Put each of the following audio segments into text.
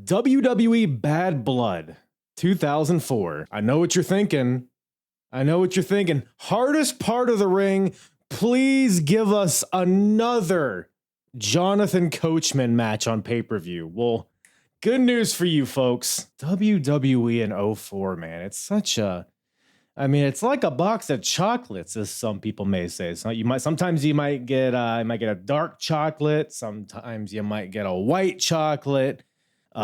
WWE Bad Blood 2004. I know what you're thinking. Hardest part of the ring. Please give us another Jonathan Coachman match on pay-per-view. Well, good news for you folks. WWE in 04, man. It's such a... it's like a box of chocolates, as some people may say. So sometimes you might get a dark chocolate. Sometimes you might get a white chocolate.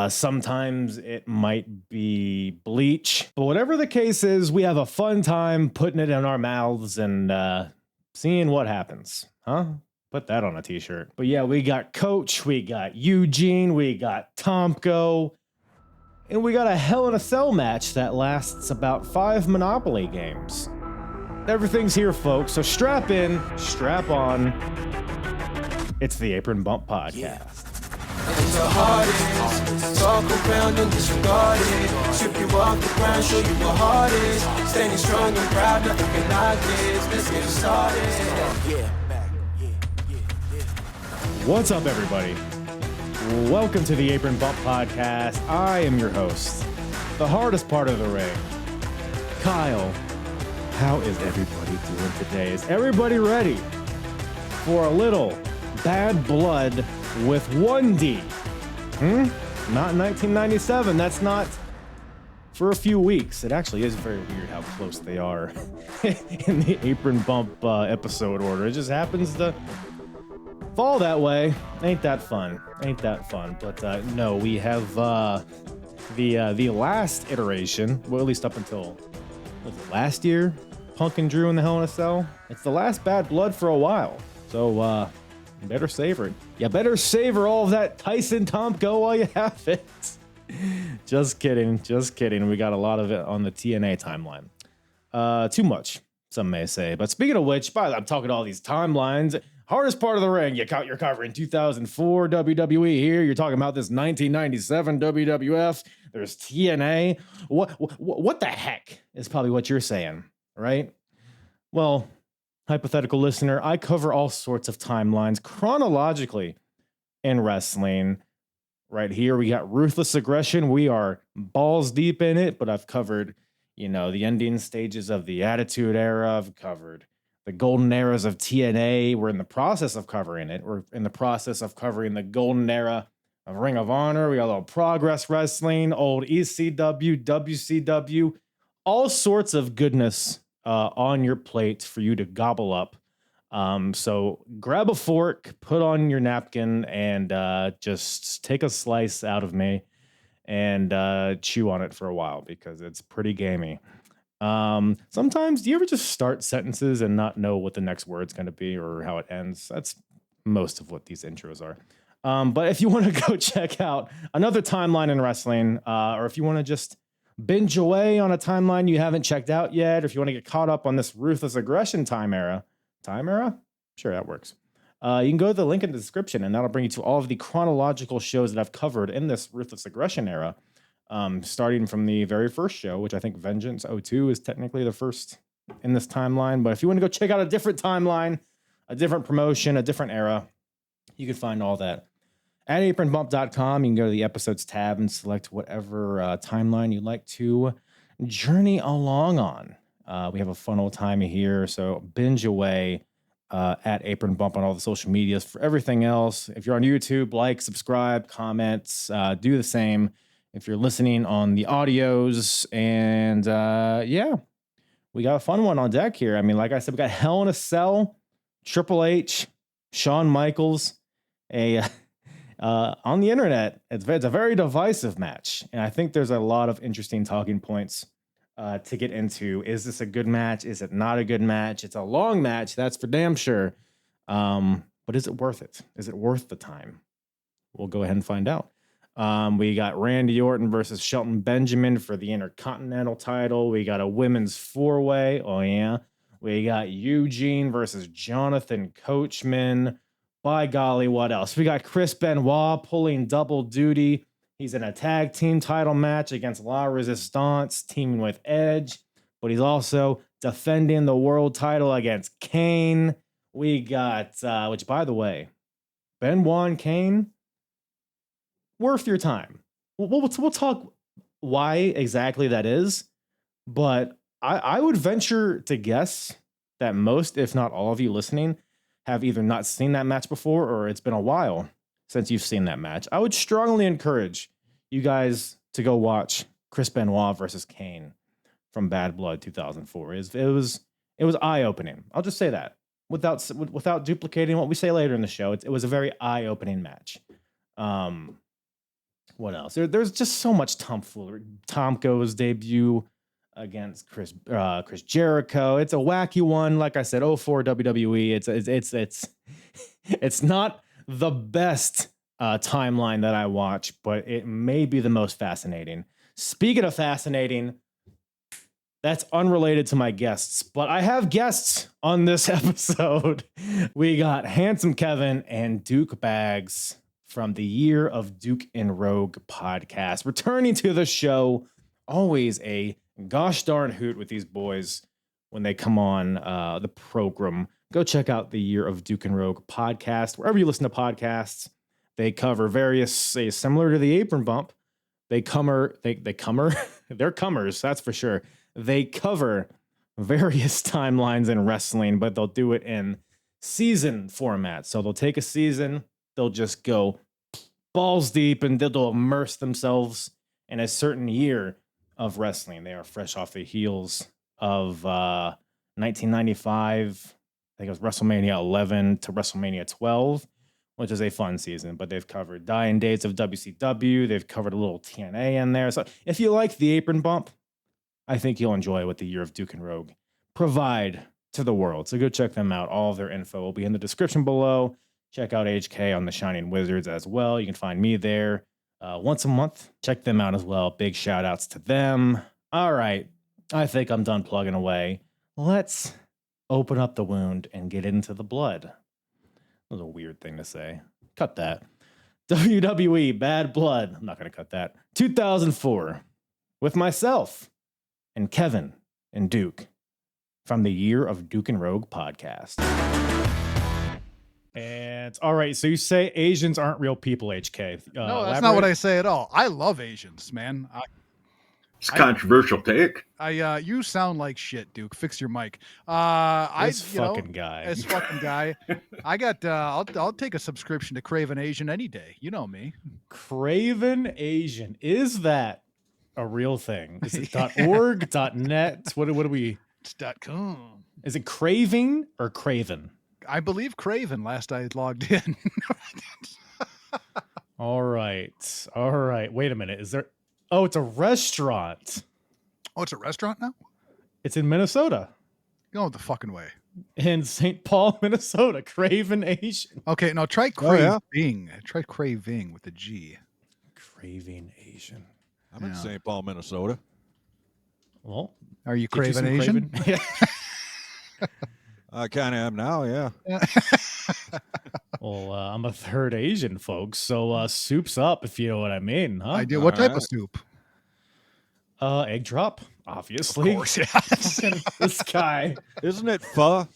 Sometimes it might be bleach. But whatever the case is, we have a fun time putting it in our mouths and seeing what happens. Huh? Put that on a t-shirt. But yeah, we got Coach, we got Eugene, we got Tomko. And we got a Hell in a Cell match that lasts about 5 Monopoly games. Everything's here, folks. So strap in, strap on. It's the Apron Bump Podcast. Yeah. It's the hardest. Talk around and disregard it. Strip you off the ground, show you what heart is. Standing strong and proud, nothing can knock this. Let's get started. What's up, everybody? Welcome to the Apron Bump Podcast. I am your host, the hardest part of the ring, Kyle. How is everybody doing today? Is everybody ready for a little bad blood with 1D? Not 1997. That's not for a few weeks. It actually is very weird how close they are in the Apron Bump episode order. It just happens to fall that way. Ain't that fun. But no, we have the last iteration, well, at least up until last year, Punk and Drew in the Hell in a Cell. It's the last Bad Blood for a while. So you better savor it. You better savor all of that Tyson Tomko while you have it. Just kidding. We got a lot of it on the TNA timeline. Too much, some may say. But speaking of which, I'm talking all these timelines. Hardest part of the ring, you're covering 2004 WWE here. You're talking about this 1997 WWF. There's TNA. What the heck is probably what you're saying, right? Well, hypothetical listener, I cover all sorts of timelines chronologically in wrestling. Right here, we got Ruthless Aggression. We are balls deep in it, but I've covered, the ending stages of the Attitude Era. I've covered the golden eras of TNA. We're in the process of covering it. We're in the process of covering the golden era of Ring of Honor. We got a little Progress Wrestling, old ECW, WCW, all sorts of goodness on your plate for you to gobble up. So grab a fork, put on your napkin, and just take a slice out of me and chew on it for a while because it's pretty gamey. Sometimes, do you ever just start sentences and not know what the next word's going to be or how it ends? That's most of what these intros are. But if you want to go check out another timeline in wrestling, or if you want to just binge away on a timeline you haven't checked out yet, or if you want to get caught up on this Ruthless Aggression time era? Sure, that works. You can go to the link in the description, and that'll bring you to all of the chronological shows that I've covered in this Ruthless Aggression era. Starting from the very first show, which I think Vengeance 02 is technically the first in this timeline. But if you want to go check out a different timeline, a different promotion, a different era, you can find all that at apronbump.com. You can go to the episodes tab and select whatever timeline you'd like to journey along on. We have a fun old time here, so binge away at Apron Bump on all the social medias. For everything else, if you're on YouTube, like, subscribe, comments, do the same. If you're listening on the audios, and we got a fun one on deck here. Like I said, we got Hell in a Cell, Triple H, Shawn Michaels, on the internet. It's a very divisive match, and I think there's a lot of interesting talking points to get into. Is this a good match? Is it not a good match? It's a long match, that's for damn sure. But is it worth it? Is it worth the time? We'll go ahead and find out. We got Randy Orton versus Shelton Benjamin for the Intercontinental title. We got a women's 4-way. Oh, yeah. We got Eugene versus Jonathan Coachman. By golly, what else? We got Chris Benoit pulling double duty. He's in a tag team title match against La Resistance, teaming with Edge. But he's also defending the world title against Kane. We got, which, by the way, Benoit and Kane, worth your time. we'll talk why exactly that is, but I would venture to guess that most, if not all of you listening, have either not seen that match before or it's been a while since you've seen that match. I would strongly encourage you guys to go watch Chris Benoit versus Kane from Bad Blood 2004. It was eye-opening. I'll just say that without duplicating what we say later in the show. It was a very eye-opening match. What else? There's just so much tomfoolery. Tomko's debut against Chris Jericho. It's a wacky one. Like I said, 04 WWE. It's not the best timeline that I watch, but it may be the most fascinating. Speaking of fascinating, that's unrelated to my guests, but I have guests on this episode. We got Handsome Kevin and Duke Bags from the Year of Duke and Rogue podcast, returning to the show. Always a gosh darn hoot with these boys when they come on the program. Go check out the Year of Duke and Rogue podcast. Wherever you listen to podcasts, they cover various, say, similar to the Apron Bump. They're comers, that's for sure. They cover various timelines in wrestling, but they'll do it in season format. So they'll take a season, they'll just go balls deep, and they'll immerse themselves in a certain year of wrestling. They are fresh off the heels of 1995. I think it was WrestleMania 11 to WrestleMania 12, which is a fun season. But they've covered dying days of WCW. They've covered a little TNA in there. So if you like the Apron Bump, I think you'll enjoy what the Year of Duke and Rogue provide to the world. So go check them out. All of their info will be in the description below. Check out HK on the Shining Wizards as well. You can find me there once a month. Check them out as well. Big shout outs to them. All right. I think I'm done plugging away. Let's open up the wound and get into the blood. That was a weird thing to say. Cut that. WWE Bad Blood. I'm not going to cut that. 2004 with myself and Kevin and Duke from the Year of Duke and Rogue podcast. And all right, so you say Asians aren't real people, HK. No, that's not what I say at all. I love Asians, man. It's a controversial take. You sound like shit, Duke. Fix your mic. This fucking guy. I got. I'll take a subscription to Craven Asian any day. You know me. Craven Asian, is that a real thing? Is it .org, .net? What do we? It's .com. Is it Craving or Craven? I believe Craven. Last I logged in. All right. Wait a minute. Is there? Oh, it's a restaurant. Oh, it's a restaurant now? It's in Minnesota. Go the fucking way. In St. Paul, Minnesota. Craven Asian. Okay, now try craving. Try craving with a G. Craving Asian. I'm in St. Paul, Minnesota. Well, are you Craven Asian? Yeah. I kind of am now, yeah. Well, I'm a third Asian, folks. So soup's up, if you know what I mean. Huh? I do. What type of soup? Egg drop, obviously. Of course, yes. This guy. Isn't it pho?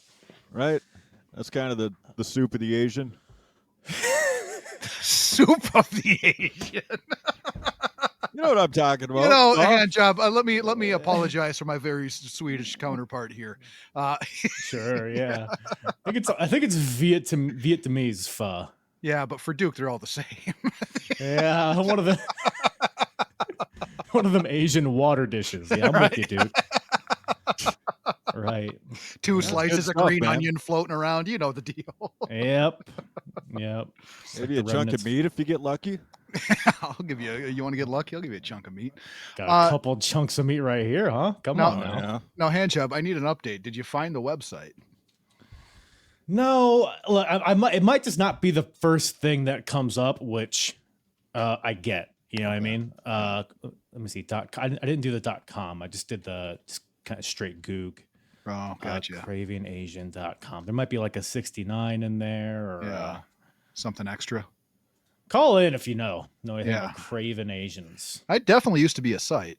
Right? That's kind of the soup of the Asian. Soup of the Asian. You know what I'm talking about? You know, hand job. Let me apologize for my very Swedish counterpart here. Sure, yeah. I think it's Vietnamese pho. Yeah, but for Duke, they're all the same. Yeah, one of them Asian water dishes. Yeah, I'm with you, Duke. Right. Two slices of green onion floating around. You know the deal. Yep. Maybe a chunk of meat if you get lucky. I'll give you. You want to get lucky? I'll give you a chunk of meat. Got a couple chunks of meat right here, huh? Come on now. Yeah. Now, Handjob, I need an update. Did you find the website? No, look, it might just not be the first thing that comes up, which I get. You know what I mean? Let me see. I didn't do the .com. I just did the kind of straight Goog. Oh, gotcha. Cravingasian.com. There might be like a 69 in there or something extra. Call in if you know anything about Craven Asians. I definitely used to be a site.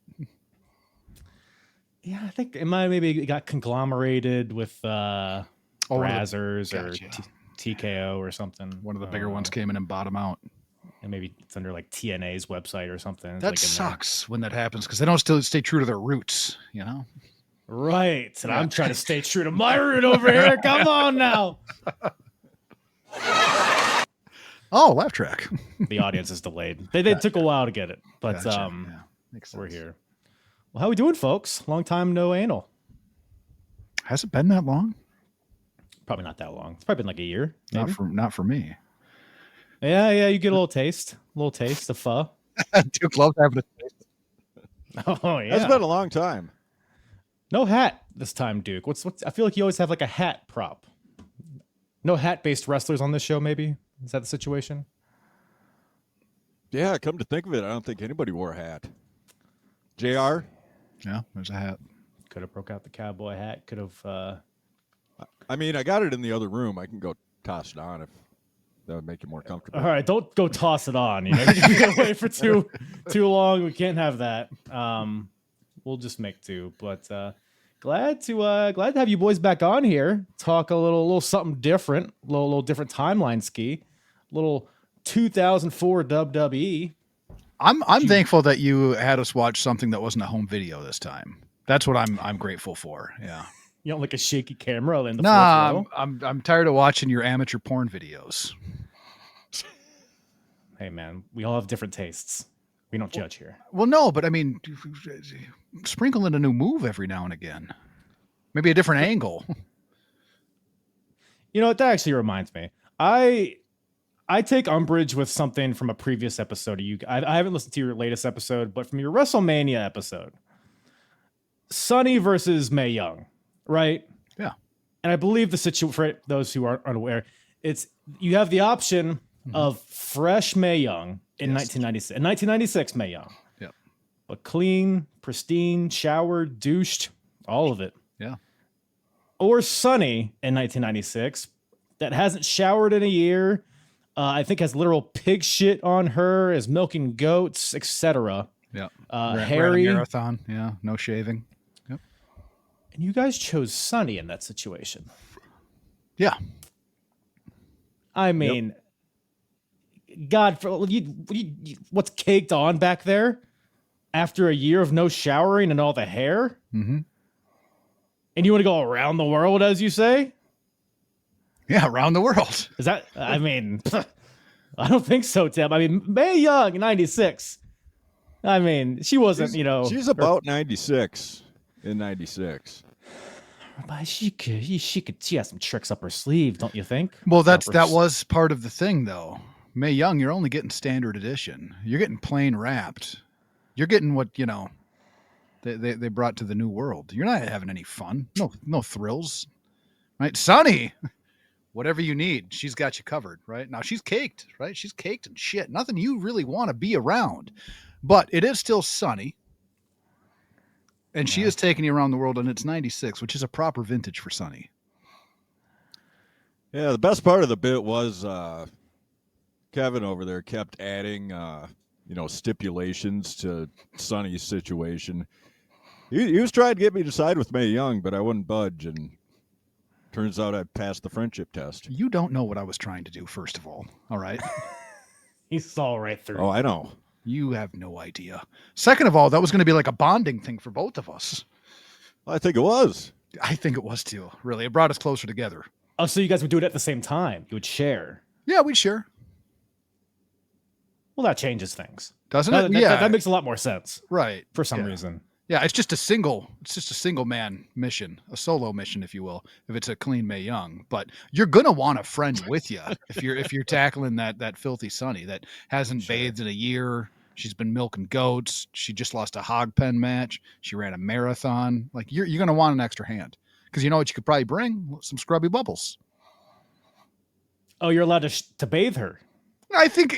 Yeah, I think it might maybe got conglomerated with Brazzers or TKO or something. One of the bigger ones came in and bought them out. And maybe it's under like TNA's website or something. It's That like in there. sucks when that happens because they don't still stay true to their roots, you know? Right. And Yeah. I'm trying to stay true to my root over here. Come on now. Oh, laugh track. The audience is delayed. They took a while to get it, but Gotcha. Yeah, makes we're sense. here. Well, how we doing, folks? Long time no anal. Has it been that long? Probably not that long. It's probably been like a year. Maybe. Not for me. Yeah. You get a little taste of pho. Duke loves having a taste. Oh yeah. It's been a long time. No hat this time, Duke. What's? I feel like you always have like a hat prop. No hat-based wrestlers on this show, maybe? Is that the situation? Yeah, come to think of it, I don't think anybody wore a hat. JR? Yeah, there's a hat. Could have broke out the cowboy hat. Could have. I mean, I got it in the other room. I can go toss it on if that would make you more comfortable. All right, don't go toss it on. You know, you get away for too long. We can't have that. We'll just make do. But glad to have you boys back on here. Talk a little something different. Little different timeline ski. Little 2004 WWE. I'm thankful that you had us watch something that wasn't a home video this time. That's what I'm grateful for. Yeah. You know, like a shaky camera in the Nah, fourth row. I'm tired of watching your amateur porn videos. Hey man, we all have different tastes. We don't judge here. Well, no, but I mean, sprinkle in a new move every now and again. Maybe a different angle. You know what? That actually reminds me. I take umbrage with something from a previous episode of you. I haven't listened to your latest episode, but from your WrestleMania episode, Sonny versus Mae Young, right? Yeah. And I believe the situation, for those who aren't unaware, it's you have the option of fresh Mae Young in 1996, 1996 Mae Young. Yep. But clean, pristine, showered, douched, all of it. Yeah. Or Sonny in 1996 that hasn't showered in a year. I think has literal pig shit on her, is milking goats, etc. Yeah. Harry. Ran a marathon. Yeah. No shaving. Yep. And you guys chose Sonny in that situation. Yeah. I mean, God, what's caked on back there after a year of no showering and all the hair? Mm-hmm. And you want to go around the world, as you say? Yeah, around the world. Is that, I mean, I don't think so, Tim. I mean, Mae Young, 96. I mean, she wasn't, She's about 96 in 96. But she has some tricks up her sleeve, don't you think? Well, that was part of the thing, though. Mae Young, you're only getting standard edition. You're getting plain wrapped. You're getting what, they brought to the new world. You're not having any fun. No thrills. Right? Sonny, whatever you need, she's got you covered, right? Now she's caked, right? She's caked and shit. Nothing you really want to be around. But it is still Sonny. And she is taking you around the world, and it's 96, which is a proper vintage for Sonny. Yeah, the best part of the bit was Kevin over there kept adding, stipulations to Sonny's situation. He was trying to get me to side with Mae Young, but I wouldn't budge, and turns out I passed the friendship test. You don't know what I was trying to do, first of all right? He saw right through. Oh, I know. You have no idea. Second of all, that was going to be like a bonding thing for both of us. I think it was. I think it was too, really. It brought us closer together. Oh, so you guys would do it at the same time? You would share? Yeah, we'd share. Well, that changes things. Doesn't it? That makes a lot more sense. Right. For some reason. Yeah, it's just a single man mission, a solo mission, if you will, if it's a clean Mae Young. But you're gonna want a friend with you if you're tackling that filthy Sonny that hasn't bathed in a year. She's been milking goats. She just lost a hog pen match. She ran a marathon. Like you're gonna want an extra hand because you know what you could probably bring? Some scrubby bubbles. Oh, you're allowed to bathe her. I think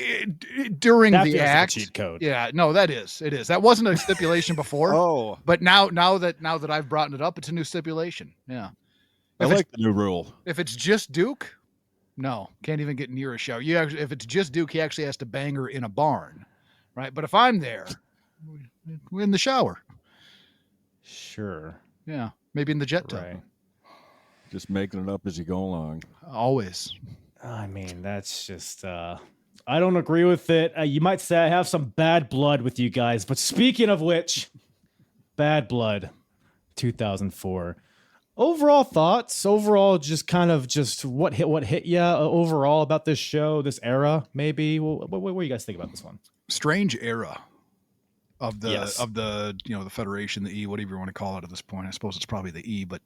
during that the act, cheat code. Yeah, no, it is. That wasn't a stipulation before. Oh, but now that I've brought it up, it's a new stipulation. Yeah, I like the new rule. If it's just Duke, no, can't even get near a shower. If it's just Duke, he actually has to bang her in a barn, right? But if I'm there, we're in the shower. Sure. Yeah, maybe in the jet tub. Right. Just making it up as you go along. Always. I mean, that's just I don't agree with it. You might say I have some bad blood with you guys, but speaking of which, Bad Blood, 2004. Overall thoughts, just kind of what hit you overall about this show, this era, maybe. What do you guys think about this one? Strange era of the Yes. the Federation, the E, whatever you want to call it at this point. I suppose it's probably the E, but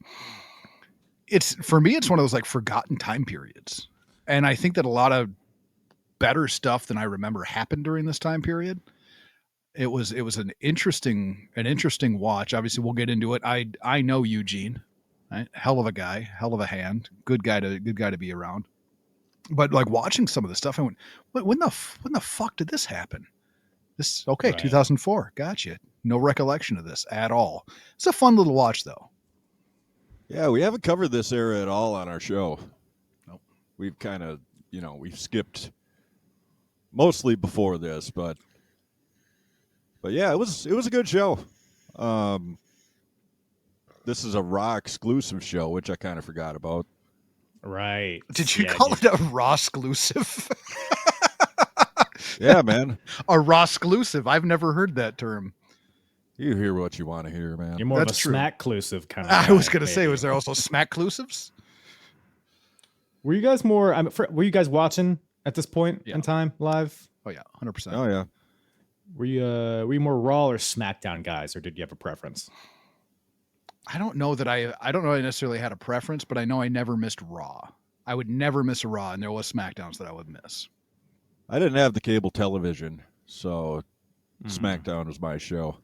it's, for me, it's one of those like forgotten time periods. And I think that a lot of better stuff than I remember happened during this time period. It was an interesting watch. Obviously, we'll get into it. I know Eugene, right? Hell of a guy, hell of a hand, good guy to be around. But like watching some of the stuff, I went, when the fuck did this happen? This okay, Right. 2004. Gotcha. No recollection of this at all. It's a fun little watch though. Yeah, we haven't covered this era at all on our show. Nope. We've kind of, we've skipped mostly before this, but yeah, it was a good show. This is a Raw exclusive show, which I kind of forgot about. Right. Did you call it a Raw exclusive? Yeah, man. A Raw exclusive. I've never heard that term. You hear what you want to hear, man. You're more That's of a true. smack-clusive kind of I guy, was going to say, maybe. was there also smack-clusives? Were you guys were you guys watching at this point in time live? Oh yeah, 100%. Oh yeah. Were you more Raw or SmackDown guys, or did you have a preference? I don't know that I don't know I necessarily had a preference, but I know I never missed Raw. I would never miss a Raw, and there was SmackDowns that I would miss. I didn't have the cable television, so SmackDown was my show.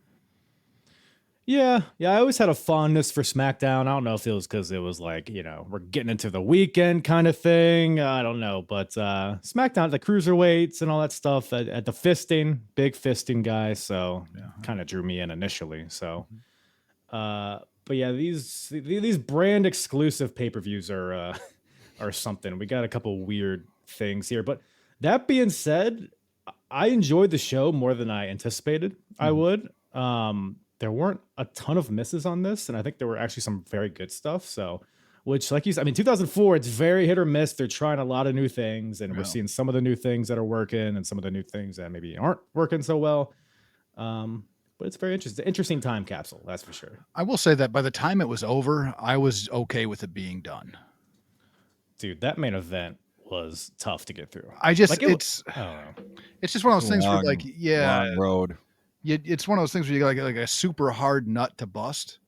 Yeah, I always had a fondness for SmackDown. I don't know if it was because it was like, we're getting into the weekend kind of thing. I don't know, but SmackDown, the cruiserweights and all that stuff, at the fisting, big fisting guy, so kind of drew me in initially. So, but yeah, these brand exclusive pay-per-views are something. We got a couple weird things here, but that being said, I enjoyed the show more than I anticipated I would. There weren't a ton of misses on this, and I think there were actually some very good stuff. So, which, like you said, 2004, it's very hit or miss. They're trying a lot of new things, and we're seeing some of the new things that are working and some of the new things that maybe aren't working so well. But it's very interesting time capsule, that's for sure. I will say that by the time it was over, I was okay with it being done. Dude, that main event was tough to get through. I just, I don't know. it's just one of those things where, like, long road. It's one of those things where you got like a super hard nut to bust.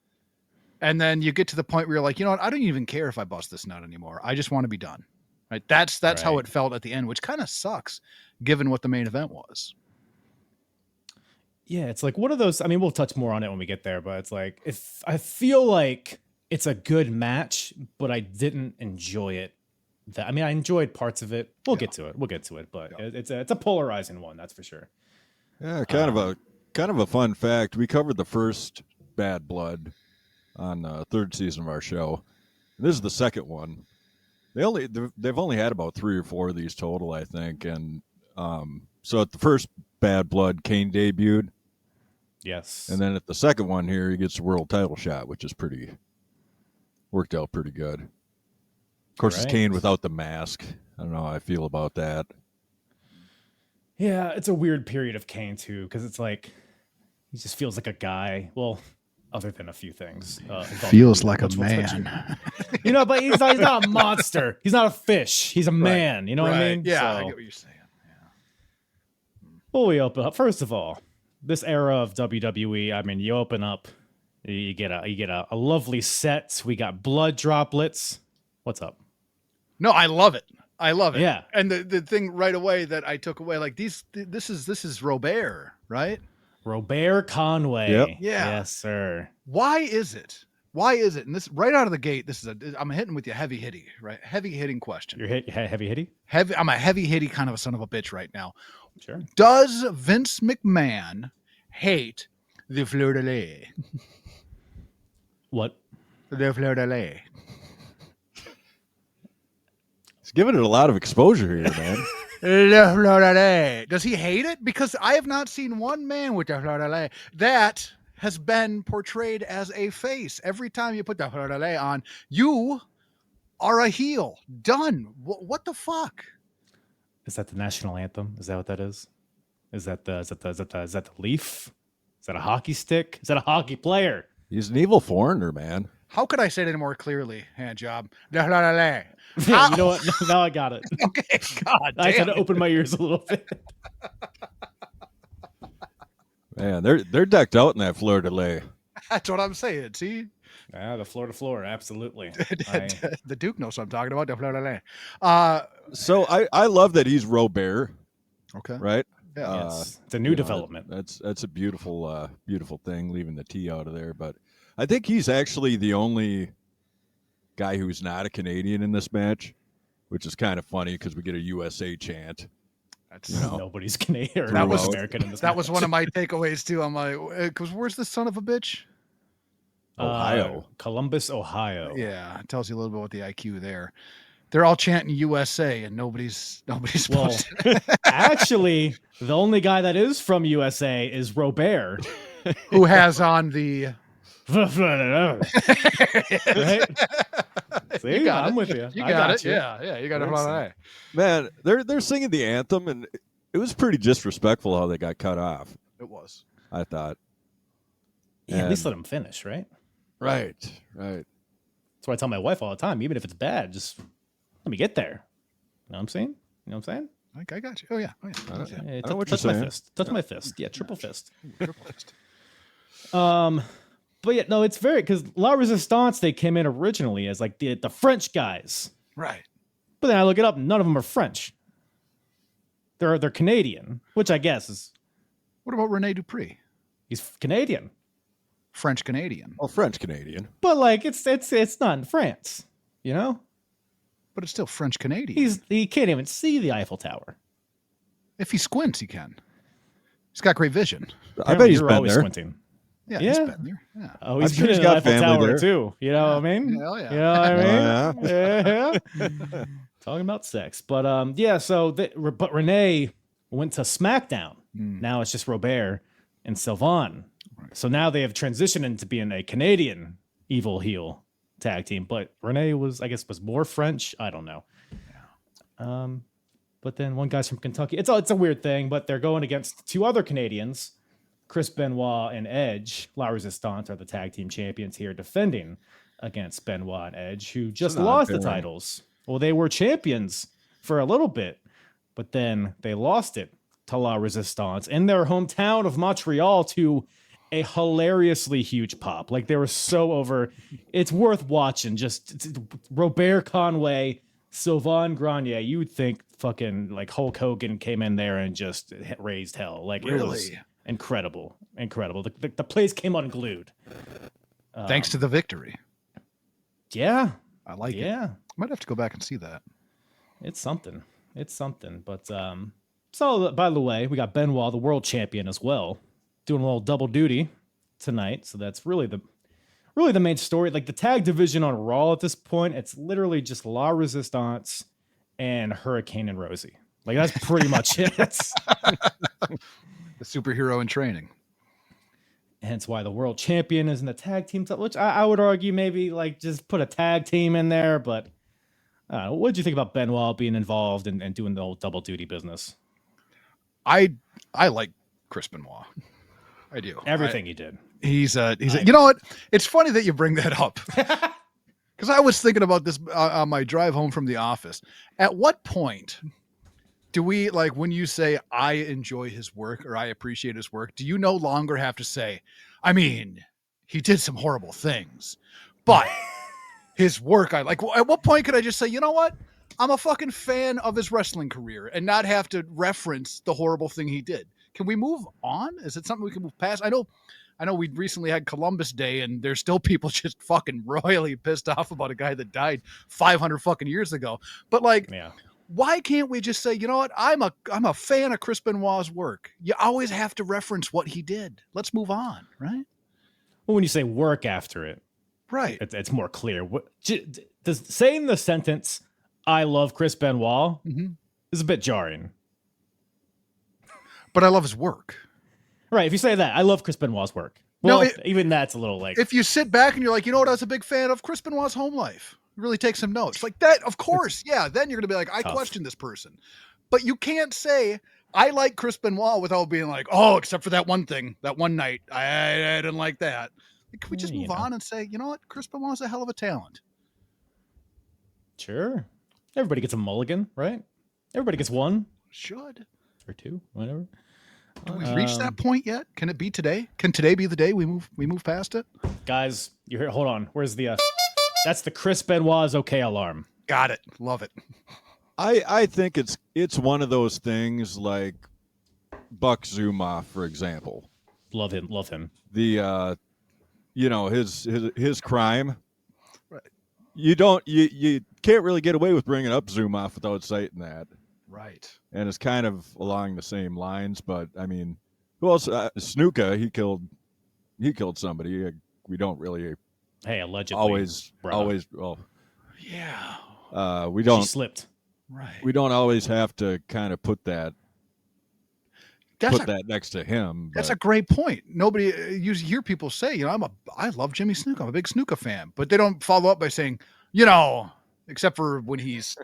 And then you get to the point where you're like, you know what? I don't even care if I bust this nut anymore. I just want to be done. Right. That's how it felt at the end, which kind of sucks given what the main event was. Yeah, it's like one of those. I mean, we'll touch more on it when we get there, but it's like, if I feel like it's a good match, but I didn't enjoy it. I enjoyed parts of it. We'll get to it, but it's a polarizing one, that's for sure. Yeah, kind of a fun fact. We covered the first Bad Blood on the third season of our show. This is the second one. They've only had about 3 or 4 of these total, I think. And so at the first Bad Blood, Kane debuted. Yes. And then at the second one here, he gets a world title shot, which is worked out pretty good. Of course, it's Kane without the mask. I don't know how I feel about that. Yeah, it's a weird period of Kane, too, because it's like, he just feels like a guy. Well, other than a few things. Feels like a man. But he's not a monster. He's not a fish. He's a man. You know what I mean? Yeah, so, I get what you're saying. Yeah. Well, we open up. First of all, this era of WWE, you open up, you get a lovely set. We got blood droplets. What's up? No, I love it. Yeah. And the thing right away that I took away, like this is Robert, right? Robert Conway. Yep. Yeah. Yes, sir. Why is it? And this right out of the gate, I'm hitting with you heavy hitting, right? Heavy hitting question. You're heavy hitty? I'm a heavy hitty kind of a son of a bitch right now. Sure. Does Vince McMahon hate the fleur de lis? What? The fleur de lis. He's giving it a lot of exposure here, man. Le fleur de lis. Does he hate it? Because I have not seen one man with the fleur de lis that has been portrayed as a face. Every time you put the fleur de lis on, you are a heel. Done. What the fuck? Is that the national anthem? Is that what that is? Is that the leaf? Is that a hockey stick? Is that a hockey player? He's an evil foreigner, man. How could I say it any more clearly? Hand job. You know what? Now I got it. Okay, God I had damn to open my ears a little bit. Man, they're decked out in that fleur de lis. That's what I'm saying. See, The floor to floor, absolutely. the Duke knows what I'm talking about. The fleur de lis. So I love that he's Robert, Okay. right? Yeah. Yes. It's a new development. That's a beautiful beautiful thing, leaving the T out of there. But I think he's actually the only guy who's not a Canadian in this match, which is kind of funny because we get a USA chant. That's Nobody's Canadian or That was- American in this that match. was one of my takeaways too. I'm like, because where's the son of a bitch? Ohio. Columbus, Ohio. Yeah, it tells you a little bit about the IQ there. They're all chanting USA, and nobody's Well, supposed to. actually, the only guy that is from USA is Robert. Who has on the? Right? See, You got I'm it. with you. You I got got it. you. Yeah, you got it. Excellent. Man, they're singing the anthem, and it was pretty disrespectful how they got cut off. It was. I thought. Yeah, at least And- let him finish, right? Right. That's what I tell my wife all the time. Even if it's bad, just let me get there. You know what I'm saying? You know what I'm saying? I got you. Oh yeah. I Yeah, know what you're touch my saying. fist. Touch my fist. Yeah, triple fist. Triple fist. But yeah, no, it's very because La Resistance they came in originally as like the French guys, Right. but then I look it up, none of them are French. They're Canadian, which I guess is What about Rene Dupree? he's Canadian, French Canadian, Well, French Canadian. but like it's not in France, you know. but it's still French Canadian. He can't even see the Eiffel Tower. If he squints, he can. He's got great vision. I bet he's You're been always there. squinting. Yeah, Yeah. he's been there. Yeah. Oh, he's I'm sure been he's in the got Eiffel family Tower there. too. You know what I mean? Hell yeah. You know what I mean? Oh, Yeah. Talking about sex, but yeah. So, but Renee went to SmackDown. Now it's just Robert and Sylvain. So now they have transitioned into being a Canadian evil heel tag team. But Renee was more French. I don't know. But then one guy's from Kentucky. It's a weird thing. But they're going against two other Canadians. Chris Benoit and Edge, La Resistance, are the tag team champions here, defending against Benoit and Edge, who just an odd lost the pairing. titles. Well, they were champions for a little bit, but then they lost it to La Resistance in their hometown of Montreal to a hilariously huge pop. Like they were so over. It's worth watching. Just Robert Conway, Sylvain Grenier. You would think fucking like Hulk Hogan came in there and just raised hell. Like it was Really? incredible. The place came unglued. Thanks to the victory. Yeah, I like it. yeah. Might have to go back and see that. It's something. But so by the way, we got Benoit, the world champion, as well, doing a little double duty tonight. So that's really the main story. Like the tag division on Raw at this point, it's literally just La Resistance and Hurricane and Rosie. Like that's pretty much it. The superhero in training. Hence why the world champion is in the tag team, which I would argue maybe like just put a tag team in there. But what did you think about Benoit being involved and doing the whole double duty business? I like Chris Benoit. I do. Everything he did. He's you know what? It's funny that you bring that up. Because I was thinking about this on my drive home from the office. At what point do we, like, when you say I enjoy his work or I appreciate his work, do you no longer have to say, I mean, he did some horrible things, but his work, I like. At what point could I just say, you know what? I'm a fucking fan of his wrestling career and not have to reference the horrible thing he did. Can we move on? Is it something we can move past? I know we recently had Columbus Day and there's still people just fucking royally pissed off about a guy that died 500 fucking years ago. But like, Yeah. why can't we just say, you know what? I'm a fan of Chris Benoit's work. You always have to reference what he did. Let's move on, right? Well, when you say work after it, Right. it's more clear. Saying the sentence, I love Chris Benoit, is a bit jarring. But I love his work. Right. If you say that, I love Chris Benoit's work. No, Well, even that's a little like. If you sit back and you're like, you know what? I was a big fan of Chris Benoit's home life. Really take some notes. Like that, of course. Yeah. Then you're going to be like, I Tough. question this person. But you can't say I like Chris Benoit without being like, oh, except for that one thing, that one night, I didn't like that. Can we just move on and say, you know what, Chris Benoit's a hell of a talent? Sure. Everybody gets a mulligan, right? Everybody gets one. Should. Or two, whatever. Do we reach that point yet? Can it be today? Can today be the day we move past it? Guys, you hear? Hold on. Where's the? That's the Chris Benoit's okay alarm. Got it. Love it. I think it's one of those things like Buck Zumhofe, for example. Love him. Love him. The his crime. Right. You can't really get away with bringing up Zumhofe without citing that. Right. And it's kind of along the same lines, but I mean, who else? Snuka, he killed somebody. We don't really. Hey, allegedly. Always. Well. Yeah. We don't. She slipped. Right. We don't always have to kind of put that next to him. That's a great point. Nobody, you hear people say, I love Jimmy Snuka. I'm a big Snuka fan, but they don't follow up by saying, except for when he's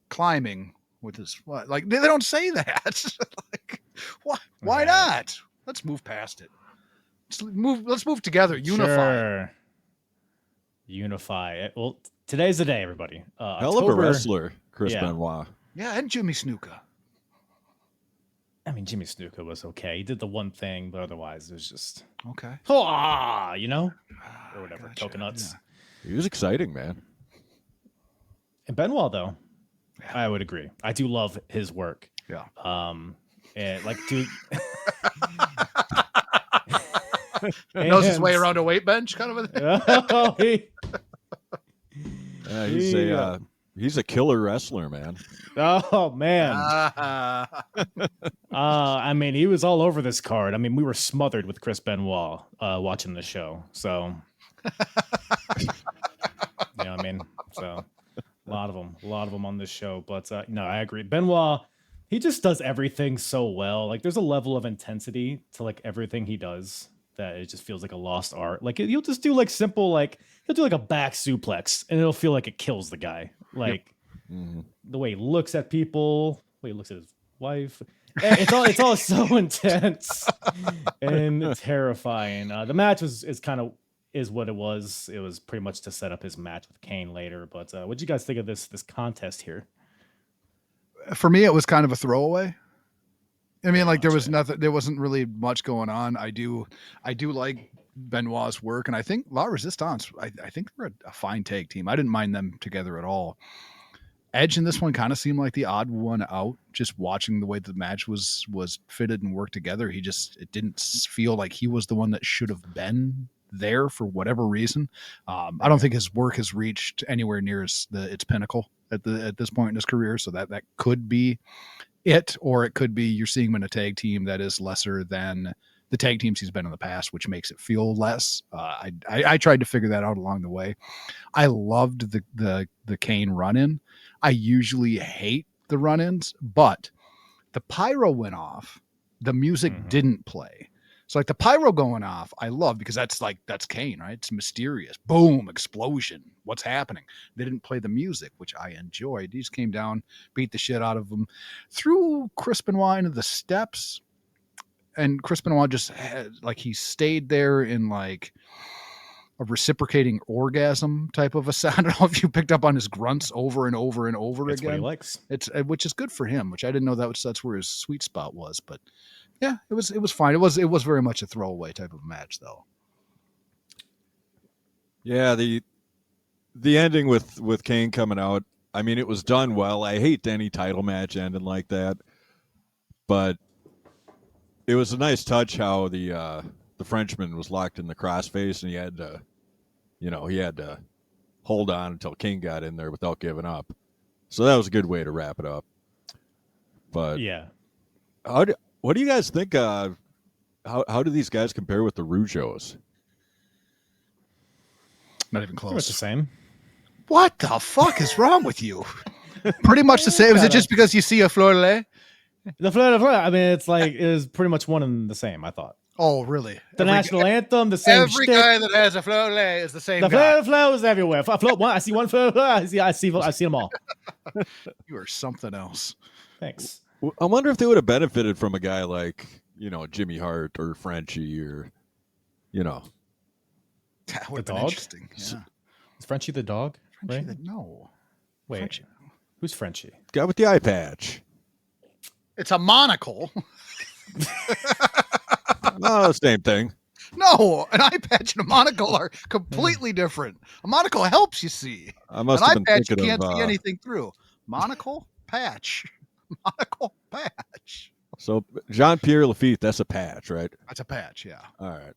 climbing with his, like they don't say that. Like, why not? Let's move past it. Let's move together. Unify. Sure. Unify. Well, today's the day, everybody. Hell of a wrestler, Chris Benoit. Yeah, and Jimmy Snuka. I mean, Jimmy Snuka was okay. He did the one thing, but otherwise it was just okay. Or whatever. Gotcha. Coconuts. Yeah. He was exciting, man. And Benoit, though, I would agree. I do love his work. Yeah. And like, dude, knows his way around a weight bench, kind of a thing. He's a killer wrestler, man. Oh man. I mean, he was all over this card. I mean, we were smothered with Chris Benoit watching the show. So, you know what I mean? So, a lot of them on this show. But I agree. Benoit, he just does everything so well. Like, there's a level of intensity to like everything he does that it just feels like a lost art. Like, he'll just do like simple, like he'll do like a back suplex, and it'll feel like it kills the guy. Like the way he looks at people, the way he looks at his wife. It's all so intense and terrifying. The match is what it was. It was pretty much to set up his match with Kane later. But what did you guys think of this contest here? For me, it was kind of a throwaway. I mean, like there wasn't really much going on. I do like Benoit's work, and I think La Resistance, I think they're a fine tag team. I didn't mind them together at all. Edge in this one kind of seemed like the odd one out. Just watching the way the match was fitted and worked together, it didn't feel like he was the one that should have been there for whatever reason. I don't think his work has reached anywhere near its pinnacle at this point in his career. So that could be it, or it could be you're seeing him in a tag team that is lesser than the tag teams he's been in the past, which makes it feel less. I tried to figure that out along the way. I loved the Kane run-in. I usually hate the run-ins, but the pyro went off. The music didn't play. So like the pyro going off, I love because that's Kane, right? It's mysterious. Boom, explosion. What's happening? They didn't play the music, which I enjoyed. He just came down, beat the shit out of him, threw Chris Benoit into the steps. And Chris Benoit just he stayed there in like a reciprocating orgasm type of a sound. I don't know if you picked up on his grunts over and over and over That's again. What he likes. Which is good for him, which I didn't know that's where his sweet spot was. But yeah, it was fine. It was very much a throwaway type of match though. Yeah, the ending with Kane coming out, I mean, it was done well. I hate any title match ending like that, but it was a nice touch how the Frenchman was locked in the crossface and he had to hold on until King got in there without giving up. So that was a good way to wrap it up. But yeah, what do you guys think? How do these guys compare with the Rougeos? Not even close. Pretty much the same. What the fuck is wrong with you? Pretty much the same. Is it just because you see a fleur-de-lis? The fleur. I mean, it's like it is pretty much one and the same. I thought. Oh, really? The national anthem, the same. Every guy that has a fleur-de-lis is the same. The guy. fleur is everywhere. I see one fleur. I see them all. You are something else. Thanks. I wonder if they would have benefited from a guy like, Jimmy Hart or Frenchie or, That would The have been dog? interesting. Yeah. Is Frenchie the dog? Frenchie, right? no. Wait, Frenchie. who's Frenchie? guy with the eye patch. It's a monocle. No, same thing. No, an eye patch and a monocle are completely different. A monocle helps you see. I An must eye have been patch you thinking can't of. see anything through. Monocle, patch. Monocle, patch. So Jean-Pierre Lafitte, that's a patch, right? That's a patch, yeah. All right.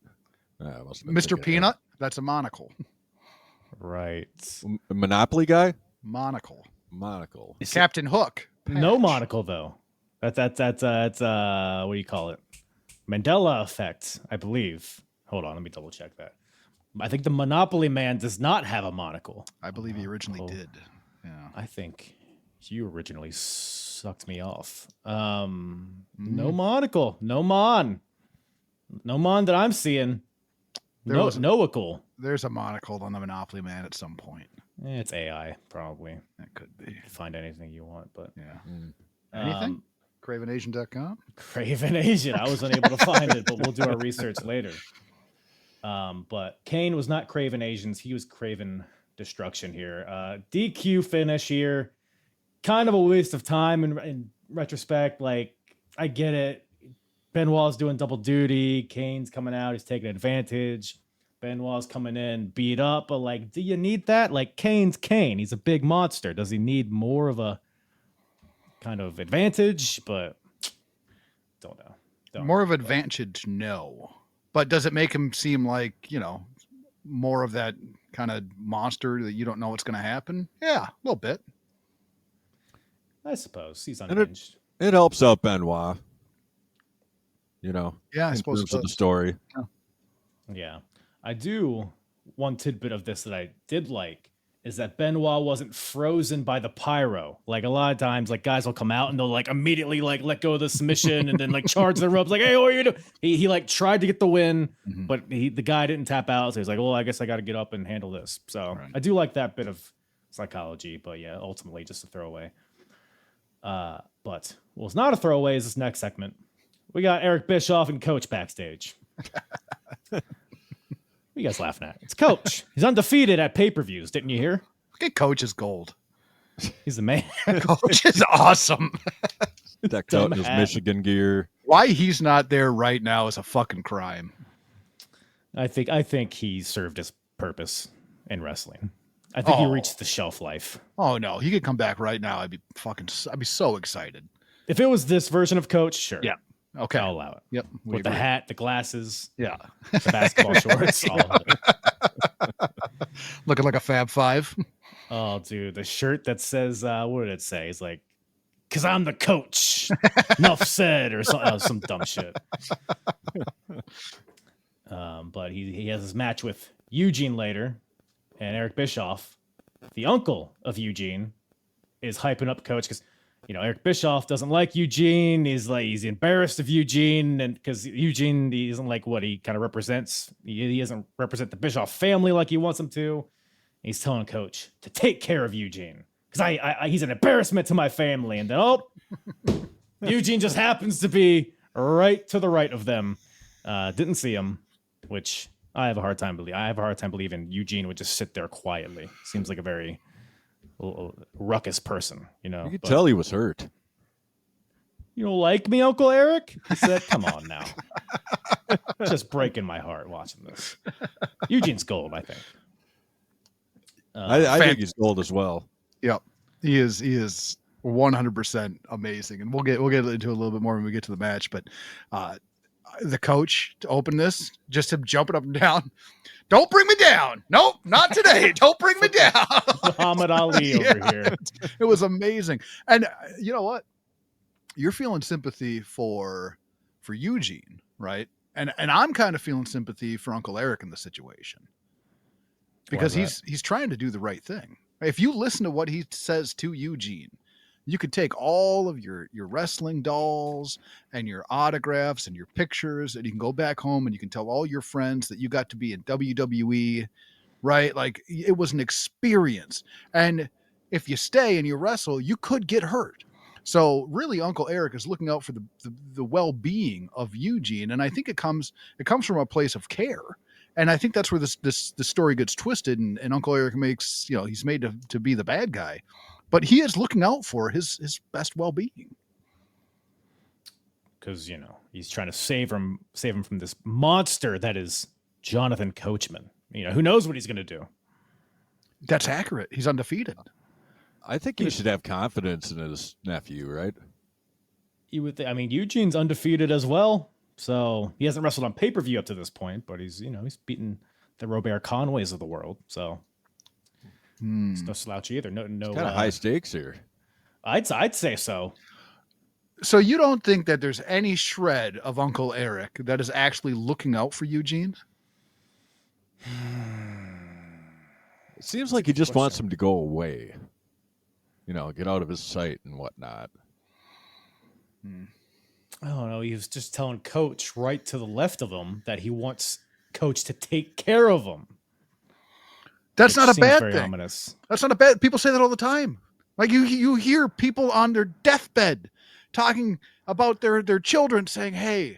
I must have been Mr. thinking of Peanut, that's a monocle. Right. that. Monopoly guy? Monocle. Monocle. Captain Hook. No patch. monocle though. That's what do you call it? Mandela effect, I believe. Hold on, let me double check that. I think the Monopoly Man does not have a monocle. I believe he originally Oh. did. Yeah. I think you originally sucked me off. No monocle, no mon that I'm seeing. There No, was a- noacle. There's a monocle on the Monopoly Man at some point. It's AI probably. That could be. You can find anything you want, but Yeah. Anything? um, CravenAsian.com? Craven Asian. I was unable to find it, but we'll do our research later. But Kane was not Craven Asians. He was Craven Destruction here. DQ finish here. Kind of a waste of time in retrospect. Like, I get it. Benoit's doing double duty. Kane's coming out. He's taking advantage. Benoit's coming in, beat up. But, like, do you need that? Like, Kane's Kane. He's a big monster. Does he need more of a kind of advantage? But don't know. More of advantage, no. But does it make him seem like, more of that kind of monster that you don't know what's going to happen? Yeah, a little bit. I suppose he's it- unhinged. It helps out Benoit. Yeah, I in suppose terms it of the does. story. Yeah. I do. One tidbit of this that I did like is that Benoit wasn't frozen by the pyro. Like a lot of times, like guys will come out and they'll like immediately like let go of the submission and then like charge the ropes. Like, hey, what are you doing? He like tried to get the win, Mhm. but the guy didn't tap out. So he's like, well, I guess I got to get up and handle this. So Right. I do like that bit of psychology, but yeah, ultimately just a throwaway. But what's not a throwaway is this next segment. We got Eric Bischoff and Coach backstage. What are you guys laughing at? It's Coach. He's undefeated at pay-per-views. Didn't you hear? Look at Coach is gold. He's the man. Coach is awesome. Decked out in his Dumb hat. Michigan gear. Why he's not there right now is a fucking crime. I think he served his purpose in wrestling. I think he Oh. reached the shelf life. Oh no, he could come back right now. I'd be so excited. If it was this version of Coach, sure. Yeah. Okay. I'll allow it. Yep. we With the agree. hat, the glasses, Yeah. the basketball shorts, all of it. Looking like a Fab Five. Oh, dude, the shirt that says, what did it say? It's like, "'Cause I'm the coach." Enough said, or some dumb shit. But he has his match with Eugene later, and Eric Bischoff, the uncle of Eugene, is hyping up Coach because Eric Bischoff doesn't like Eugene. He's embarrassed of Eugene, and because Eugene he isn't like what he kind of represents. He doesn't represent the Bischoff family like he wants him to. He's telling Coach to take care of Eugene because he's an embarrassment to my family. And then Eugene just happens to be right to the right of them. Didn't see him, which I have a hard time believing Eugene would just sit there quietly. Seems like a very ruckus person, You could but- tell he was hurt. You don't like me, Uncle Eric? He said, come on now. Just breaking my heart watching this. Eugene's gold, I think. I think he's gold as well. Yep. He is 100% amazing. And we'll get into a little bit more when we get to the match, but the Coach to open this, just him jumping up and down. Don't bring me down. Nope, not today. Don't bring me down. Muhammad Ali over here. It was amazing. And you know what? You're feeling sympathy for Eugene, right? And I'm kind of feeling sympathy for Uncle Eric in the situation. Because Why is he's trying to do the right thing. If you listen to what he says to Eugene, you could take all of your wrestling dolls and your autographs and your pictures, and you can go back home and you can tell all your friends that you got to be in WWE, right? Like, it was an experience. And if you stay and you wrestle, you could get hurt. So really, Uncle Eric is looking out for the well-being of Eugene, and I think it comes from a place of care. And I think that's where this story gets twisted, and Uncle Eric makes, he's made to be the bad guy, but he is looking out for his best well-being. Because he's trying to save him from this monster that is Jonathan Coachman. Who knows what he's going to do? That's accurate. He's undefeated. I think he should have confidence in his nephew, right? You would think. I mean, Eugene's undefeated as well, so he hasn't wrestled on pay-per-view up to this point, but he's beaten the Robert Conways of the world, so it's no slouch either. No, kind of high stakes here. I'd say so. So you don't think that there's any shred of Uncle Eric that is actually looking out for Eugene? It seems like he just wants him to go away. Get out of his sight and whatnot. I don't know. He was just telling Coach right to the left of him that he wants Coach to take care of him. That's not a bad thing. Ominous. That's not a bad. People say that all the time. Like you hear people on their deathbed talking about their children saying, "Hey,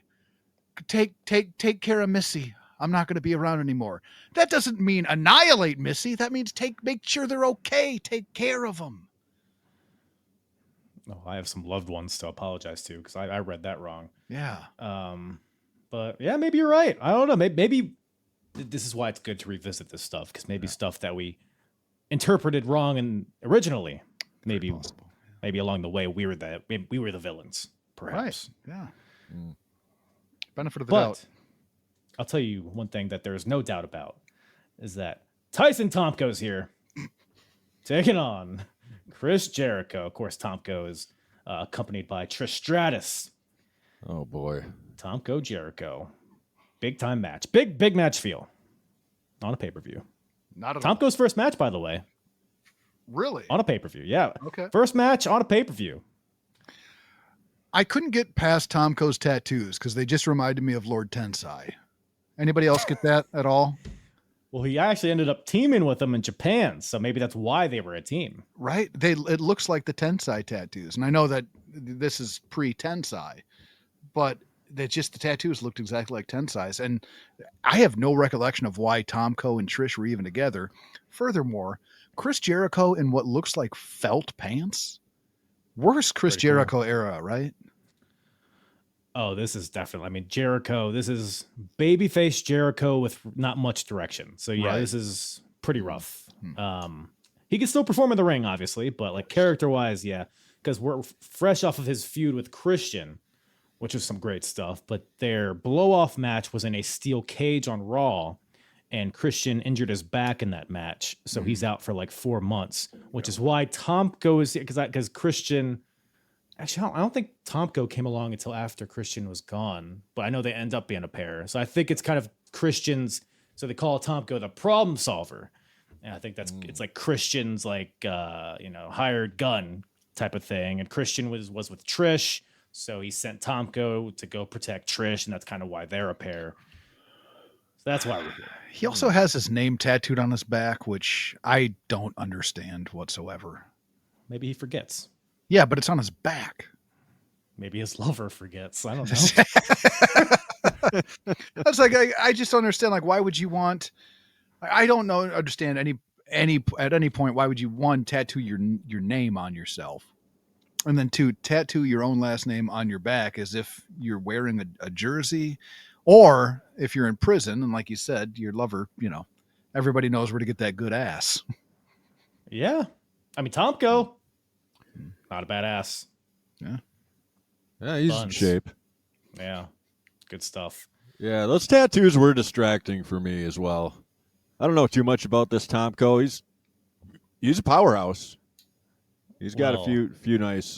take care of Missy. I'm not going to be around anymore." That doesn't mean annihilate Missy. That means make sure they're okay. Take care of them. Oh, I have some loved ones to apologize to because I read that wrong. Yeah. But yeah, maybe you're right. I don't know. Maybe this is why it's good to revisit this stuff, because maybe stuff that we interpreted wrong and originally, maybe along the way we were the villains, perhaps. Right. Yeah. Benefit of the doubt. I'll tell you one thing that there is no doubt about is that Tyson Tomko's here, taking on Chris Jericho. Of course, Tomko is accompanied by Trish Stratus. Oh boy, Tomko Jericho, big time match, big match feel on a pay-per-view. Not at all. Tomko's first match, by the way. Really? On a pay-per-view, yeah. Okay. First match on a pay-per-view. I couldn't get past Tomko's tattoos because they just reminded me of Lord Tensai. Anybody else get that at all? Well, he actually ended up teaming with them in Japan, so maybe that's why they were a team. Right? It looks like the Tensai tattoos, and I know that this is pre-Tensai, but the tattoos looked exactly like Tensai's, and I have no recollection of why Tomko and Trish were even together. Furthermore, Chris Jericho in what looks like felt pants. Worst Chris Jericho era, right? Oh, this is definitely, I mean, Jericho, this is babyface Jericho with not much direction. So yeah, This is pretty rough. He can still perform in the ring, obviously, but like character-wise, yeah, because we're fresh off of his feud with Christian, which is some great stuff, but their blow-off match was in a steel cage on Raw, and Christian injured his back in that match, so he's out for like 4 months, which is why Tomko is, because Christian... Actually, I don't think Tomko came along until after Christian was gone, but I know they end up being a pair. So I think it's kind of Christian's, so they call Tomko the problem solver. And I think it's like Christian's like, hired gun type of thing. And Christian was with Trish. So he sent Tomko to go protect Trish. And that's kind of why they're a pair. So that's why we're here. He also has his name tattooed on his back, which I don't understand whatsoever. Maybe he forgets. Yeah, but it's on his back. Maybe his lover forgets. I don't know. That's like I just don't understand. Like, why would you want? I don't understand at any point why would you, one, tattoo your name on yourself, and then two, tattoo your own last name on your back as if you're wearing a jersey, or if you're in prison and like you said, your lover, everybody knows where to get that good ass. Yeah, I mean Tomko. Not a badass. Yeah. Yeah, he's in shape. Yeah. Good stuff. Yeah, those tattoos were distracting for me as well. I don't know too much about this Tomko. He's a powerhouse. He's got a few nice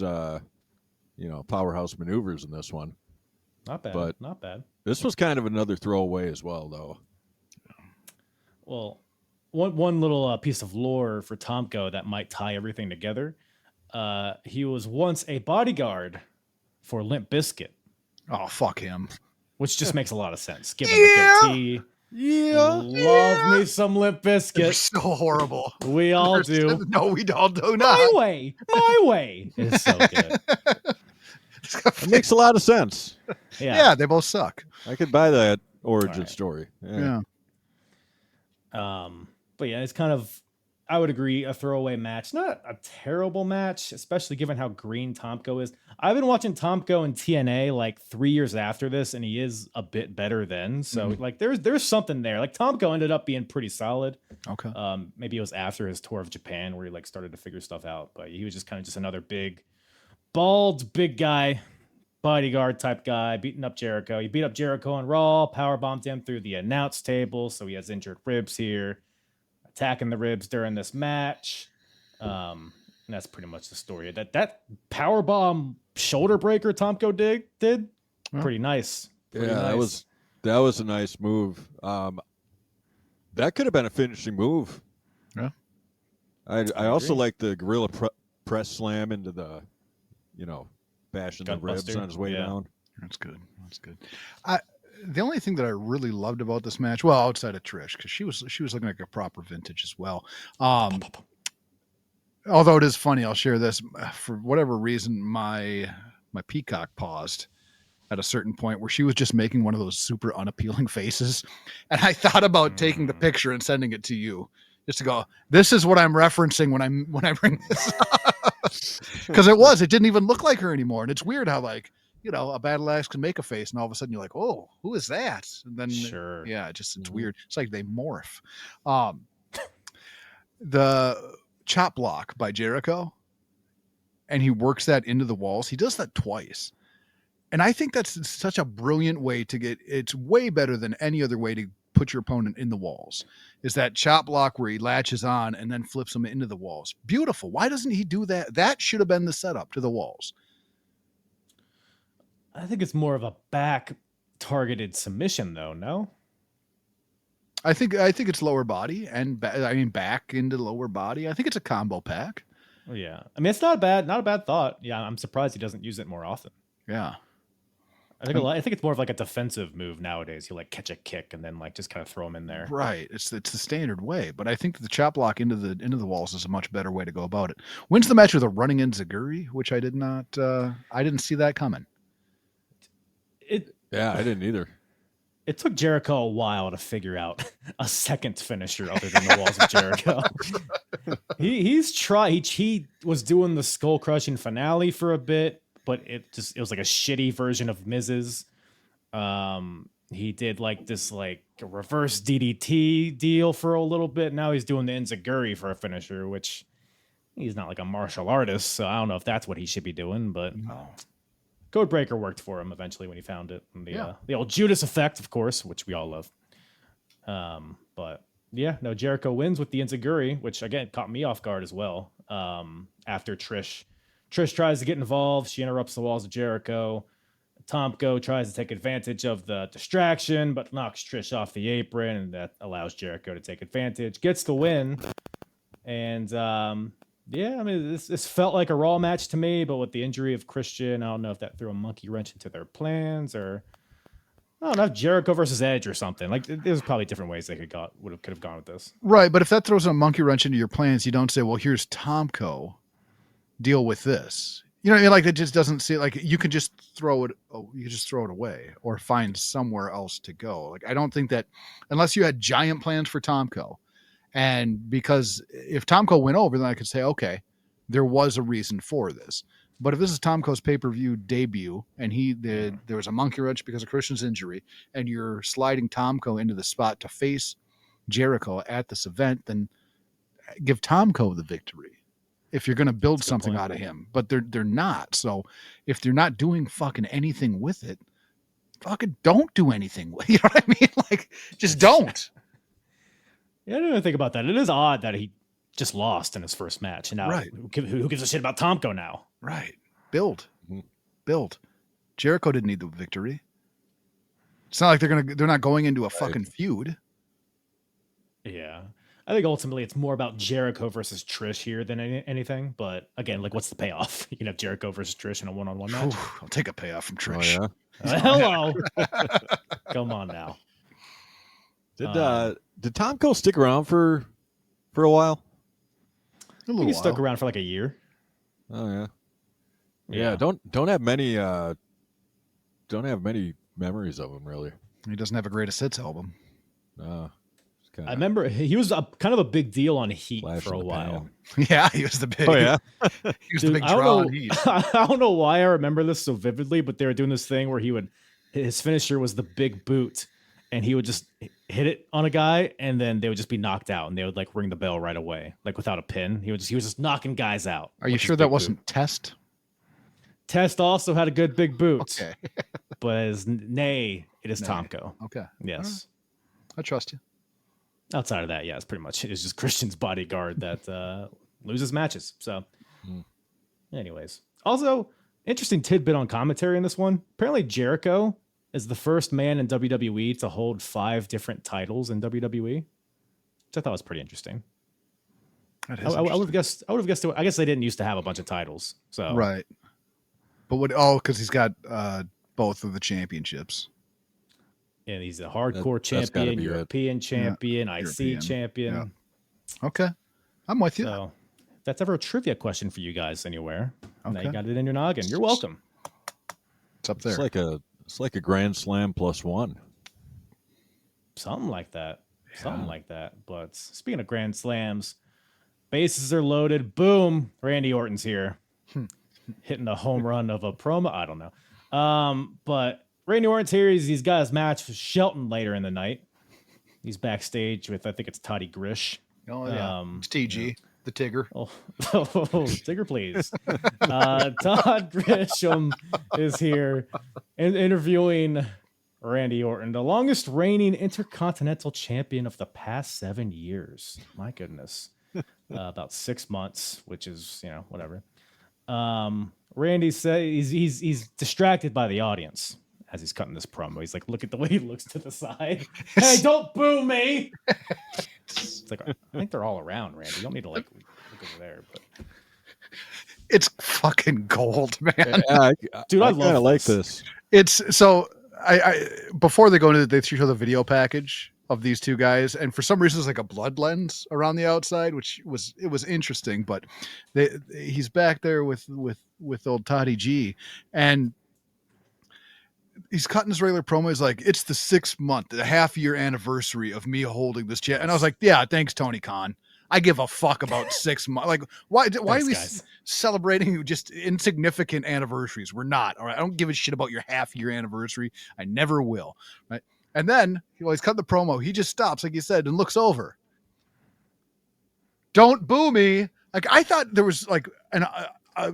powerhouse maneuvers in this one. Not bad. But not bad. This was kind of another throwaway as well, though. Well, one little piece of lore for Tomko that might tie everything together. He was once a bodyguard for Limp Bizkit. Oh, fuck him. Which just makes a lot of sense. Given the goatee. Yeah. Love me some Limp They're Bizkit. so horrible. We all do. No, we all do My not. way is so good. It makes a lot of sense. Yeah, they both suck. I could buy that origin Right. story. Yeah. But yeah, it's kind of, I would agree, a throwaway match. Not a terrible match, especially given how green Tomko is. I've been watching Tomko in TNA like 3 years after this, and he is a bit better then. So like there's something there. Like Tomko ended up being pretty solid. Okay. Maybe it was after his tour of Japan where he like started to figure stuff out. But he was just kind of just another big, bald, big guy, bodyguard type guy, beating up Jericho. He beat up Jericho on Raw, powerbombed him through the announce table, so he has injured ribs here. Attacking the ribs during this match. And that's pretty much the story. That powerbomb shoulder breaker Tomko did pretty nice. Pretty nice. that was a nice move. That could have been a finishing move. Yeah. I also like the gorilla press slam into the, bashing the ribs Gutbuster. on his way down. That's good. That's good. The only thing that I really loved about this match, well, outside of Trish, because she was looking like a proper vintage as well. Although it is funny, I'll share this. For whatever reason, my Peacock paused at a certain point where she was just making one of those super unappealing faces, and I thought about taking the picture and sending it to you, just to go, this is what I'm referencing when I bring this up. Because it didn't even look like her anymore, and it's weird how like, a battle axe can make a face, and all of a sudden you're like, oh, who is that? And then, Sure. yeah, it's weird. It's like they morph. The chop block by Jericho, and he works that into the walls. He does that twice. And I think that's such a brilliant way it's way better than any other way to put your opponent in the walls, is that chop block where he latches on and then flips him into the walls. Beautiful. Why doesn't he do that? That should have been the setup to the walls. I think it's more of a back targeted submission though, no? I think it's lower body and back into lower body. I think it's a combo pack. Yeah. I mean, it's not a bad thought. Yeah, I'm surprised he doesn't use it more often. Yeah. I think it's more of like a defensive move nowadays. You like catch a kick and then like just kind of throw him in there. Right. It's the standard way, but I think the chop block into the walls is a much better way to go about it. Wins the match with a running enziguri, which I didn't see that coming. Yeah, I didn't either. It took Jericho a while to figure out a second finisher other than the walls of Jericho. He was doing the skull crushing finale for a bit, but it was like a shitty version of Miz's. He did like this like a reverse DDT deal for a little bit. Now he's doing the enziguri for a finisher, which he's not like a martial artist, so I don't know if that's what he should be doing, but Codebreaker worked for him eventually when he found it. And the old Judas effect, of course, which we all love. But yeah, no, Jericho wins with the enziguri, which again caught me off guard as well. After Trish tries to get involved, she interrupts the walls of Jericho. Tomko tries to take advantage of the distraction, but knocks Trish off the apron, and that allows Jericho to take advantage. Gets the win, and yeah, I mean, this felt like a Raw match to me, but with the injury of Christian, I don't know if that threw a monkey wrench into their plans, or I don't know, Jericho versus Edge or something. Like, there's probably different ways they could have gone with this. Right, but if that throws a monkey wrench into your plans, you don't say, "Well, here's Tomko, deal with this." You know what I mean? Like, it just doesn't seem like you can just throw it. Oh, you just throw it away or find somewhere else to go. Like, I don't think that unless you had giant plans for Tomko. And because if Tomko went over, then I could say, okay, there was a reason for this. But if this is Tomko's pay-per-view debut and there was a monkey wrench because of Christian's injury, and you're sliding Tomko into the spot to face Jericho at this event, then give Tomko the victory if you're going to build something out of him. But they're not. So if they're not doing fucking anything with it, fucking don't do anything. You know what I mean? Like, just don't. Yeah, I didn't even think about that. It is odd that he just lost in his first match. And now who gives a shit about Tomko now? Right. Build. Jericho didn't need the victory. It's not like they're not going into a fucking feud. Yeah. I think ultimately it's more about Jericho versus Trish here than anything. But again, like, what's the payoff? You can have Jericho versus Trish in a one-on-one match. I'll take a payoff from Trish. Oh, yeah? Hello. Come on now. Did Tomko stick around for a while? A I little think he while. stuck around for like a year. Oh yeah. Yeah, don't have many memories of him really. He doesn't have a greatest hits album. I remember he was kind of a big deal on Heat Flash for a in the while. pan. Yeah, he was the big. Oh yeah. He was the Dude, big I don't draw know. on Heat. I don't know why I remember this so vividly, but they were doing this thing where his finisher was the big boot, and he would just hit it on a guy, and then they would just be knocked out, and they would like ring the bell right away, like without a pin. He was just knocking guys out. Are you with his sure that big wasn't boot. Test? Test also had a good big boot, Okay. but it is Nay. Tomko. Okay. Yes. I trust you. Outside of that, yeah, it's just Christian's bodyguard that loses matches. So, anyways, also interesting tidbit on commentary in this one. Apparently, Jericho is the first man in WWE to hold 5 different titles in WWE, which I thought was pretty interesting. That I is would have interesting. guessed. I guess they didn't used to have a bunch of titles. So Right. But what? Oh, because he's got both of the championships. and he's a hardcore That's gotta champion, be it. European champion, IC European, champion. yeah. Okay. I'm with you. So if that's ever a trivia question for you guys anywhere, now Okay. you got it in your noggin. You're welcome. It's up there. It's like a Grand Slam +1. Something like that. Something like that. But speaking of Grand Slams, bases are loaded. Boom. Randy Orton's here. Hitting a home run of a promo. I don't know. But Randy Orton's here. He's got his match with Shelton later in the night. He's backstage with, I think it's Toddy Grish. Oh yeah. It's TG, the Tigger. Oh, Tigger, please. Todd Grisham is here and interviewing Randy Orton, the longest reigning Intercontinental Champion of the past 7 years. My goodness. About 6 months, which is, whatever. Randy says he's distracted by the audience as he's cutting this promo. He's like, look at the way he looks to the side. Hey, don't boo me. It's like, I think they're all around, Randy. You don't need to look over there. But It's fucking gold, man. dude, I kind of love like this. It's so I before they go into they show the video package of these two guys, and for some reason there's like a blood lens around the outside, which was interesting. But he's back there with old Toddy G, and he's cutting his regular promo. He's like, it's the 6 month, the half-year anniversary of me holding this chair. And I was like, yeah, thanks, Tony Khan. I give a fuck about 6 months. Like, why are we celebrating just insignificant anniversaries? We're not. All right. I don't give a shit about your half-year anniversary. I never will. Right. And then he's cutting the promo. He just stops, like you said, and looks over. Don't boo me. Like, I thought there was like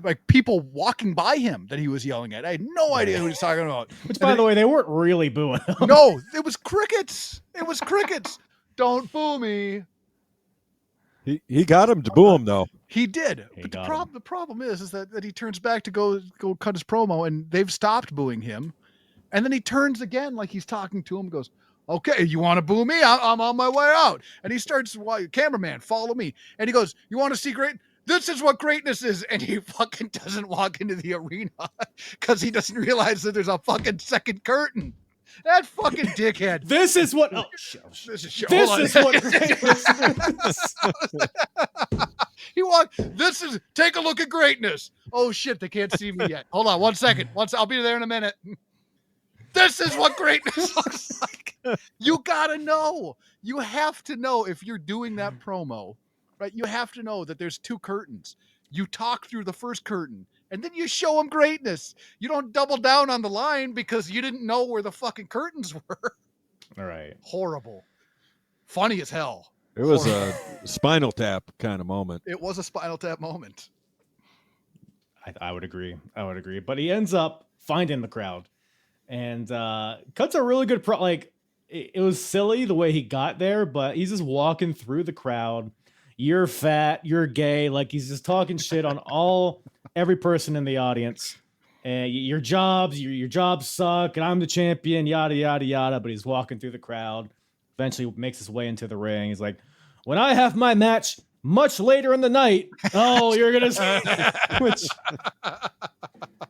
like people walking by him that he was yelling at. I had no idea who he was talking about. which, by the way, they weren't really booing him. No, it was crickets. It was crickets. Don't boo me. He got him to boo him though. He did. But the problem is that he turns back to go cut his promo, and they've stopped booing him. And then he turns again like he's talking to him, goes, okay, you want to boo me? I'm on my way out. And he starts, cameraman, follow me. And he goes, you want to see great? This is what greatness is. And he fucking doesn't walk into the arena because he doesn't realize that there's a fucking second curtain. That fucking dickhead. This is what. Oh, this is what. He walked. Take a look at greatness. Oh shit, they can't see me yet. Hold on 1 second. I'll be there in a minute. This is what greatness looks like. You gotta know. You have to know if you're doing that promo, right? You have to know that there's 2 curtains. You talk through the first curtain, and then you show them greatness. You don't double down on the line because you didn't know where the fucking curtains were. All right. Horrible. Funny as hell. It was a Spinal Tap kind of moment. It was a Spinal Tap moment. I would agree. But he ends up finding the crowd and cuts a really good it was silly the way he got there, but he's just walking through the crowd. You're fat, you're gay. Like, he's just talking shit on every person in the audience. And your jobs suck, and I'm the champion, yada, yada, yada. But he's walking through the crowd, eventually makes his way into the ring. He's like, when I have my match much later in the night, you're going to see. Which,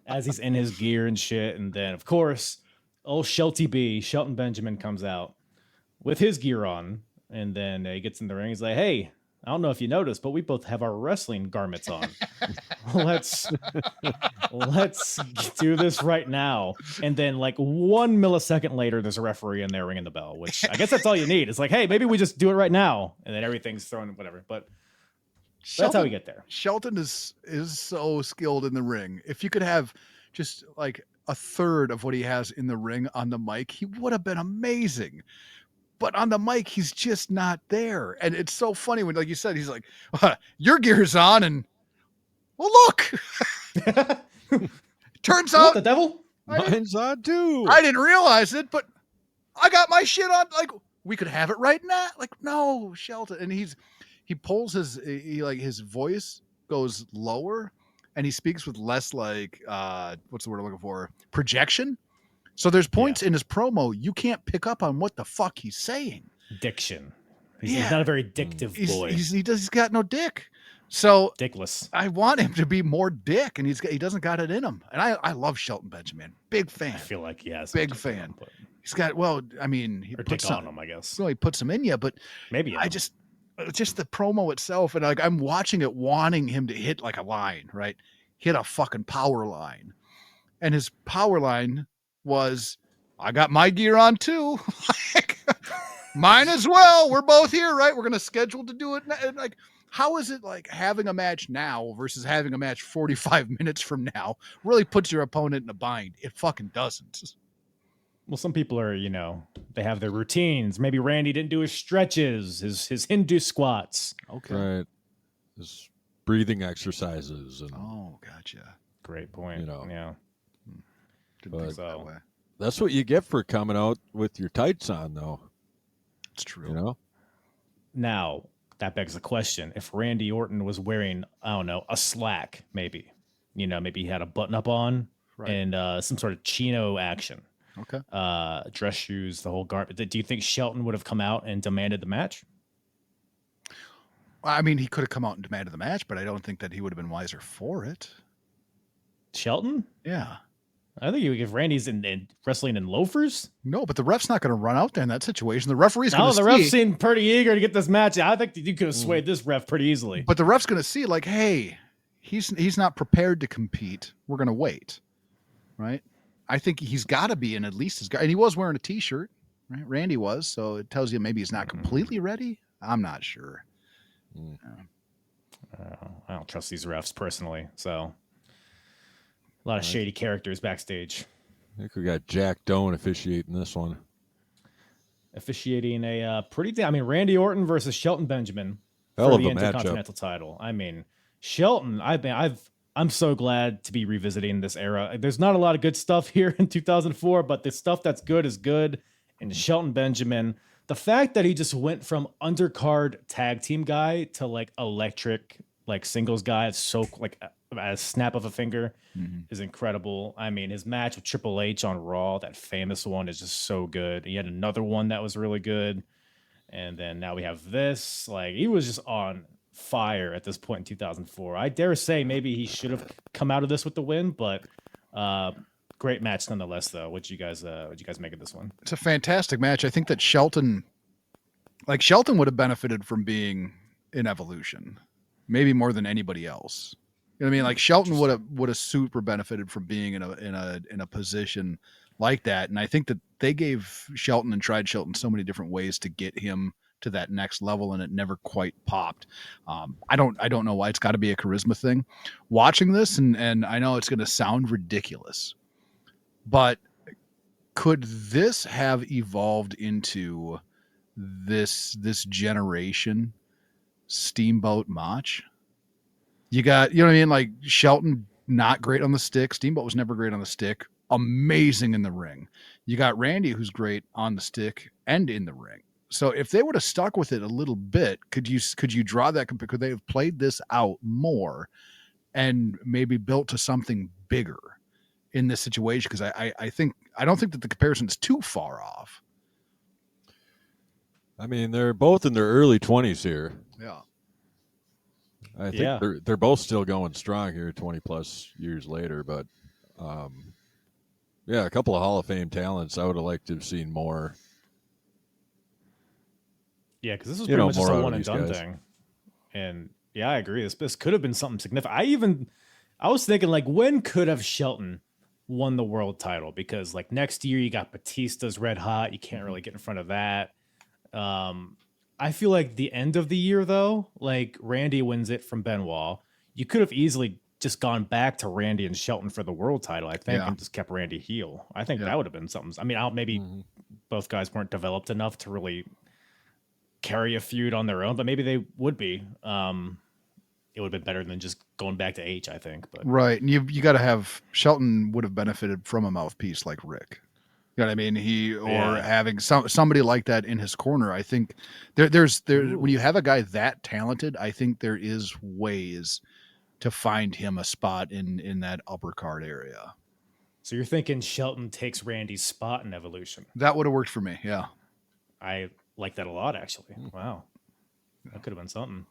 as he's in his gear and shit. And then, of course, old Shelton Benjamin comes out. with his gear on, and then he gets in the ring. He's like, "Hey, I don't know if you noticed, but we both have our wrestling garments on. let's do this right now." And then, like 1 millisecond later, there's a referee in there ringing the bell. Which I guess that's all you need. It's like, hey, maybe we just do it right now, and then everything's thrown, whatever. But that's how we get there. Shelton is so skilled in the ring. If you could have just like a third of what he has in the ring on the mic, he would have been amazing. But on the mic, he's just not there. And it's so funny when, like you said, he's like, your gear's on, and well, look. Turns out the devil. Mine's on too. I didn't realize it, but I got my shit on. Like, we could have it right now. Like, no, Shelton. And he pulls his voice goes lower, and he speaks with less like what's the word I'm looking for? Projection. So there's points in his promo you can't pick up on what the fuck he's saying. Diction. He's not a very dictive boy. He's got no dick. So dickless. I want him to be more dick, and he doesn't got it in him. And I love Shelton Benjamin. Big fan. I feel like he has big fan. He's got he puts some on him, I guess. Well, he puts some in you, but maybe just the promo itself, and like I'm watching it, wanting him to hit like a line, right? Hit a fucking power line, and his power line was, I got my gear on too. Like, mine as well. We're both here, right? We're gonna schedule to do it. And like, how is it like having a match now versus having a match 45 minutes from now really puts your opponent in a bind? It fucking doesn't. Well, some people are, they have their routines. Maybe Randy didn't do his stretches, his Hindu squats. Okay. Right. His breathing exercises. And, gotcha. Great point. Yeah. Didn't think that way. That's what you get for coming out with your tights on, though. It's true. Now, that begs the question. If Randy Orton was wearing, I don't know, a slack, maybe, maybe he had a button up on and some sort of chino action. Okay. Dress shoes, the whole garb. Do you think Shelton would have come out and demanded the match? I mean, he could have come out and demanded the match, but I don't think that he would have been wiser for it. Shelton? Yeah. I think if Randy's in wrestling in loafers. No, but the ref's not going to run out there in that situation. The referee's going to see. The ref seemed pretty eager to get this match. I think you could have swayed this ref pretty easily. But the ref's going to see, like, hey, he's not prepared to compete. We're going to wait, right? I think he's got to be in at least his guy. And he was wearing a T-shirt, right? Randy was, so it tells you maybe he's not completely ready. I'm not sure. I don't trust these refs personally, so a lot of shady characters backstage. I think we got Jack Doan officiating this one. Officiating a Randy Orton versus Shelton Benjamin Hell for of the a Intercontinental title. I mean, Shelton, I'm so glad to be revisiting this era. There's not a lot of good stuff here in 2004, but the stuff that's good is good. And Shelton Benjamin, the fact that he just went from undercard tag team guy to like electric like singles guy, it's so like a snap of a finger is incredible. I mean, his match with Triple H on Raw, that famous one, is just so good. He had another one that was really good. And then now we have this. Like, he was just on fire at this point in 2004. I dare say maybe he should have come out of this with the win, but great match nonetheless, though. What'd you guys make of this one? It's a fantastic match. I think that Shelton would have benefited from being in Evolution, maybe more than anybody else. You know what I mean? Like, Shelton would have super benefited from being in a position like that. And I think that they gave Shelton and tried Shelton so many different ways to get him to that next level, and it never quite popped. I don't know why. It's got to be a charisma thing. Watching this, and I know it's going to sound ridiculous, but could this have evolved into this generation Steamboat match? You got, you know what I mean? Like, Shelton, not great on the stick. Steamboat was never great on the stick. Amazing in the ring. You got Randy, who's great on the stick and in the ring. So if they would have stuck with it a little bit, could you draw that? Could they have played this out more and maybe built to something bigger in this situation? Because I don't think that the comparison is too far off. I mean, they're both in their early 20s here. Yeah. I think they're both still going strong here 20 plus years later, but a couple of Hall of Fame talents I would have liked to have seen more Yeah, because this was You pretty know, much just more a out of one and these done guys. thing. And yeah, I agree. This could have been something significant. I was thinking like, when could have Shelton won the world title? Because like next year you got Batista's red hot. You can't really get in front of that. I feel like the end of the year though, like Randy wins it from Benoit. You could have easily just gone back to Randy and Shelton for the world title, I think, Yeah. and just kept Randy heel. I think Yeah. that would have been something. I mean, maybe both guys weren't developed enough to really carry a feud on their own, but maybe they would be. It would have been better than just going back to H, I think. But Right. And you got to have Shelton would have benefited from a mouthpiece like Rick. You know what I mean? Having somebody like that in his corner. I think there's when you have a guy that talented, I think there is ways to find him a spot in that upper card area. So you're thinking Shelton takes Randy's spot in Evolution? That would have worked for me. Yeah. I like that a lot, actually. Wow. That could have been something.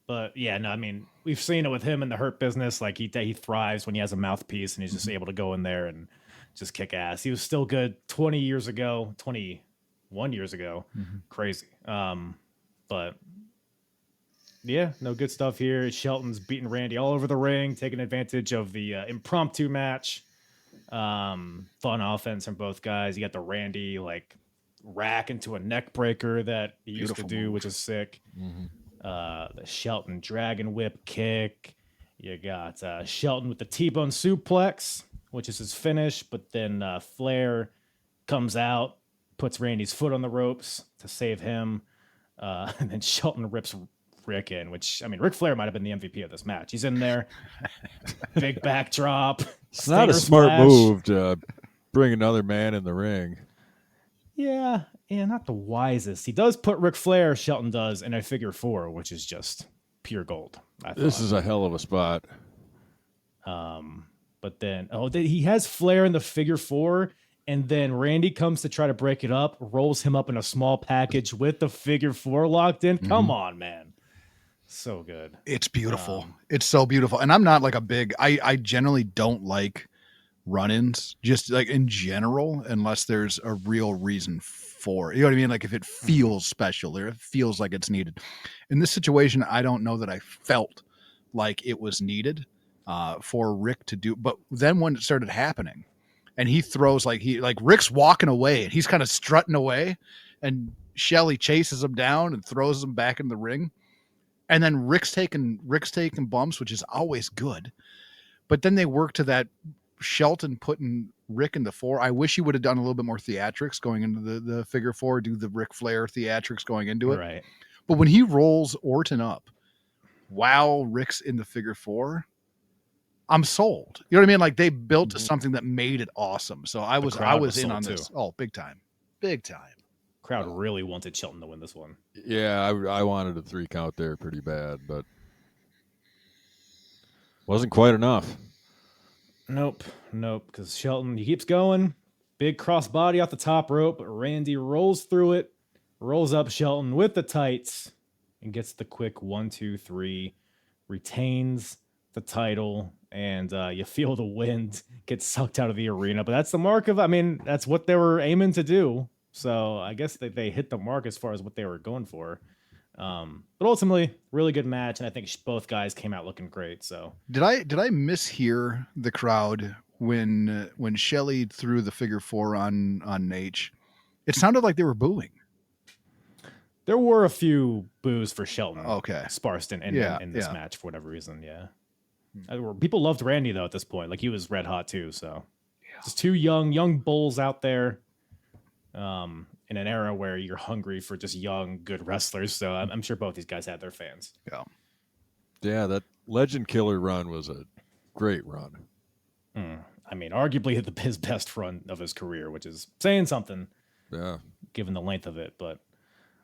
But yeah, no, I mean, we've seen it with him in the Hurt Business. Like he thrives when he has a mouthpiece and he's just able to go in there and just kick ass. He was still good 21 years ago. Crazy. But yeah, no good stuff here. Shelton's beating Randy all over the ring, taking advantage of the impromptu match. Fun offense from both guys. You got the Randy like rack into a neck breaker that he used to do, which is sick. The Shelton Dragon Whip kick. You got Shelton with the T-bone suplex, which is his finish. But then Flair comes out, puts Randy's foot on the ropes to save him. And then Shelton rips Rick in, which, I mean, Ric Flair might have been the MVP of this match. He's in there. Big backdrop. It's not a smart move to bring another man in the ring. Yeah, not the wisest. He does put Ric Flair, Shelton does, in a figure four, which is just pure gold. This is a hell of a spot. But then, he has Flair in the figure four, and then Randy comes to try to break it up, rolls him up in a small package with the figure four locked in. Come on, man. So good. It's beautiful. It's so beautiful. And I'm not like I generally don't like run-ins, just like in general, unless there's a real reason for it. You know what I mean? Like if it feels special or it feels like it's needed. In this situation, I don't know that I felt like it was needed for Rick to do. But then when it started happening and he throws like Rick's walking away and he's kind of strutting away and Shelly chases him down and throws him back in the ring. And then Rick's taking bumps, which is always good. But then they work to that Shelton putting Rick in the four. I wish he would have done a little bit more theatrics going into the figure four, do the Ric Flair theatrics going into it. Right. But when he rolls Orton up while Rick's in the figure four, I'm sold. You know what I mean? Like they built to something that made it awesome. So I was in on this. Oh, big time. Big time. Crowd really wanted Shelton to win this one. Yeah, I wanted a 3 count there pretty bad, but wasn't quite enough. Nope, because Shelton, he keeps going. Big crossbody off the top rope. Randy rolls through it, rolls up Shelton with the tights, and gets the quick 1, 2, 3, retains the title, and you feel the wind get sucked out of the arena. But that's the mark of, that's what they were aiming to do. So I guess they hit the mark as far as what they were going for. But ultimately, really good match, and I think both guys came out looking great. So did I mishear the crowd when Shelly threw the figure four on Nate? It sounded like they were booing. There were a few boos for Shelton. Okay, sparsed in this match for whatever reason. Yeah, people loved Randy though at this point. Like he was red hot too. So just two young bulls out there. In an era where you're hungry for just young, good wrestlers. So I'm sure both these guys had their fans. Yeah, that Legend Killer run was a great run. Arguably his best run of his career, which is saying something. Yeah. Given the length of it. But,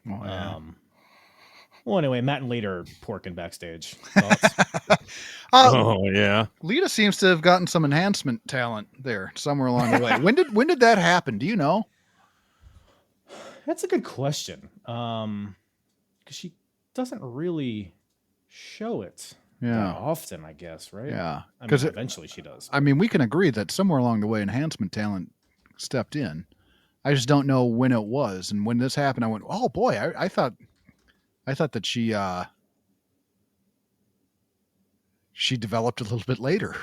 well, anyway, Matt and Lita are porking backstage. Yeah. Lita seems to have gotten some enhancement talent there somewhere along the way. When did that happen? Do you know? That's a good question. Because she doesn't really show it often, I guess, right? Yeah. Because eventually she does. We can agree that somewhere along the way, enhancement talent stepped in. I just don't know when it was. And when this happened, I went, oh boy, I thought that she developed a little bit later.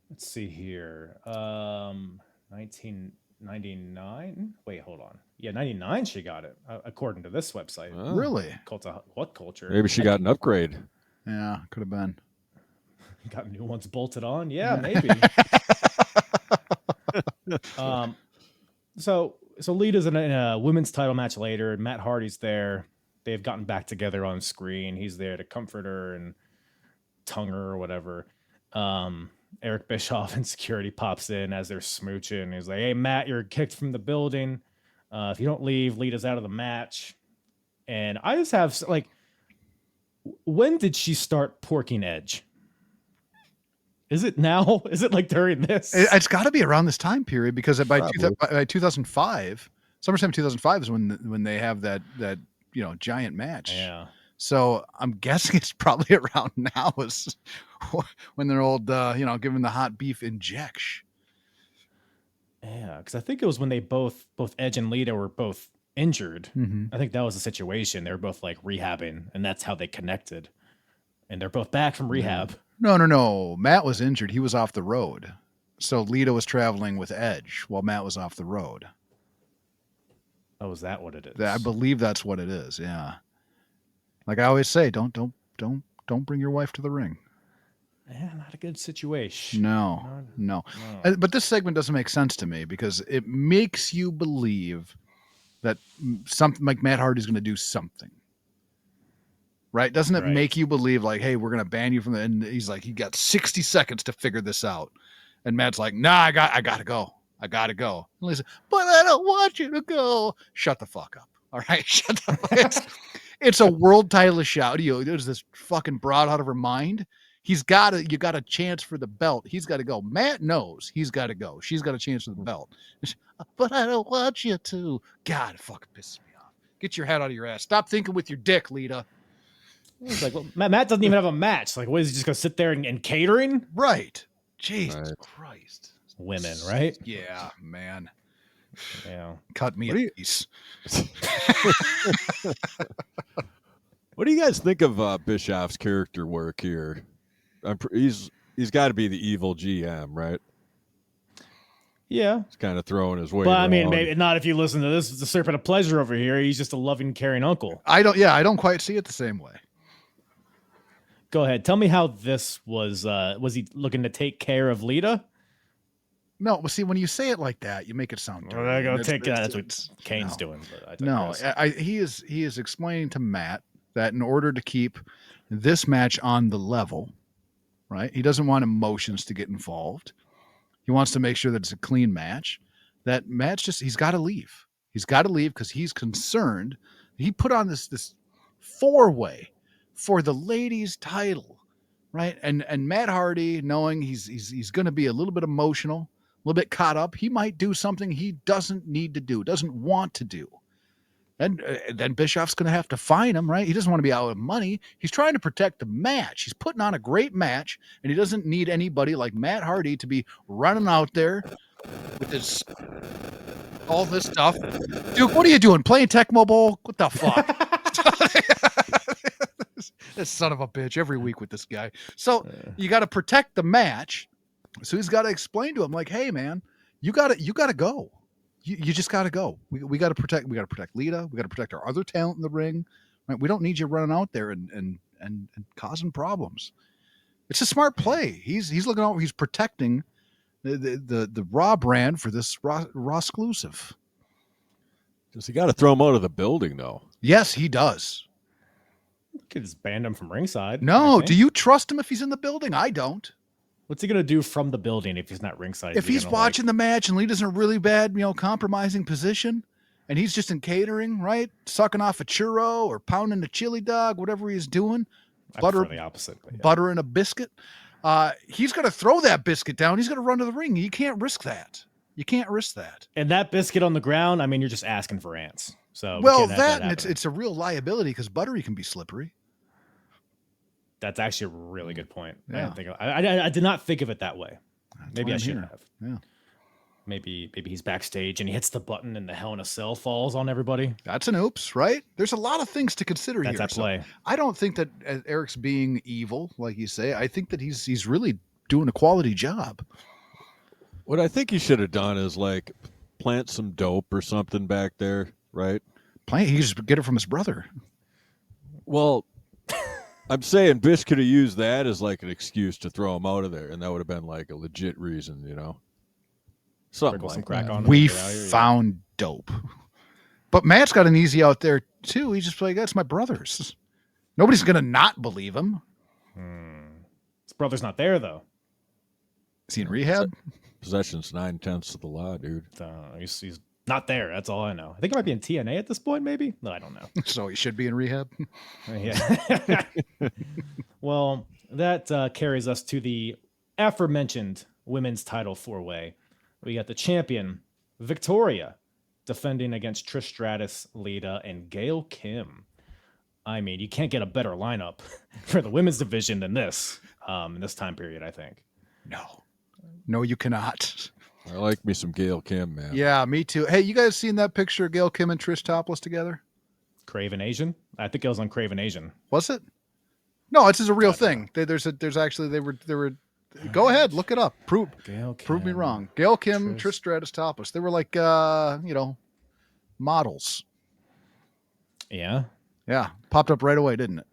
Let's see here. 1999. Wait, hold on. Yeah, 99. She got it according to this website. Oh, Really? What culture? maybe she got an upgrade. Yeah, could have been. Got new ones bolted on. Yeah, maybe. So Lita's in a women's title match later, and Matt Hardy's there. They've gotten back together on screen. He's there to comfort her and tongue her or whatever. Eric Bischoff and security pops in as they're smooching. He's like, "Hey, Matt, you're kicked from the building. If you don't leave, Lita's out of the match." And I just have like, when did she start porking Edge? Is it now? Is it like during this? It's got to be around this time period because by 2005, SummerSlam 2005 is when they have that giant match. Yeah. So I'm guessing it's probably around now is when they're old, giving the hot beef injection. Yeah, because I think it was when they both Edge and Lita were both injured. Mm-hmm. I think that was the situation. They were both like rehabbing, and that's how they connected. And they're both back from rehab. No. Matt was injured. He was off the road. So Lita was traveling with Edge while Matt was off the road. Oh, is that what it is? I believe that's what it is. Yeah. Like I always say, don't bring your wife to the ring. Yeah, not a good situation. No. But this segment doesn't make sense to me because it makes you believe that something like Matt Hardy's going to do something. Right? Doesn't it make you believe like, hey, we're going to ban you from the, and he's like, he got 60 seconds to figure this out. And Matt's like, nah, I got to go. I got to go. And Lisa, but I don't want you to go. Shut the fuck up. All right. Shut the fuck up. It's a world title shout. There's this fucking broad out of her mind. You got a chance for the belt. He's got to go. Matt knows he's got to go. She's got a chance for the belt. But I don't want you to. God, it fucking pisses me off. Get your head out of your ass. Stop thinking with your dick, Lita. It's like, well, Matt doesn't even have a match. Like, what is he just gonna sit there and catering? Right. Jesus Christ. Women, right? Yeah, man. Yeah. Cut me a piece. What do you guys think of Bischoff's character work here? He's got to be the evil GM, right? Yeah. He's kind of throwing his weight. But I mean, maybe not if you listen to this. It's the Serpent of Pleasure over here. He's just a loving, caring uncle. I don't quite see it the same way. Go ahead. Tell me how this was. Was he looking to take care of Lita? No, well, see, when you say it like that, you make it sound dirty. Well, go take that. That's what Kane's doing. But he is explaining to Matt that in order to keep this match on the level, right? He doesn't want emotions to get involved. He wants to make sure that it's a clean match. That Matt's he's got to leave. He's got to leave because he's concerned. He put on this 4-way for the ladies' title, right? And Matt Hardy, knowing he's going to be a little bit emotional, a little bit caught up, he might do something he doesn't need to do, doesn't want to do. And then Bischoff's going to have to fine him, right? He doesn't want to be out of money. He's trying to protect the match. He's putting on a great match, and he doesn't need anybody like Matt Hardy to be running out there with all this stuff. Dude, what are you doing? Playing Tecmo Bowl? What the fuck? This son of a bitch every week with this guy. So you got to protect the match. So he's got to explain to him like, hey man, you got to go. You just got to go. We got to protect Lita. We got to protect our other talent in the ring. Right? We don't need you running out there and causing problems. It's a smart play. He's looking out. He's protecting the Raw brand for this Raw exclusive. Does he got to throw him out of the building though? Yes, he does. Could just ban him from ringside. No, do you trust him if he's in the building? I don't. What's he gonna do from the building if he's not ringside? If he's watching the match and Lita's in a really bad, compromising position, and he's just in catering, right, sucking off a churro or pounding a chili dog, whatever he's doing, the opposite, butter and a biscuit, he's gonna throw that biscuit down. He's gonna run to the ring. You can't risk that. You can't risk that. And that biscuit on the ground, I mean, you're just asking for ants. So it's a real liability because buttery can be slippery. That's actually a really good point. Yeah. I did not think of it that way. Maybe I should have. Yeah. maybe he's backstage and he hits the button and the Hell in a Cell falls on everybody. That's an oops, right? There's a lot of things to consider That's here. at play. I don't think that Eric's being evil, like you say. I think that he's really doing a quality job. What I think he should have done is like plant some dope or something back there, right? He just get it from his brother. Well, I'm saying Bish could have used that as like an excuse to throw him out of there, and that would have been like a legit reason, you know? Something Sprinkle some like crack that. on him. We Get out here, yeah. found dope. But Matt's got an easy out there too. He's just like, that's my brother's. Nobody's gonna not believe him. His brother's not there though. Is he in rehab? Possession's 9/10 of the law, dude. He's not there. That's all I know. I think he might be in TNA at this point, maybe. No, I don't know. So he should be in rehab. Yeah. Well, that carries us to the aforementioned women's title 4-way. We got the champion, Victoria, defending against Trish Stratus, Lita, and Gail Kim. I mean, you can't get a better lineup for the women's division than this in this time period, I think. No, you cannot. I like me some Gail Kim, man. Yeah, me too. Hey, you guys seen that picture of Gail Kim and Trish topless together? Craven Asian? I think it was on Craven Asian. Was it? No, it's just a real thing. There's actually they were. Go ahead, look it up. Prove me wrong. Gail Kim, Trish Stratus topless. They were like models. Yeah. Yeah, popped up right away, didn't it?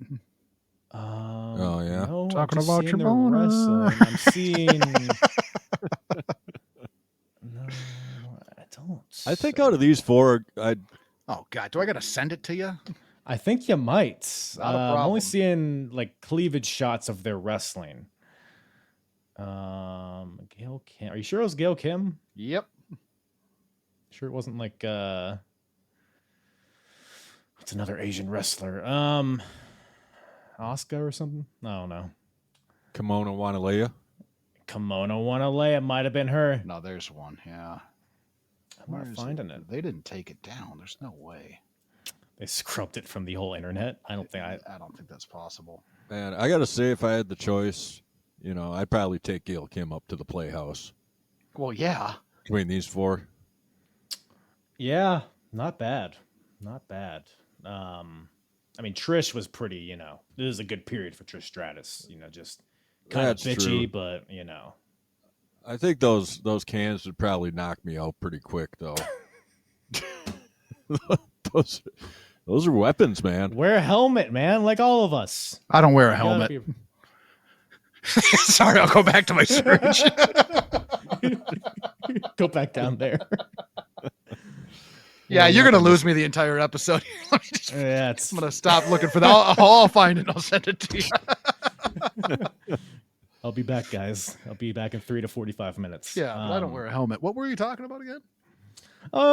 Oh, yeah. No, Talking I'm just about seeing your their boner. wrestling. I'm seeing. No, I don't. I think out of these four, I'd Oh God, do I gotta send it to you? I think you might. Not a I'm problem. only seeing like cleavage shots of their wrestling. Gail Kim. Are you sure it was Gail Kim? Yep. Sure it wasn't like what's another Asian wrestler? Asuka or something? No. Kimono Wanalea. Kimono Wanalea. It might have been her. No, there's one. Yeah. I'm not finding it. They didn't take it down. There's no way. They scrubbed it from the whole internet. I don't think I don't think that's possible. Man, I got to say, if I had the choice, I'd probably take Gail Kim up to the Playhouse Well, yeah. between these four. Yeah, not bad. Not bad. I mean, Trish was pretty, this is a good period for Trish Stratus, just kind of That's bitchy, true. but, I think those cans would probably knock me out pretty quick, though. those are weapons, man. wear a helmet, man, like all of us. I don't wear a You gotta helmet. Sorry, I'll go back to my search. Go back down there. Yeah, you're gonna lose me the entire episode. Let me just, Yeah, I'm gonna stop looking for that. I'll find it and I'll send it to you. I'll be back, guys. I'll be back in 3 to 45 minutes. Yeah, but I don't wear a helmet. What were you talking about again?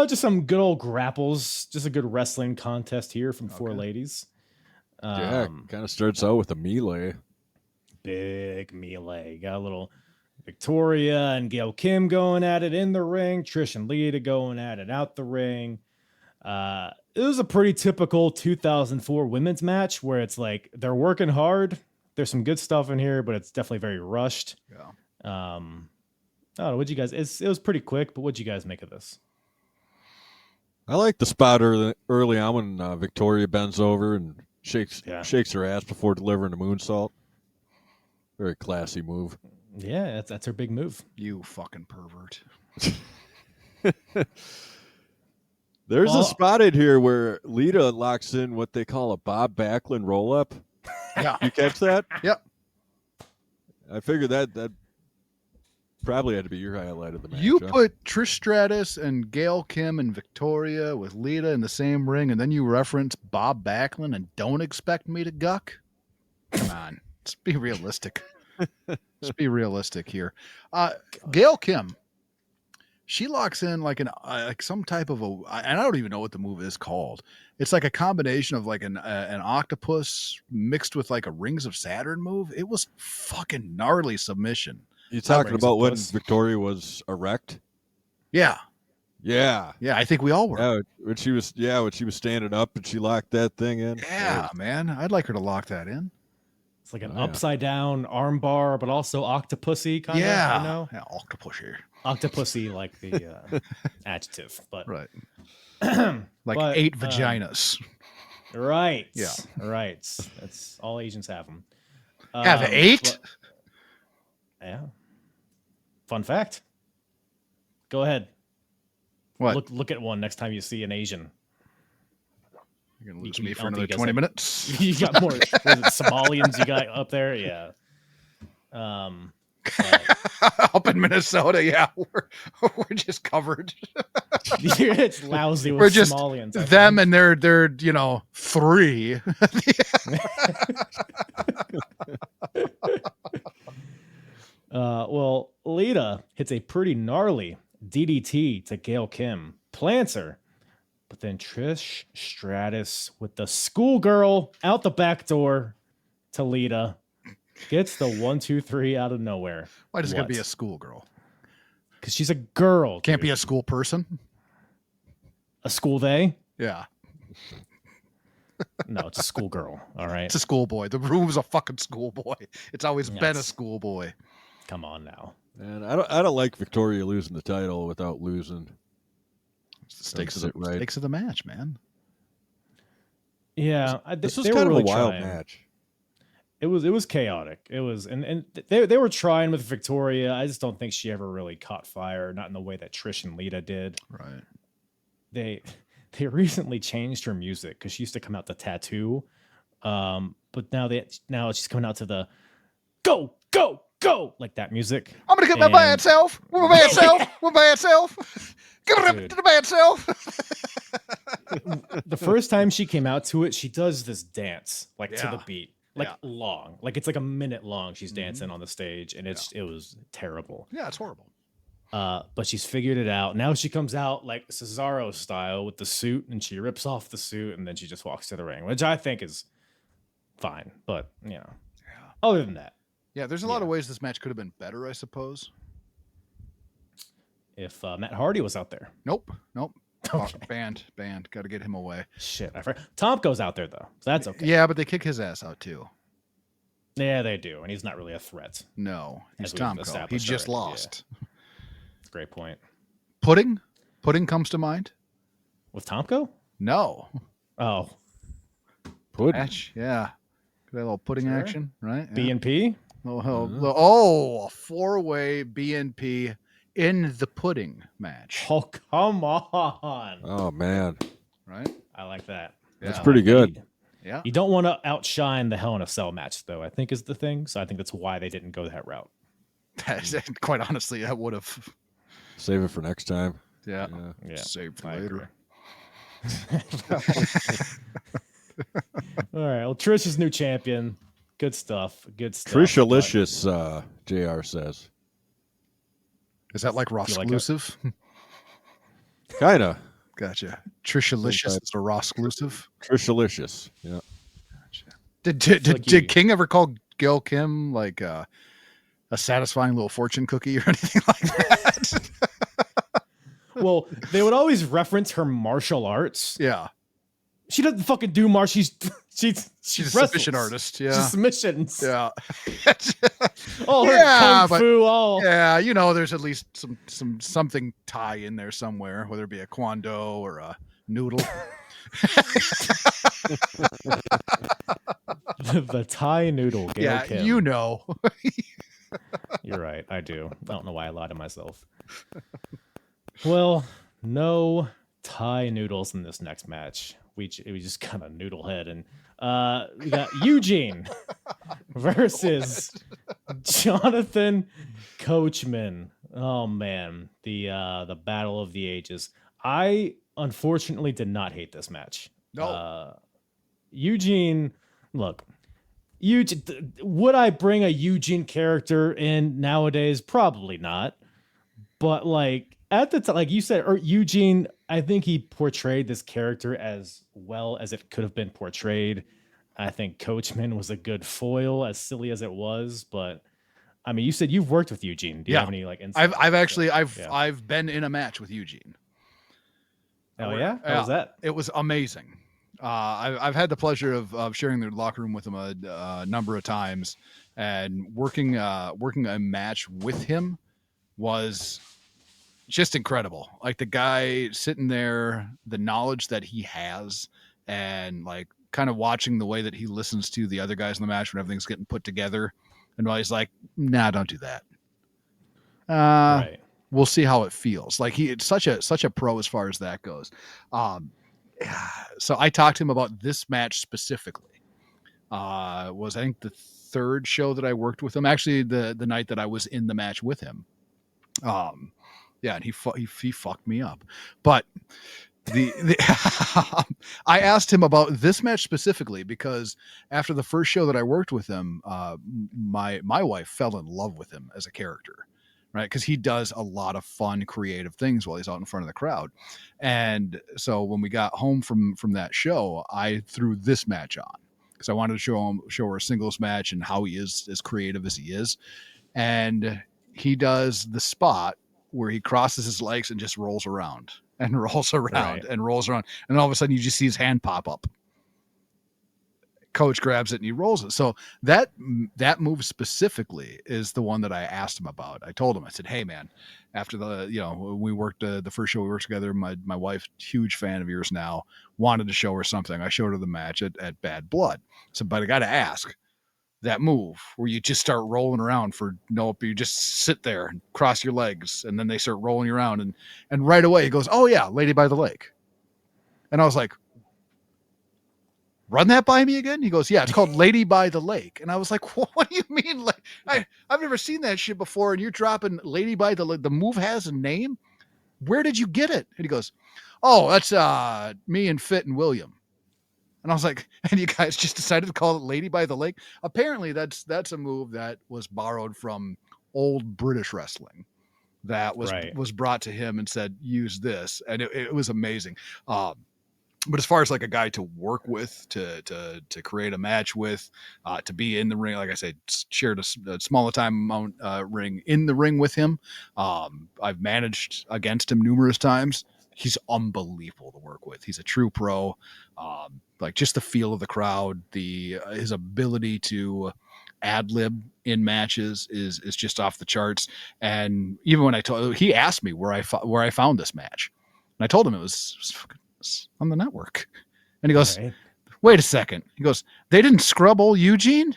Just some good old grapples. Just a good wrestling contest here from four ladies. Yeah, kind of starts out with a melee. Big melee. Got a little Victoria and Gail Kim going at it in the ring. Trish and Lita going at it out the ring. It was a pretty typical 2004 women's match where it's like they're working hard. There's some good stuff in here, but it's definitely very rushed. Yeah. I don't know. What'd you guys? It was pretty quick, but what'd you guys make of this? I like the spot early on when Victoria bends over and shakes her ass before delivering a moonsault. Very classy move. Yeah, that's her big move. You fucking pervert. There's a spot in here where Lita locks in what they call a Bob Backlund roll-up. Yeah. You catch that? Yep. I figured that probably had to be your highlight of the match. You huh? put Trish Stratus and Gail Kim and Victoria with Lita in the same ring, and then you reference Bob Backlund and don't expect me to guck? Come on. Let's be realistic. Let's be realistic here. Gail Kim, she locks in like some type of and I don't even know what the move is called. It's like a combination of like an octopus mixed with like a Rings of Saturn move. It was fucking gnarly submission. You talking Rings about of when Puss. Victoria was erect? Yeah. Yeah. Yeah, I think we all were. Yeah, when she was standing up and she locked that thing in. Yeah, man. I'd like her to lock that in. It's like an Oh, yeah. upside down arm bar, but also octopussy kind of. Yeah. You know, Yeah, octopus here. octopussy like the adjective, but Right. like Like 8 vaginas. Right. Yeah. Right. That's all Asians have them. Have 8? Yeah. Fun fact. Go ahead. What? Look at one next time you see an Asian. You're going to lose You- me I for don't another think 20 you guys minutes? You got more. Was it Somalians you got up there? Yeah. But Up in Minnesota, yeah. We're just covered. it's lousy with We're just Somalians. I them think. and they're 3. Well, Lita hits a pretty gnarly DDT to Gail Kim, plants her, but then Trish Stratus with the schoolgirl out the back door to Lita gets the 1-2-3 out of nowhere. Why does it got to be a schoolgirl? Because she's a girl. Can't be dude. a school person? A school they? Yeah. No, it's a schoolgirl. All right. It's a schoolboy. The room's a fucking schoolboy. It's always been a Yes. schoolboy. Come on now. And I don't like Victoria losing the title without losing. It's the stakes of That's the it, right. stakes of the match, man. Yeah, This was they were kind of really a wild trying. match. It was chaotic. It was, and they were trying with Victoria. I just don't think she ever really caught fire. Not in the way that Trish and Lita did. Right. They recently changed her music because she used to come out to Tattoo, but now she's coming out to the go go go like that music. I'm gonna get my bad self. With my bad self. With my bad self. Give it up Dude. to the bad self. The first time she came out to it, she does this dance like to Yeah. the beat, like Yeah. long, like it's like a minute long. She's dancing on the stage, and it was terrible. Yeah, it's horrible. But she's figured it out. Now she comes out like Cesaro style with the suit, and she rips off the suit, and then she just walks to the ring, which I think is fine. But other than that, Yeah, there's a lot of ways this match could have been better, I suppose. if Matt Hardy was out there, Nope. Okay. Banned. Got to get him away. shit, I forgot. Tomko's out there though, so that's okay. Yeah, but they kick his ass out too. Yeah, they do, and he's not really a threat. No, he's As we've Tomko. He established just already, yeah. lost. Great point. Pudding comes to mind. With Tomko? No. Oh, Pudding. Match. Yeah. Got a little pudding Sure. action, right? Yeah. B&P? Oh, a 4-way BNP in the pudding match. Oh, come on. Oh man, Right? I like that. that's Yeah. pretty good. Yeah. You don't want to outshine the Hell in a Cell match, though, I think is the thing. So I think that's why they didn't go that route. Quite honestly, I would have. Save it for next time. Yeah. Yeah. Saved for I later. All right. Well, Trish is new champion. Good stuff. Good stuff. Trishalicious, JR says. Is that like Raw You like it? exclusive? Kinda. Gotcha. Trishalicious type. is a Raw exclusive. Trishalicious. Yeah. Did King ever call Gail Kim like a satisfying little fortune cookie or anything like that? Well, they would always reference her martial arts. Yeah. She doesn't fucking do martial. She's a wrestles. submission artist. Yeah. She's submissions. Yeah. All her Yeah, kung but- fu. All. Yeah, there's at least something Thai in there somewhere, whether it be a kwando or a noodle. The Thai noodle. Gail Yeah, Kim. You're right. I do. I don't know why I lied to myself. Well, no Thai noodles in this next match. We just got a noodle head, and we got Eugene versus Jonathan Coachman. Oh man, the battle of the ages. I unfortunately did not hate this match. No. Eugene, look. Would I bring a Eugene character in nowadays? Probably not. But like at the time, like you said, Eugene, I think he portrayed this character as well as it could have been portrayed. I think Coachman was a good foil, as silly as it was. But I mean, you said you've worked with Eugene. Do you Yeah. have any like insight? I've been in a match with Eugene. Oh yeah, how was that? It was amazing. I've had the pleasure of sharing the locker room with him a number of times, and working a match with him was just incredible. Like the guy sitting there, the knowledge that he has, and like kind of watching the way that he listens to the other guys in the match when everything's getting put together, and while he's like, "Nah, don't do that." Right. We'll see how it feels. Like it's such a pro as far as that goes. So I talked to him about this match specifically. Was I think the third show that I worked with him. Actually, the night that I was in the match with him. Yeah, and he fucked me up. But I asked him about this match specifically because after the first show that I worked with him, my wife fell in love with him as a character. Right, because he does a lot of fun, creative things while he's out in front of the crowd, and so when we got home from that show, I threw this match on because I wanted to show her a singles match and how he is as creative as he is, and he does the spot where he crosses his legs and just rolls around and rolls around Right. and rolls around, and all of a sudden you just see his hand pop up. Coach grabs it and he rolls it. So that move specifically is the one that I asked him about. I told him, I said, "Hey man, after we worked the first show we worked together, my wife, huge fan of yours now, wanted to show her something. I showed her the match at Bad Blood. So, but I got to ask, that move where you just start rolling around you just sit there and cross your legs and then they start rolling you around and right away he goes, 'Oh yeah, Lady by the Lake.'" And I was like, "Run that by me again?" He goes, "Yeah, it's called Lady by the Lake." And I was like, "What do you mean? Like, I've never seen that shit before. And you're dropping Lady by the Lake. The move has a name. Where did you get it?" And he goes, "Oh, that's me and Fit and William." And I was like, "And you guys just decided to call it Lady by the Lake?" Apparently, that's a move that was borrowed from old British wrestling. That was brought to him and said, "Use this," and it was amazing. But as far as like a guy to work with, to create a match with, to be in the ring, like I said, shared a smaller time amount ring in the ring with him. I've managed against him numerous times. He's unbelievable to work with. He's a true pro. Like just the feel of the crowd, his ability to ad lib in matches is just off the charts. And even when he asked me where I found this match, and I told him it was on the network. And he goes, Right. "Wait a second." He goes, "They didn't scrub old Eugene?"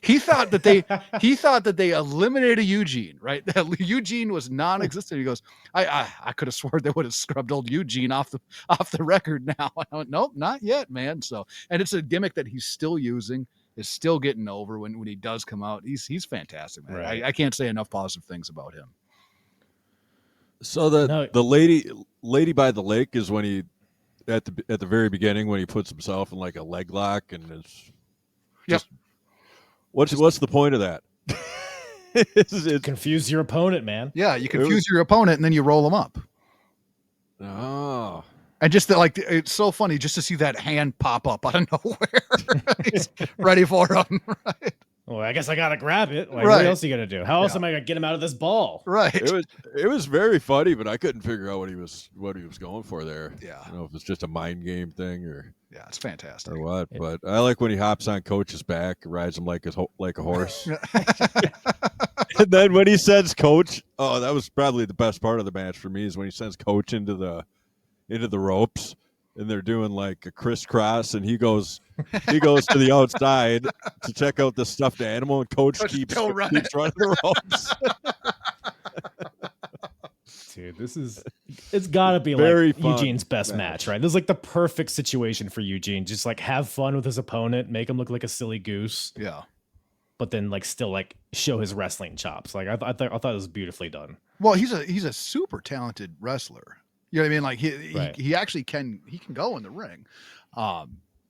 He thought that they eliminated Eugene, right? That Eugene was non-existent. He goes, I could have sworn they would have scrubbed old Eugene off the record now. I went, "Nope, not yet, man." So, and it's a gimmick that he's still using, is still getting over when he does come out. He's fantastic, man. Right. I can't say enough positive things about him. So the lady by the lake is when he at the very beginning when he puts himself in like a leg lock and it's just what's the point of that? it's Confuse your opponent, man. Yeah, you confuse your opponent and then you roll them up. Oh. And just it's so funny just to see that hand pop up out of nowhere. He's ready for him, right? Well, I guess I gotta grab it. Like, Right. what else are you gonna do? How else am I gonna get him out of this ball? Right. It was very funny, but I couldn't figure out what he was going for there. Yeah. I don't know if it's just a mind game thing or It's fantastic. what. But I like when he hops on Coach's back, rides him like a horse. And then when he sends Coach, that was probably the best part of the match for me is when he sends Coach into the ropes and they're doing like a crisscross and he goes to the outside to check out the stuffed animal and Coach keeps running the ropes. Dude, it's gotta be Very like fun Eugene's best match, right? This is like the perfect situation for Eugene. Just like have fun with his opponent, make him look like a silly goose. Yeah. But then like still like show his wrestling chops. Like I thought it was beautifully done. Well, he's a super talented wrestler. You know what I mean? Like he actually can go in the ring.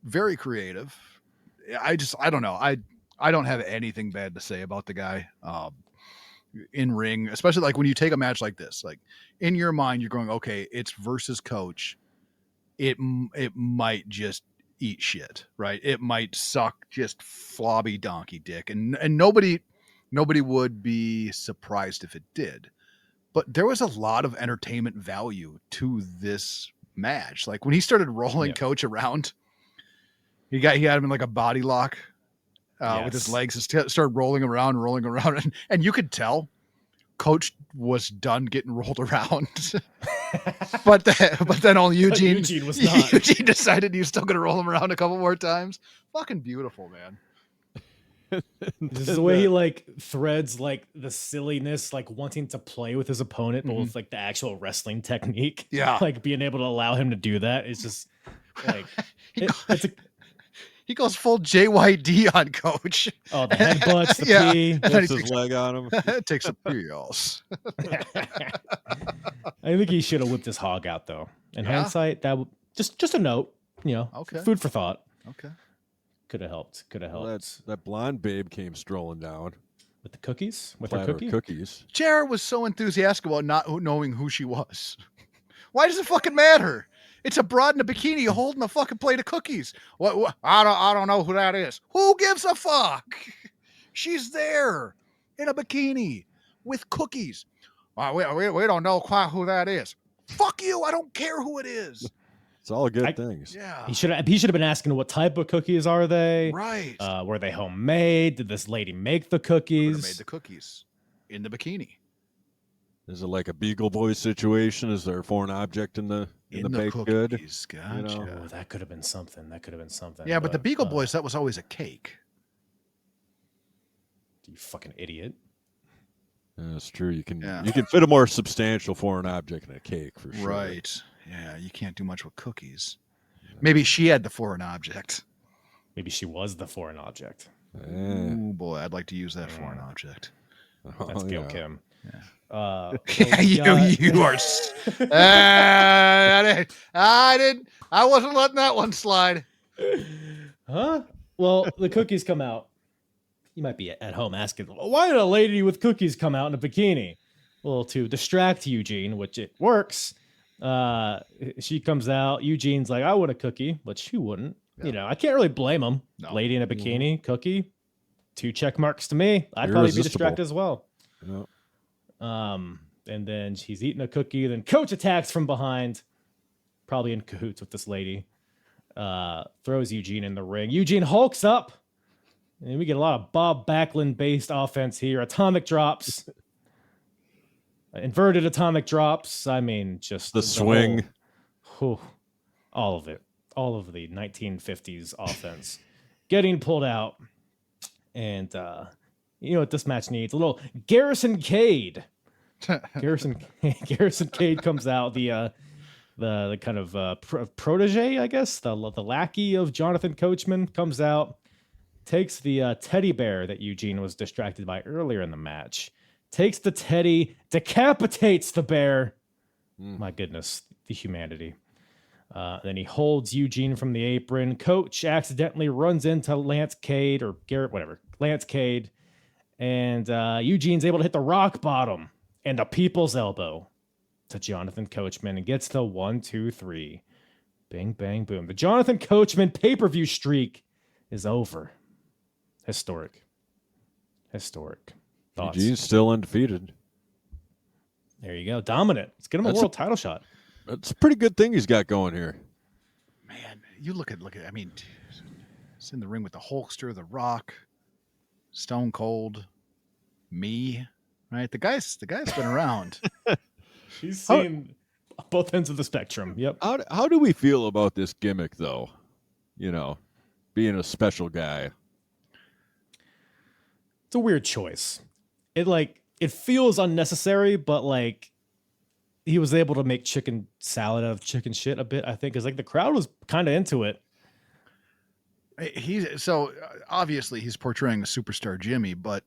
Very creative. I don't know. I don't have anything bad to say about the guy. In ring, especially like when you take a match like this, like in your mind, you're going, okay, it's versus Coach. It might just eat shit, right? It might suck just flobby donkey dick. And nobody would be surprised if it did. But there was a lot of entertainment value to this match. Like when he started rolling Coach around He had him in like a body lock with his Yes. legs and started rolling around, and you could tell Coach was done getting rolled around. but then only Eugene. Eugene was not. Eugene decided he was still going to roll him around a couple more times. Fucking beautiful, man. This is the way he like threads like the silliness, like wanting to play with his opponent, but with like the actual wrestling technique. Yeah. Like being able to allow him to do that is just like He goes full JYD on Coach. the headbutts, the Yeah. pee. And then Puts his leg on him. takes a pills. I think he should have whipped his hog out though. In Yeah? hindsight, that would just a note, Okay. food for thought. Okay. Could have helped. Well, that blonde babe came strolling down. With the cookies? With her Platter of cookie? cookies. Jared was so enthusiastic about not knowing who she was. Why does it fucking matter? It's a broad in a bikini holding a fucking plate of cookies. What? I don't know who that is. Who gives a fuck? She's there in a bikini with cookies. We don't know quite who that is. Fuck you. I don't care who it is. It's all good things. Yeah. He should have been asking what type of cookies are they? Right. Were they homemade? Did this lady make the Could cookies? have made the cookies in the bikini. Is it like a Beagle Boy situation? Is there a foreign object in the baked good? cookies. Gotcha. Oh, that could have been something. Yeah, but the Beagle Boys, that was always a cake. You fucking idiot. That's true. You can Yeah. fit a more substantial foreign object in a cake for sure. Right. Yeah, you can't do much with cookies. Maybe she had the foreign object. Maybe she was the foreign object. Oh boy, I'd like to use that foreign object. That's Gail Kim. Yeah, Yeah, you are. I wasn't letting that one slide. Huh? Well, the cookies come out. You might be at home asking, why did a lady with cookies come out in a bikini? Well, to distract Eugene, which it works. She comes out. Eugene's like, I want a cookie, which who wouldn't? Yeah. I can't really blame him. No. Lady in a bikini, cookie, 2 check marks to me. I'd probably be Irresistible. distracted as well. Yep. And then she's eating a cookie. Then Coach attacks from behind, probably in cahoots with this lady. Throws Eugene in the ring. Eugene hulks up, and we get a lot of Bob Backlund based offense here. Atomic drops, inverted atomic drops. I mean, just The swing. all of it, all of the 1950s offense getting pulled out. And you know what this match needs? A little Garrison Cade. Garrison Cade comes out, the kind of protege, I guess, the lackey of Jonathan Coachman comes out, takes the teddy bear that Eugene was distracted by earlier in the match, takes the teddy, decapitates the bear. My goodness, the humanity. Then he holds Eugene from the apron. Coach accidentally runs into Lance Cade or Garrett, whatever, Lance Cade, and Eugene's able to hit the rock bottom and the people's elbow to Jonathan Coachman and gets the 1, 2, 3. Bing, bang, boom. The Jonathan Coachman pay-per-view streak is over. Historic. Thoughts? Eugene's still undefeated. There you go. Dominant. Let's get him a That's world title shot. That's a pretty good thing he's got going here. Man, you look at. I mean, it's in the ring with the Hulkster, the Rock, Stone Cold, me. Right, the guy's been around. He's seen both ends of the spectrum. Yep. How do we feel about this gimmick, though? Being a special guy. It's a weird choice. It feels unnecessary, but like he was able to make chicken salad out of chicken shit a bit, I think, because like the crowd was kind of into it. Obviously he's portraying a superstar Jimmy, but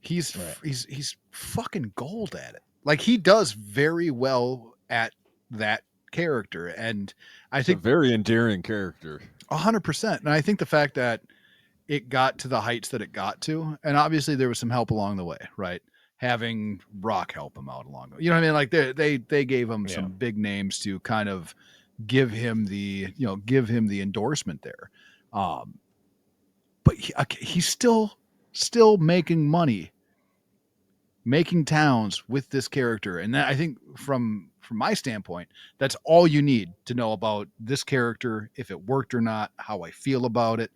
he's Right. he's fucking gold at it. Like he does very well at that character, and I It's think a very endearing character. 100%. And I think the fact that it got to the heights that it got to, and obviously there was some help along the way, right? Having Rock help him out along the way. You know what I mean? Like they gave him some big names to kind of give him the endorsement there. But he's still making money, making towns with this character. And that, I think from from my standpoint, that's all you need to know about this character, if it worked or not, how I feel about it.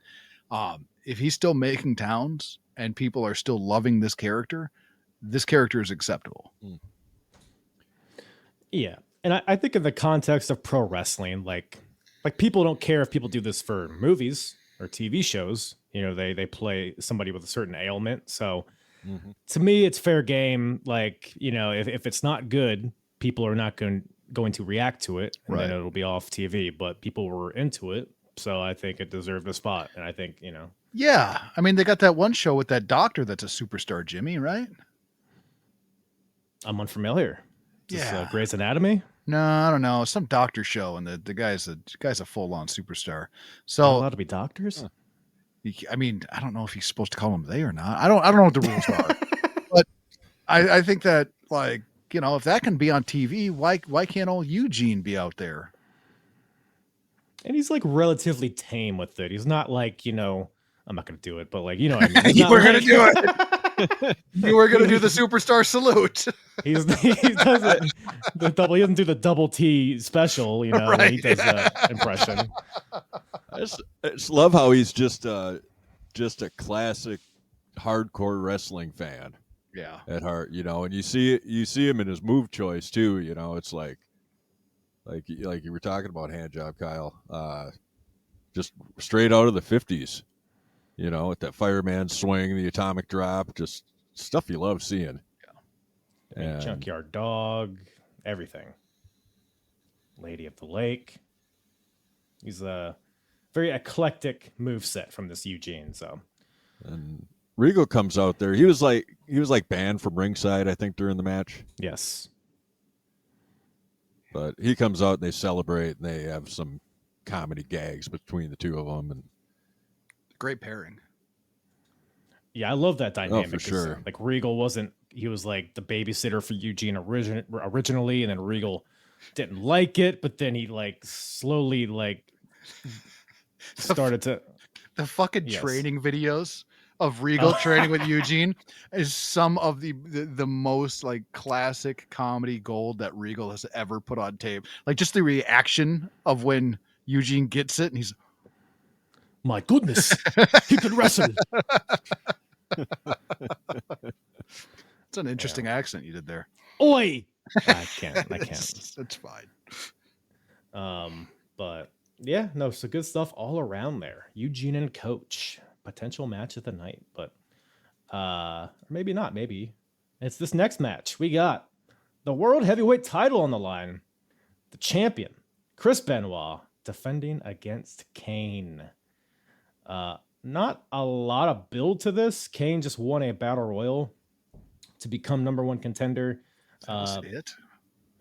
If he's still making towns and people are still loving this character is acceptable. Yeah. And I think in the context of pro wrestling, like people don't care if people do this for movies or TV shows. You know, they play somebody with a certain ailment. So to me, it's fair game. Like, you know, if it's not good, people are not going to react to it, and then it'll be off TV. But people were into it, so I think it deserved a spot. And I think, you know. Yeah. I mean, they got that one show with that doctor that's a superstar, Jimmy, right? I'm unfamiliar. Is Yeah. this, Grey's Anatomy? No, I don't know. Some doctor show, and the guy's a full-on superstar. Not So, allowed to be doctors? I mean, I don't know if he's supposed to call him they or not. I don't know what the rules are. But I think that, like, you know, if that can be on TV, why can't old Eugene be out there? And he's like relatively tame with it. He's not like, you know, I'm not going to do it, but like, you know what I mean? You were going to do it. You were going to do the superstar salute. He doesn't he doesn't do the double T special, you know, when he does that impression. I just love how he's just a classic hardcore wrestling fan. Yeah. At heart, you know, and you see him in his move choice too. You know, it's like you were talking about hand job, Kyle. Just straight out of the 50s. You know, with that fireman swing, the atomic drop, just stuff you love seeing. Yeah. And Junkyard Dog, everything. Lady of the Lake. He's a very eclectic moveset from this Eugene. So, and Regal comes out there. He was like banned from ringside, I think, during the match. yes. But he comes out and they celebrate and they have some comedy gags between the two of them. And Great pairing. Yeah, I love that dynamic. for sure. Like Regal he was like the babysitter for Eugene originally, and then Regal didn't like it, but then he like slowly like started to The fucking Yes. training videos of Regal training with Eugene is some of the most like classic comedy gold that Regal has ever put on tape. Like just the reaction of when Eugene gets it and he's, my goodness, he could wrestle. it's an interesting accent you did there. Oi! I can't. It's fine. But yeah, no, so good stuff all around there. Eugene and Coach, potential match of the night, but or maybe not. Maybe it's this next match. We got the World Heavyweight title on the line. The champion, Chris Benoit, defending against Kane. Not a lot of build to this. Kane just won a battle royal to become number one contender. That was it.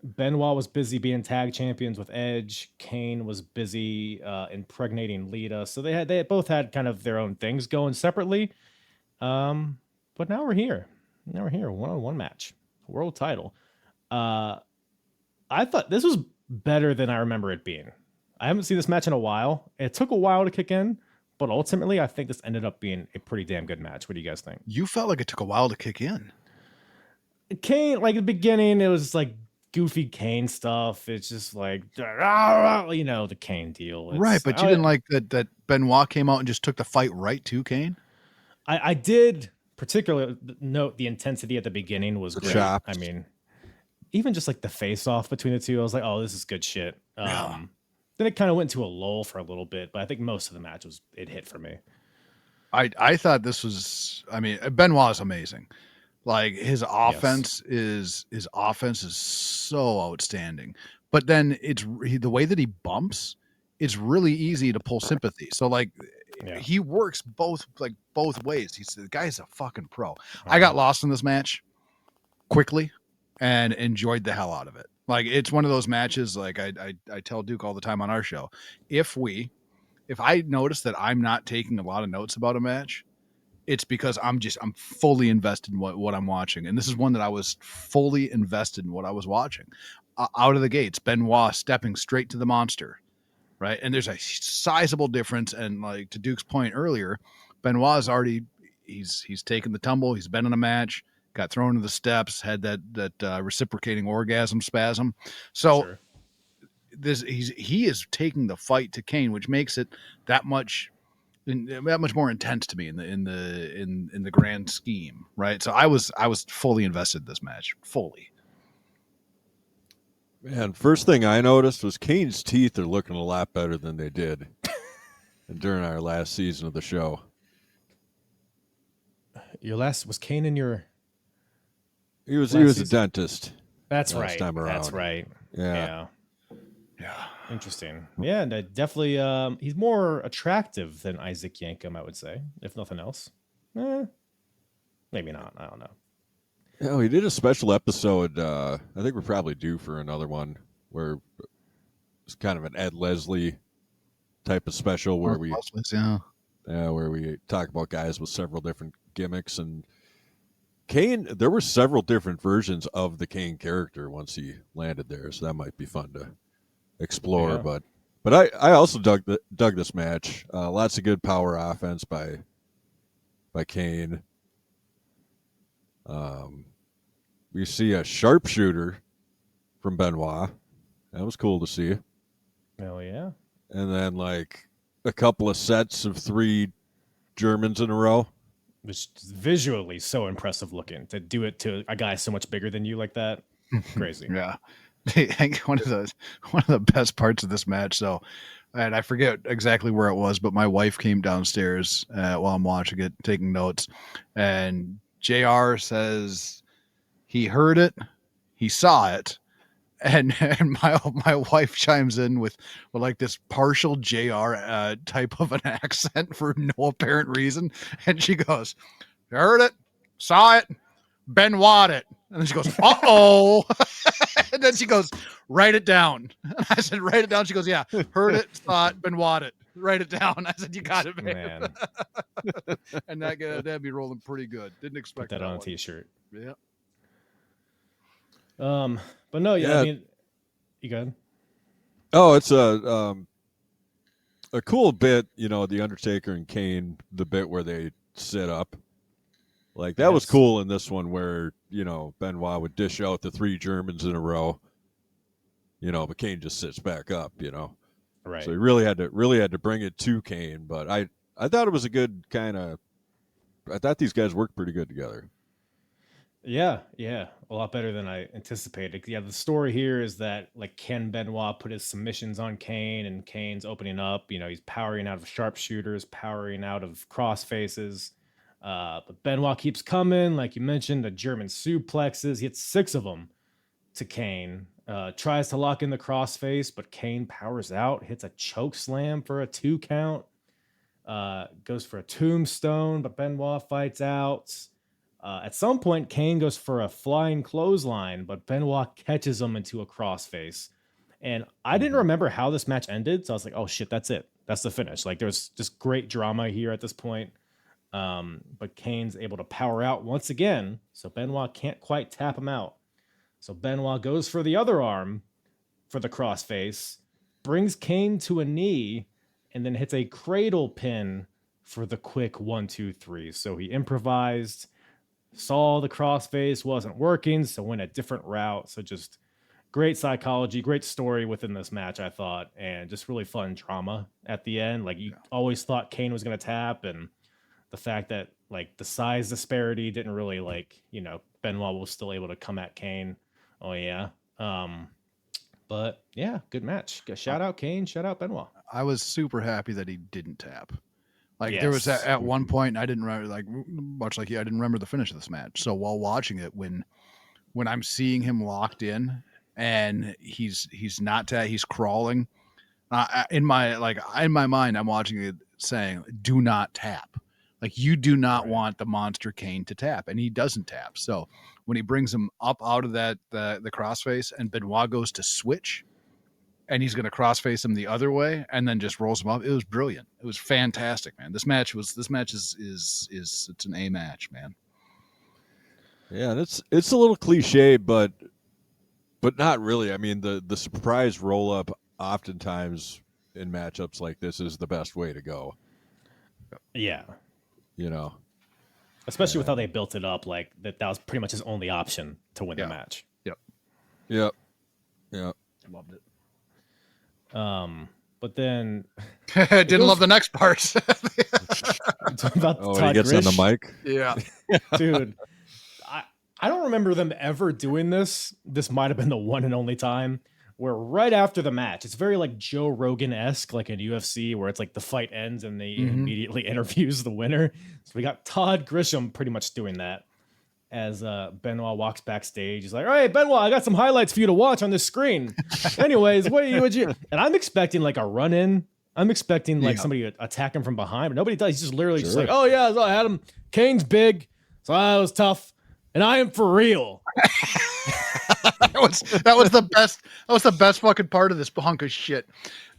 Benoit was busy being tag champions with Edge. Kane was busy impregnating Lita. So they both had kind of their own things going separately. But now we're here. One-on-one match. World title. I thought this was better than I remember it being. I haven't seen this match in a while. It took a while to kick in, but ultimately I think this ended up being a pretty damn good match. What do you guys think? You felt like it took a while to kick in. Kane, like at the beginning, it was like goofy Kane stuff. It's just like, you know, the Kane deal. Right, but you didn't like that Benoit came out and just took the fight right to Kane? I did particularly note the intensity at the beginning was great. Chops. I mean, even just like the face off between the two, I was like, oh, this is good shit. Yeah. Then it kind of went to a lull for a little bit, but I think most of the match it hit for me. I thought this was, I mean, Benoit is amazing. Like his offense is so outstanding. But then the way that he bumps, it's really easy to pull sympathy. So like he works both ways. The guy's a fucking pro. I got lost in this match quickly and enjoyed the hell out of it. Like it's one of those matches, like I tell Duke all the time on our show. If I notice that I'm not taking a lot of notes about a match, it's because I'm fully invested in what I'm watching. And this is one that I was fully invested in what I was watching. Out of the gates, Benoit stepping straight to the monster, right? And there's a sizable difference. And like to Duke's point earlier, Benoit's already, he's taken the tumble. He's been in a match. got thrown to the steps, had that reciprocating orgasm spasm. So Sure. he is taking the fight to Kane, which makes it that much more intense to me in the grand scheme, right? So I was fully invested in this match, fully. Man, first thing I noticed was Kane's teeth are looking a lot better than they did during our last season of the show. Your last was Kane in your. He was Last a season? dentist. That's Last right. time around. That's right. Yeah. Yeah. Interesting. Yeah, and definitely. He's more attractive than Isaac Yankem, I would say, if nothing else. Maybe not. I don't know. Yeah, we did a special episode. I think we're probably due for another one where it's kind of an Ed Leslie type of special where we talk about guys with several different gimmicks. And Kane, there were several different versions of the Kane character once he landed there, so that might be fun to explore. Yeah. But I also dug this match. Lots of good power offense by Kane. We see a sharpshooter from Benoit. That was cool to see. Hell yeah. And then like a couple of sets of 3 Germans in a row. Which is visually so impressive looking. To do it to a guy so much bigger than you like that. Crazy. Yeah. I think one of the best parts of this match, though, and I forget exactly where it was, but my wife came downstairs while I'm watching it, taking notes, and JR says he heard it, he saw it, and my wife chimes in with like this partial JR type of an accent for no apparent reason, and she goes, "Heard it, saw it, Benoit it," and then she goes, "Uh-oh." And then she goes, "Write it down." And I said, "Write it down." She goes, "Yeah, heard it, saw it, Benoit it. Write it down." I said, "You got it, man." And that'd be rolling pretty good. Didn't expect Put that on a one. t-shirt. Yeah. But no, yeah. I mean, you good? Oh, it's a cool bit, the Undertaker and Kane, the bit where they sit up. Like that was cool in this one where, Benoit would dish out the 3 Germans in a row, but Kane just sits back up, Right. So he really had to bring it to Kane, but I thought it was a good I thought these guys worked pretty good together. Yeah, a lot better than I anticipated. Yeah, the story here is that like can Benoit put his submissions on Kane, and Kane's opening up. He's powering out of sharpshooters, powering out of crossfaces. But Benoit keeps coming, like you mentioned, the German suplexes. He hits 6 of them to Kane. Tries to lock in the crossface, but Kane powers out, hits a choke slam for a 2 count. Goes for a tombstone, but Benoit fights out. At some point, Kane goes for a flying clothesline, but Benoit catches him into a crossface. And I didn't remember how this match ended, so I was like, oh shit, that's it. That's the finish. Like there's just great drama here at this point. But Kane's able to power out once again, so Benoit can't quite tap him out. So Benoit goes for the other arm for the crossface, brings Kane to a knee, and then hits a cradle pin for the quick 1, 2, 3. So he improvised, saw the crossface wasn't working, so went a different route. So just great psychology, great story within this match, I thought, and just really fun drama at the end. Like you always thought Kane was going to tap, and the fact that like the size disparity didn't really Benoit was still able to come at Kane. Oh yeah. But yeah, good match. Shout out Kane, shout out Benoit. I was super happy that he didn't tap. Like there was at one point I didn't remember, like much like you, I didn't remember the finish of this match. So while watching it, when I'm seeing him locked in and he's not he's crawling, in my mind I'm watching it saying, "Do not tap." Like you do not want the monster Kane to tap, and he doesn't tap. So when he brings him up out of that the crossface, and Benoit goes to switch, and he's going to crossface him the other way, and then just rolls him up. It was brilliant. It was fantastic, man. This match is it's an A match, man. Yeah, it's a little cliche, but not really. I mean, the surprise roll up oftentimes in matchups like this is the best way to go. Yeah. especially with how they built it up. Like that was pretty much his only option to win the match. Yep. Loved it. But then Didn't love the next part. about When he Todd gets on the Grish. mic. Yeah. Dude, I don't remember them ever doing this. This might have been the one and only time where right after the match, it's very like Joe Rogan-esque, like in UFC, where it's like the fight ends and they immediately interviews the winner. So we got Todd Grisham pretty much doing that as Benoit walks backstage. He's like, all right, Benoit, I got some highlights for you to watch on this screen. Anyways, what you? And I'm expecting like a run-in. I'm expecting like somebody to attack him from behind, but nobody does. He's just literally just like, oh yeah, so I had him. Kane's big, so that was tough. And I am for real. that was the best. That was the best fucking part of this hunk of shit.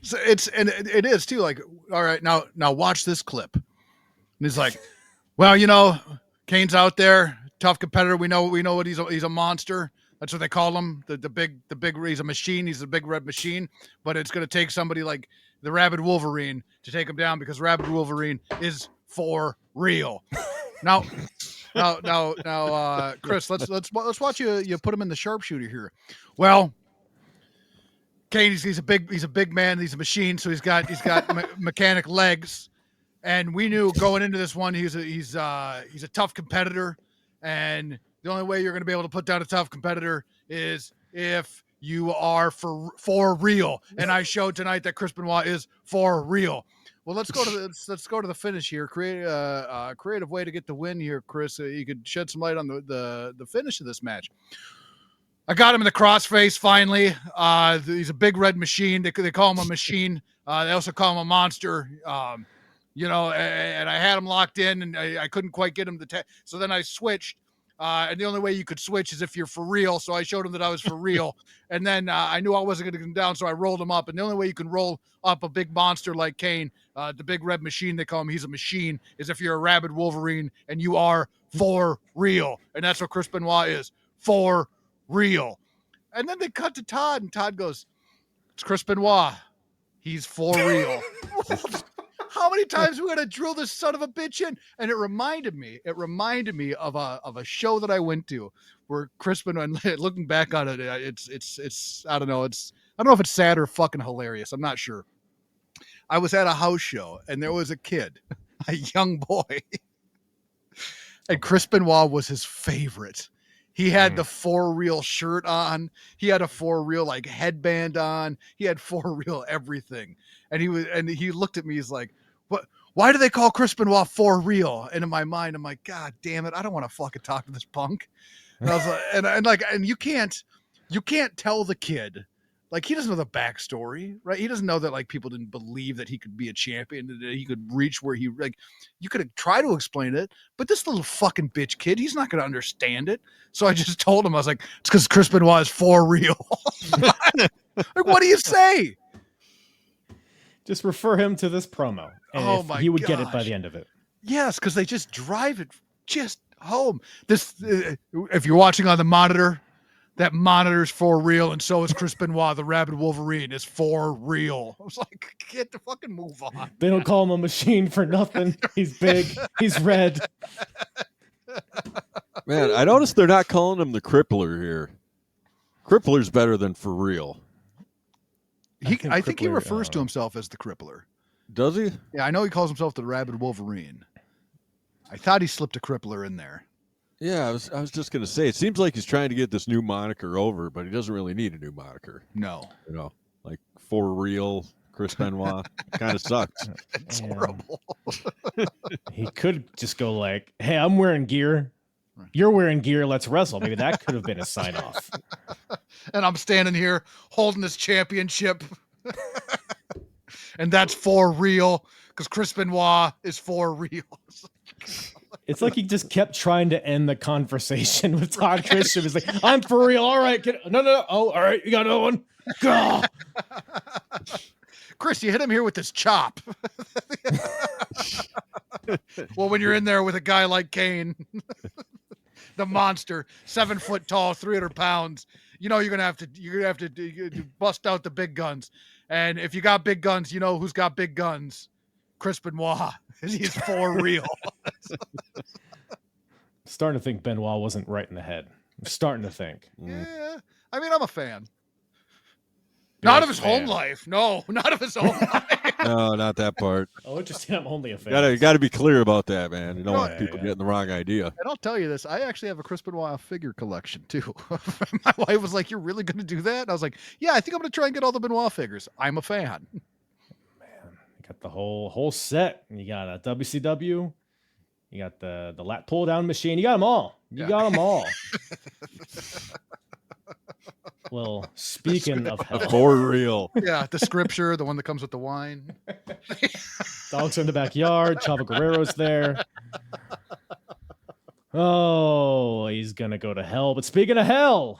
So it is too. Like, all right, now watch this clip. And he's like, well, Kane's out there, tough competitor. We know what he's a monster. That's what they call him. The big. He's a machine. He's a big red machine. But it's gonna take somebody like the Rabid Wolverine to take him down because Rabid Wolverine is for real. Now, Chris, let's watch you put him in the sharpshooter here. Well, Kane, he's a big man, he's a machine, so he's got mechanic legs, and we knew going into this one he's a tough competitor, and the only way you're going to be able to put down a tough competitor is if you are for real. And I showed tonight that Chris Benoit is for real. Well, let's go to the finish here. Create a creative way to get the win here, Chris. You could shed some light on the finish of this match. I got him in the crossface finally. He's a big red machine. They call him a machine. They also call him a monster. And I had him locked in, and I couldn't quite get him to. So then I switched. And the only way you could switch is if you're for real. So I showed him that I was for real. And then I knew I wasn't going to get him down, so I rolled him up. And the only way you can roll up a big monster like Kane, the big red machine, they call him, he's a machine, is if you're a rabid Wolverine and you are for real. And that's what Chris Benoit is, for real. And then they cut to Todd, and Todd goes, it's Chris Benoit. He's for real. How many times are we gonna drill this son of a bitch in? And it reminded me of a show that I went to where Chris Benoit, looking back on it, it's I don't know if it's sad or fucking hilarious. I'm not sure. I was at a house show and there was a kid, a young boy, and Chris Benoit was his favorite. He had the for real shirt on. He had a for real like headband on. He had for real everything. And he looked at me. He's like, "What? Why do they call Chris Benoit for real?" And in my mind, I'm like, "God damn it! I don't want to fucking talk to this punk." And I was like, and you can't tell the kid, like, he doesn't know the backstory, right? He doesn't know that like people didn't believe that he could be a champion, that he could reach where he like. You could try to explain it, but this little fucking bitch kid, he's not going to understand it. So I just told him, I was like, "It's because Chris Benoit is for real." Like, what do you say? Just refer him to this promo, and he would get it by the end of it. Yes, because they just drive it just home. This, if you're watching on the monitor, that monitor's for real, and so is Chris Benoit, the Rabid Wolverine, is for real. I was like, get the fucking move on. They don't call him a machine for nothing. He's big. He's red. Man, I noticed they're not calling him the Crippler here. Crippler's better than for real. I think he refers to himself as the Crippler. Does he? Yeah, I know he calls himself the Rabid Wolverine. I thought he slipped a Crippler in there. Yeah, I was just gonna say, it seems like he's trying to get this new moniker over, but he doesn't really need a new moniker. No. Like for real, Chris Benoit kind of sucks. It's horrible. He could just go like, "Hey, I'm wearing gear. You're wearing gear. Let's wrestle." Maybe that could have been a sign off. And I'm standing here holding this championship. And that's for real, because Chris Benoit is for real. It's like he just kept trying to end the conversation with Todd Grisham. He's like, "I'm for real. All right. No. Oh, all right. You got another one? Go." Chris, you hit him here with this chop. Well, when you're in there with a guy like Kane, the monster, 7 foot tall, 300 pounds, you're gonna have to bust out the big guns. And if you got big guns, you know who's got big guns? Chris Benoit. He's for real. Starting to think Benoit wasn't right in the head. I'm starting to think. Yeah. I mean, I'm a fan. Not of his home life. No, not of his home life. No, not that part. Oh, interesting. I'm only a fan. Got to be clear about that, man. You don't want Yeah, people yeah. getting the wrong idea. And I'll tell you this, I actually have a Chris Benoit figure collection too. My wife was like, "You're really going to do that?" And I was like, "Yeah, I think I'm going to try and get all the Benoit figures. I'm a fan." Man, you got the whole set. You got a WCW. You got the lat pull down machine. You got them all. You got them all. Well, speaking of hell, For real. Yeah, the scripture, the one that comes with the wine. dogs in the backyard. Chavo Guerrero's there. Oh, he's gonna go to hell. But speaking of hell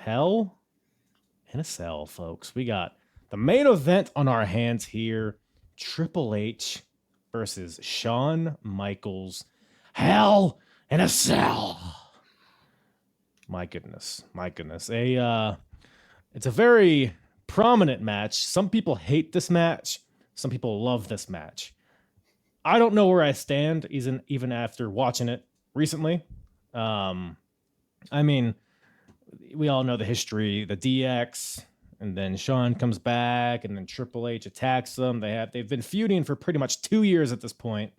in a cell, folks. We got the main event on our hands here. Triple H versus Shawn Michaels. Hell in a Cell. My goodness. It's a very prominent match. Some people hate this match. Some people love this match. I don't know where I stand, even after watching it recently. I mean, we all know the history, the DX, and then Shawn comes back, and then Triple H attacks them. They've been feuding for pretty much 2 years at this point,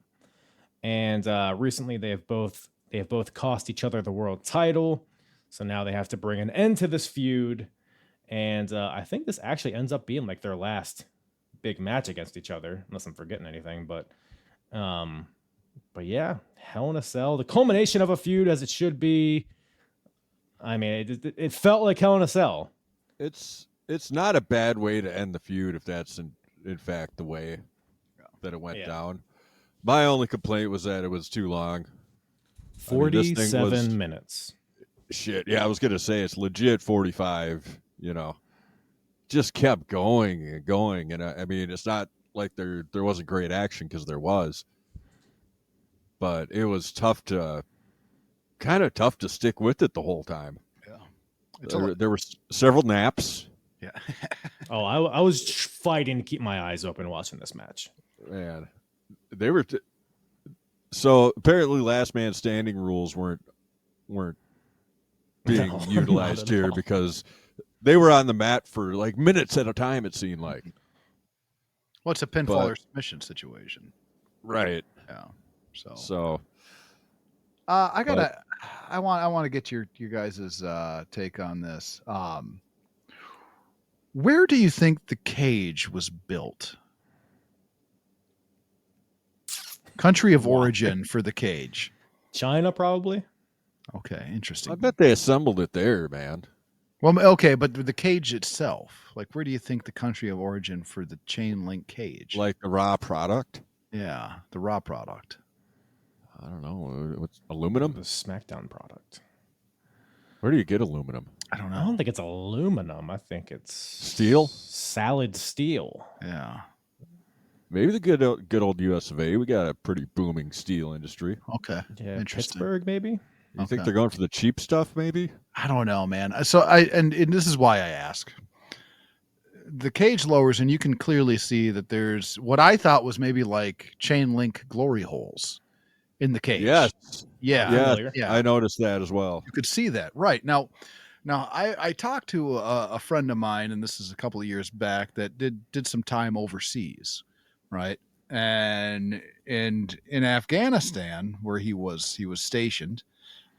and recently they have both cost each other the world title. So now they have to bring an end to this feud, and I think this actually ends up being like their last big match against each other, unless I'm forgetting anything. But yeah, Hell in a Cell, the culmination of a feud as it should be. I mean, it felt like Hell in a Cell. It's not a bad way to end the feud if that's in fact the way that it went down. My only complaint was that it was too long. 47 minutes. Shit, yeah, I was gonna say it's legit 45. Just kept going and going, and I mean, it's not like there wasn't great action, because there was, but it was kind of tough to stick with it the whole time. Yeah, there were several naps. Yeah. Oh, I was fighting to keep my eyes open watching this match. Man, they were. So apparently, last man standing rules weren't being utilized here, because they were on the mat for like minutes at a time. It seemed like. Well, it's a pinfall or submission situation, right? Yeah. So. I want to get your guys' take on this. Where do you think the cage was built? Country of origin for the cage. China, probably. Okay, interesting. I bet they assembled it there, man. Well, okay, but the cage itself, like, where do you think the country of origin for the chain link cage? Like the raw product? Yeah, the raw product. I don't know. What's aluminum? The SmackDown product. Where do you get aluminum? I don't know. I don't think it's aluminum. I think it's steel. Solid steel. Yeah. Maybe the good old US of A. We got a pretty booming steel industry. Okay. Yeah. Interesting. Pittsburgh, maybe. You think they're going for the cheap stuff? Maybe. I don't know, man. So and this is why I ask. The cage lowers, and you can clearly see that there's what I thought was maybe like chain link glory holes in the cage. Yes. Yeah. I noticed that as well. You could see that. Right. Now I talked to a friend of mine, and this is a couple of years back, that did some time overseas, right? And in Afghanistan, where he was stationed,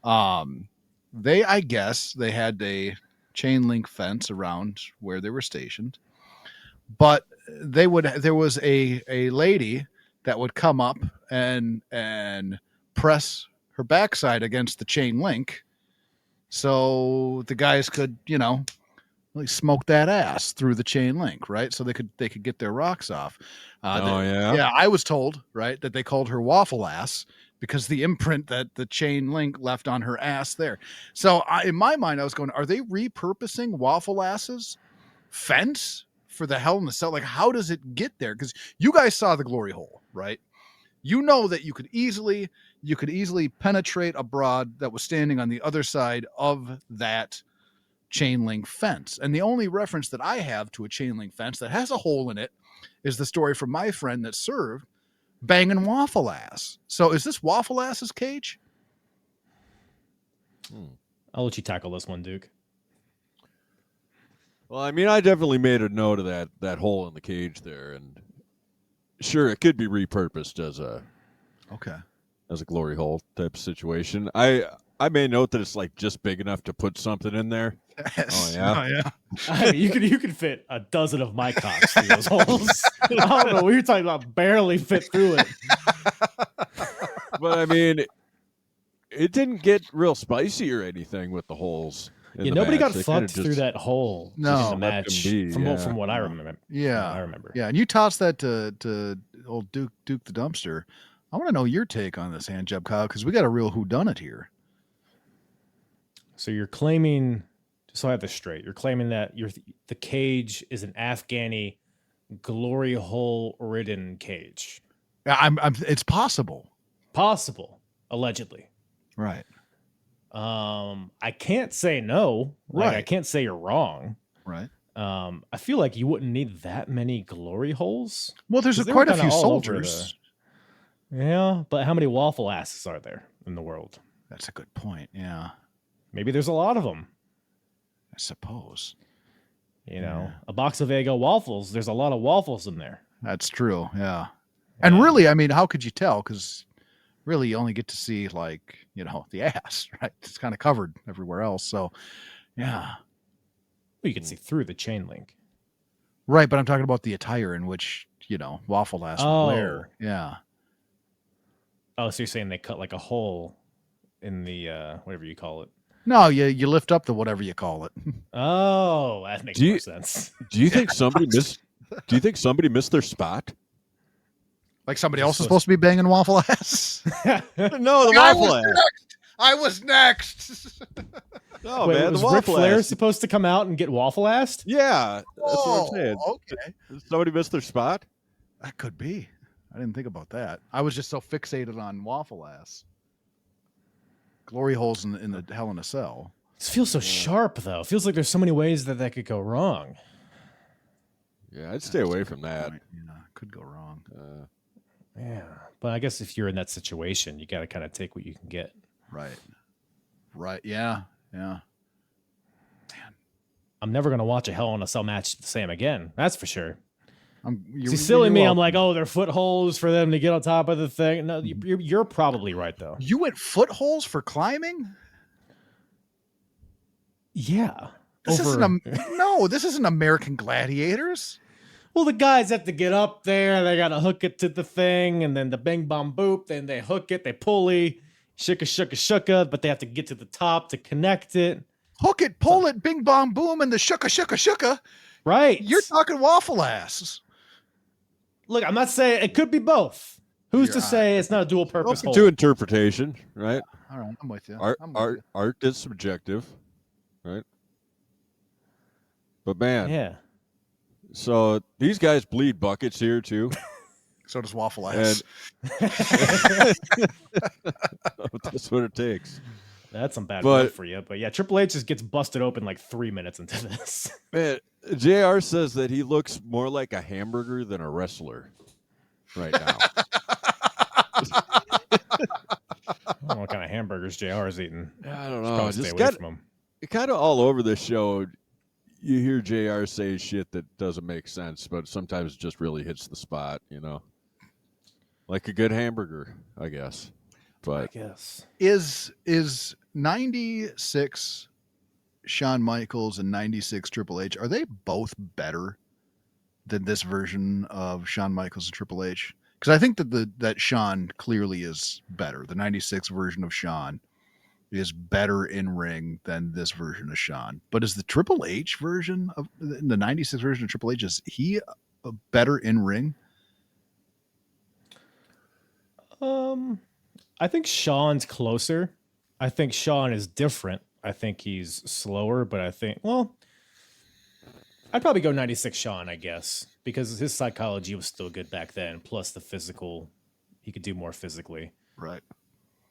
I guess they had a chain link fence around where they were stationed, but there was a lady that would come up and press her backside against the chain link, so the guys could, really smoke that ass through the chain link, right? So they could get their rocks off. Yeah, I was told, right, that they called her waffle ass because the imprint that the chain link left on her ass there. So in my mind, I was going, are they repurposing waffle ass's fence for the Hell in a Cell? Like, how does it get there? Because you guys saw the glory hole, right? You know that you could easily penetrate a broad that was standing on the other side of that chain link fence. And the only reference that I have to a chain link fence that has a hole in it is the story from my friend that served banging Waffle Ass. So is this Waffle Ass's cage? I'll let you tackle this one, Duke. Well, I mean, I definitely made a note of that hole in the cage there, and sure, it could be repurposed as a glory hole type of situation. I made note that it's like just big enough to put something in there. Yes. Oh yeah. Oh, yeah. I mean, you could fit a dozen of my cocks through those holes. I don't know what you're talking about. Barely fit through it. But I mean, it didn't get real spicy or anything with the holes. Yeah, nobody got fucked through that hole. No. in the match. From what I remember. Yeah. I remember. Yeah, and you tossed that to old Duke the dumpster. I want to know your take on this hand job, Kyle, because we got a real whodunit here. So you're claiming, just so I have this straight, you're claiming that the cage is an Afghani glory hole ridden cage. Yeah, it's possible. Possible, allegedly. Right. I can't say no. Like, Right. I can't say you're wrong. Right. I feel like you wouldn't need that many glory holes. Well, there's 'Cause they quite were a kinda few all over soldiers. Yeah, but how many waffle asses are there in the world? That's a good point. Yeah, Maybe there's a lot of them. I suppose. You know, a box of Eggo waffles, there's a lot of waffles in there. That's true. Yeah. And really, I mean, how could you tell? Because really, you only get to see, like, the ass, right? It's kind of covered everywhere else. So, yeah. Well, you can see through the chain link. Right. But I'm talking about the attire in which, Waffle Ass would wear. Yeah. Oh, so you're saying they cut like a hole in the whatever you call it? No, you lift up the whatever you call it. Oh, that makes more sense. Do you think somebody missed? Do you think somebody missed their spot? Like somebody else is supposed to be banging Waffle Ass? No, the waffle ass. I was next. No, Wait, man, was the Ric waffle Flair ass. supposed to come out and get waffle assed? Yeah, that's what I'm saying. Okay. Did somebody missed their spot? That could be. I didn't think about that. I was just so fixated on Waffle Ass. Glory holes in the Hell in a Cell. This feels so sharp, though. It feels like there's so many ways that could go wrong. Yeah, I'd stay away from that. Yeah, could go wrong. Yeah, but I guess if you're in that situation, you got to kind of take what you can get. Right. Yeah. I'm never going to watch a Hell in a Cell match the same again. That's for sure. You're silly me. welcome. I'm like, oh, they're footholds for them to get on top of the thing. No, you're probably right, though. You went footholes for climbing? Yeah. This isn't American Gladiators. Well, the guys have to get up there. They got to hook it to the thing, and then the bing, bong, boop. Then they hook it. They pulley, shooka, but they have to get to the top to connect it. Hook it, pull it, bing, bong, boom, and the shooka. Right. You're talking Waffle Ass. Look, I'm not saying it could be both. Who's to say it's not a dual purpose Open hole? to interpretation, right? All right, I'm with you. Art is subjective, right? But man, Yeah. so these guys bleed buckets here too. So does Waffle Ass. That's what it takes. That's some bad blood for you. But yeah, Triple H just gets busted open like 3 minutes into this. Man, JR says that he looks more like a hamburger than a wrestler right now. I don't know what kind of hamburgers JR is eating. I don't Should know. probably stay Just away got from him. kind of all over this show. You hear JR say shit that doesn't make sense, but sometimes it just really hits the spot, like a good hamburger, I guess. But I guess. Is 96 Shawn Michaels and 96 Triple H, are they both better than this version of Shawn Michaels and Triple H? Because I think that Shawn clearly is better. The 96 version of Shawn is better in ring than this version of Shawn. But is the Triple H version of the 96 version of Triple H, is he better in ring? I think Shawn's closer. I think Shawn is different. I think he's slower, but I'd probably go 96 Shawn, I guess, because his psychology was still good back then. Plus the physical, he could do more physically. Right.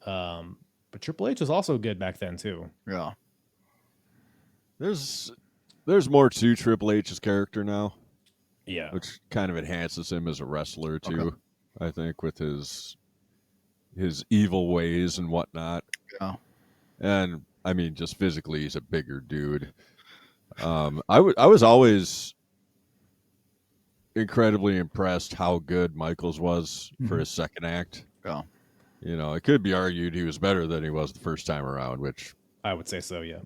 But Triple H was also good back then too. Yeah. there's more to Triple H's character now, Yeah. which kind of enhances him as a wrestler too. Okay. I think, with his evil ways and whatnot. Yeah. And I mean, just physically, he's a bigger dude. I was always incredibly impressed how good Michaels was for his second act. Yeah. You know, it could be argued he was better than he was the first time around, which I would say so, yeah.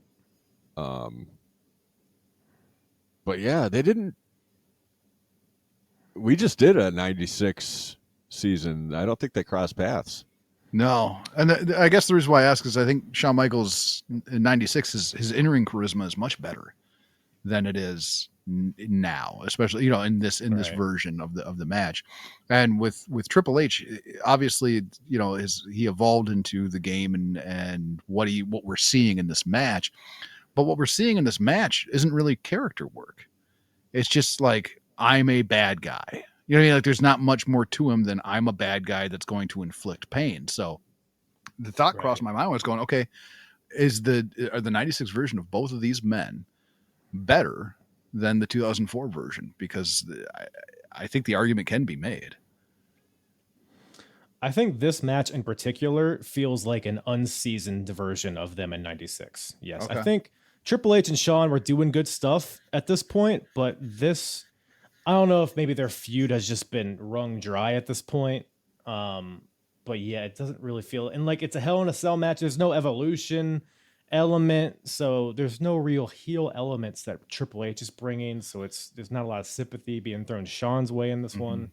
But yeah, they didn't. We just did a 96 season. I don't think they crossed paths. No, and I guess the reason why I ask is I think Shawn Michaels in '96 his in-ring charisma is much better than it is now, especially in this version of the match. And with Triple H, obviously he evolved into the game and what we're seeing in this match. But what we're seeing in this match isn't really character work. It's just like, I'm a bad guy. You know what I mean? Like, there's not much more to him than I'm a bad guy that's going to inflict pain. So the thought crossed my mind was going, okay, are the 96 version of both of these men better than the 2004 version? Because I think the argument can be made. I think this match in particular feels like an unseasoned version of them in 96. Yes. Okay. I think Triple H and Shawn were doing good stuff at this point, but this, I don't know if maybe their feud has just been wrung dry at this point. But yeah, it doesn't really feel, and like, it's a Hell in a Cell match. There's no evolution element. So there's no real heel elements that Triple H is bringing. So there's not a lot of sympathy being thrown Shawn's way in this one.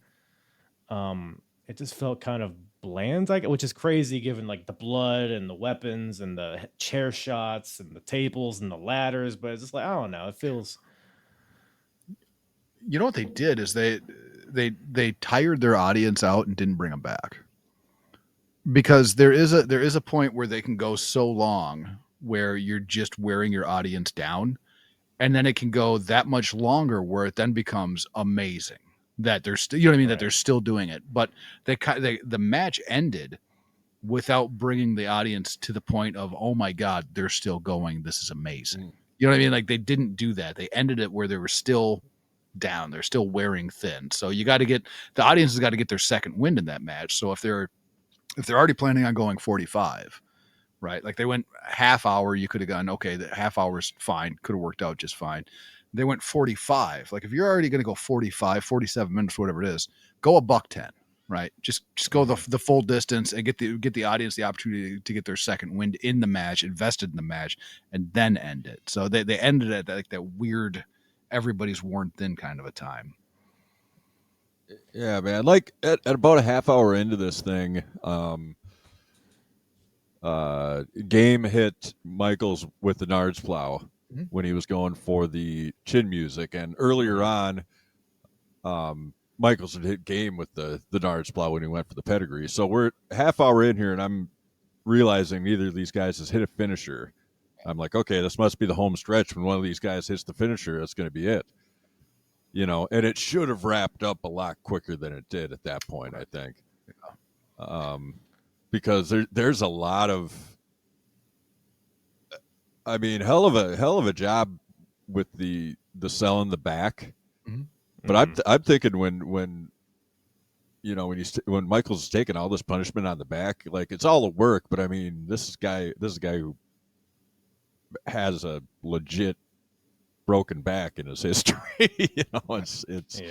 It just felt kind of bland, which is crazy given like the blood and the weapons and the chair shots and the tables and the ladders. But it's just like, I don't know. It feels. You know what they did is they tired their audience out and didn't bring them back, because there is a point where they can go so long where you're just wearing your audience down, and then it can go that much longer where it then becomes amazing. That they're still, that they're still doing it, but the match ended without bringing the audience to the point of, oh my God, they're still going. This is amazing. You know what I mean? Like, they didn't do that. They ended it where they were still down. They're still wearing thin. So the audience has got to get their second wind in that match. So if they're already planning on going 45, right? Like, they went half hour, you could have gone, okay, the half hour's fine. Could have worked out just fine. They went 45. Like, if you're already going to go 45, 47 minutes, whatever it is, go $110, right? Just go the full distance and get the audience the opportunity to get their second wind in the match, invested in the match, and then end it. So they ended at like that weird, everybody's worn thin kind of a time. Yeah, man. Like at about a half hour into this thing, Game hit Michaels with the Nards plow when he was going for the chin music, and earlier on, Michaels had hit Game with the Nards plow when he went for the pedigree. So we're half hour in here, and I'm realizing neither of these guys has hit a finisher. I'm like, okay, this must be the home stretch. When one of these guys hits the finisher, that's going to be it. And it should have wrapped up a lot quicker than it did at that point, I think. Yeah. Because there's a lot of, I mean, hell of a job with the cell in the back. Mm-hmm. But I'm thinking when Michaels is taking all this punishment on the back, like, it's all a work. But I mean, this is a guy who has a legit broken back in his history. It's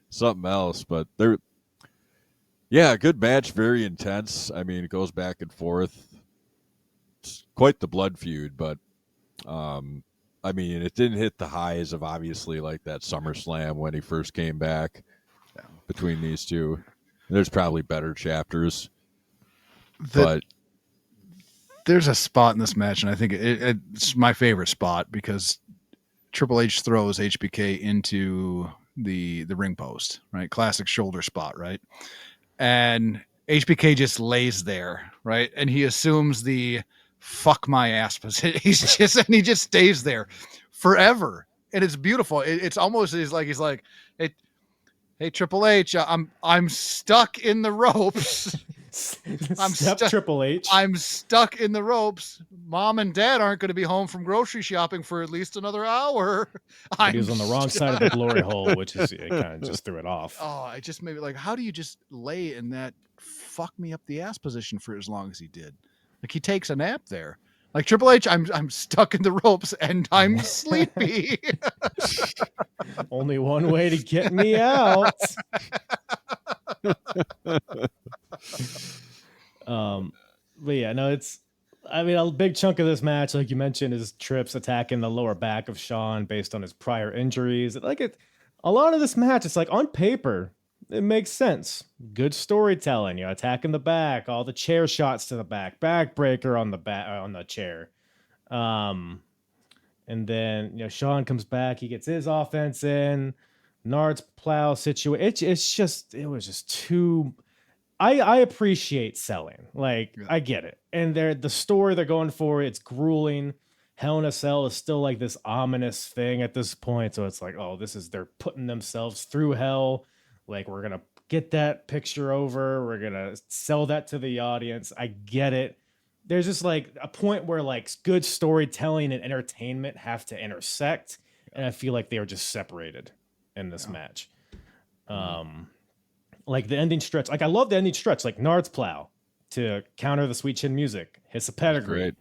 something else. But good match, very intense. I mean, it goes back and forth. It's quite the blood feud, but I mean, it didn't hit the highs of, obviously, like that SummerSlam when he first came back between these two. There's probably better chapters. But there's a spot in this match, and I think it's my favorite spot, because Triple H throws HBK into the ring post, right? Classic shoulder spot, right? And HBK just lays there, right? And he assumes the fuck my ass position. He just stays there forever. And it's beautiful. It's almost he's like, hey, Triple H, I'm stuck in the ropes. Step Triple H. I'm stuck in the ropes. Mom and Dad aren't going to be home from grocery shopping for at least another hour. But he was on the wrong side of the glory hole, which is it kind of just threw it off. Oh, I just maybe like, how do you just lay in that fuck me up the ass position for as long as he did? Like he takes a nap there. Like Triple H, I'm stuck in the ropes and I'm sleepy. Only one way to get me out. But yeah, no, a big chunk of this match, like you mentioned, is Trips attacking the lower back of Shawn based on his prior injuries. A lot of this match, it's like on paper, it makes sense. Good storytelling, attacking the back, all the chair shots to the backbreaker on the back on the chair. And then Shawn comes back, he gets his offense in, Nard's plow situation. It was just too. I appreciate selling. Like, yeah. I get it. And the story they're going for, it's grueling. Hell in a Cell is still like this ominous thing at this point. So it's like, oh, they're putting themselves through hell. Like, we're going to get that picture over. We're going to sell that to the audience. I get it. There's just like a point where like good storytelling and entertainment have to intersect. And I feel like they were just separated in this match. Like the ending stretch, like I love the ending stretch, like Nard's plow to counter the Sweet Chin Music, hits a pedigree. Great.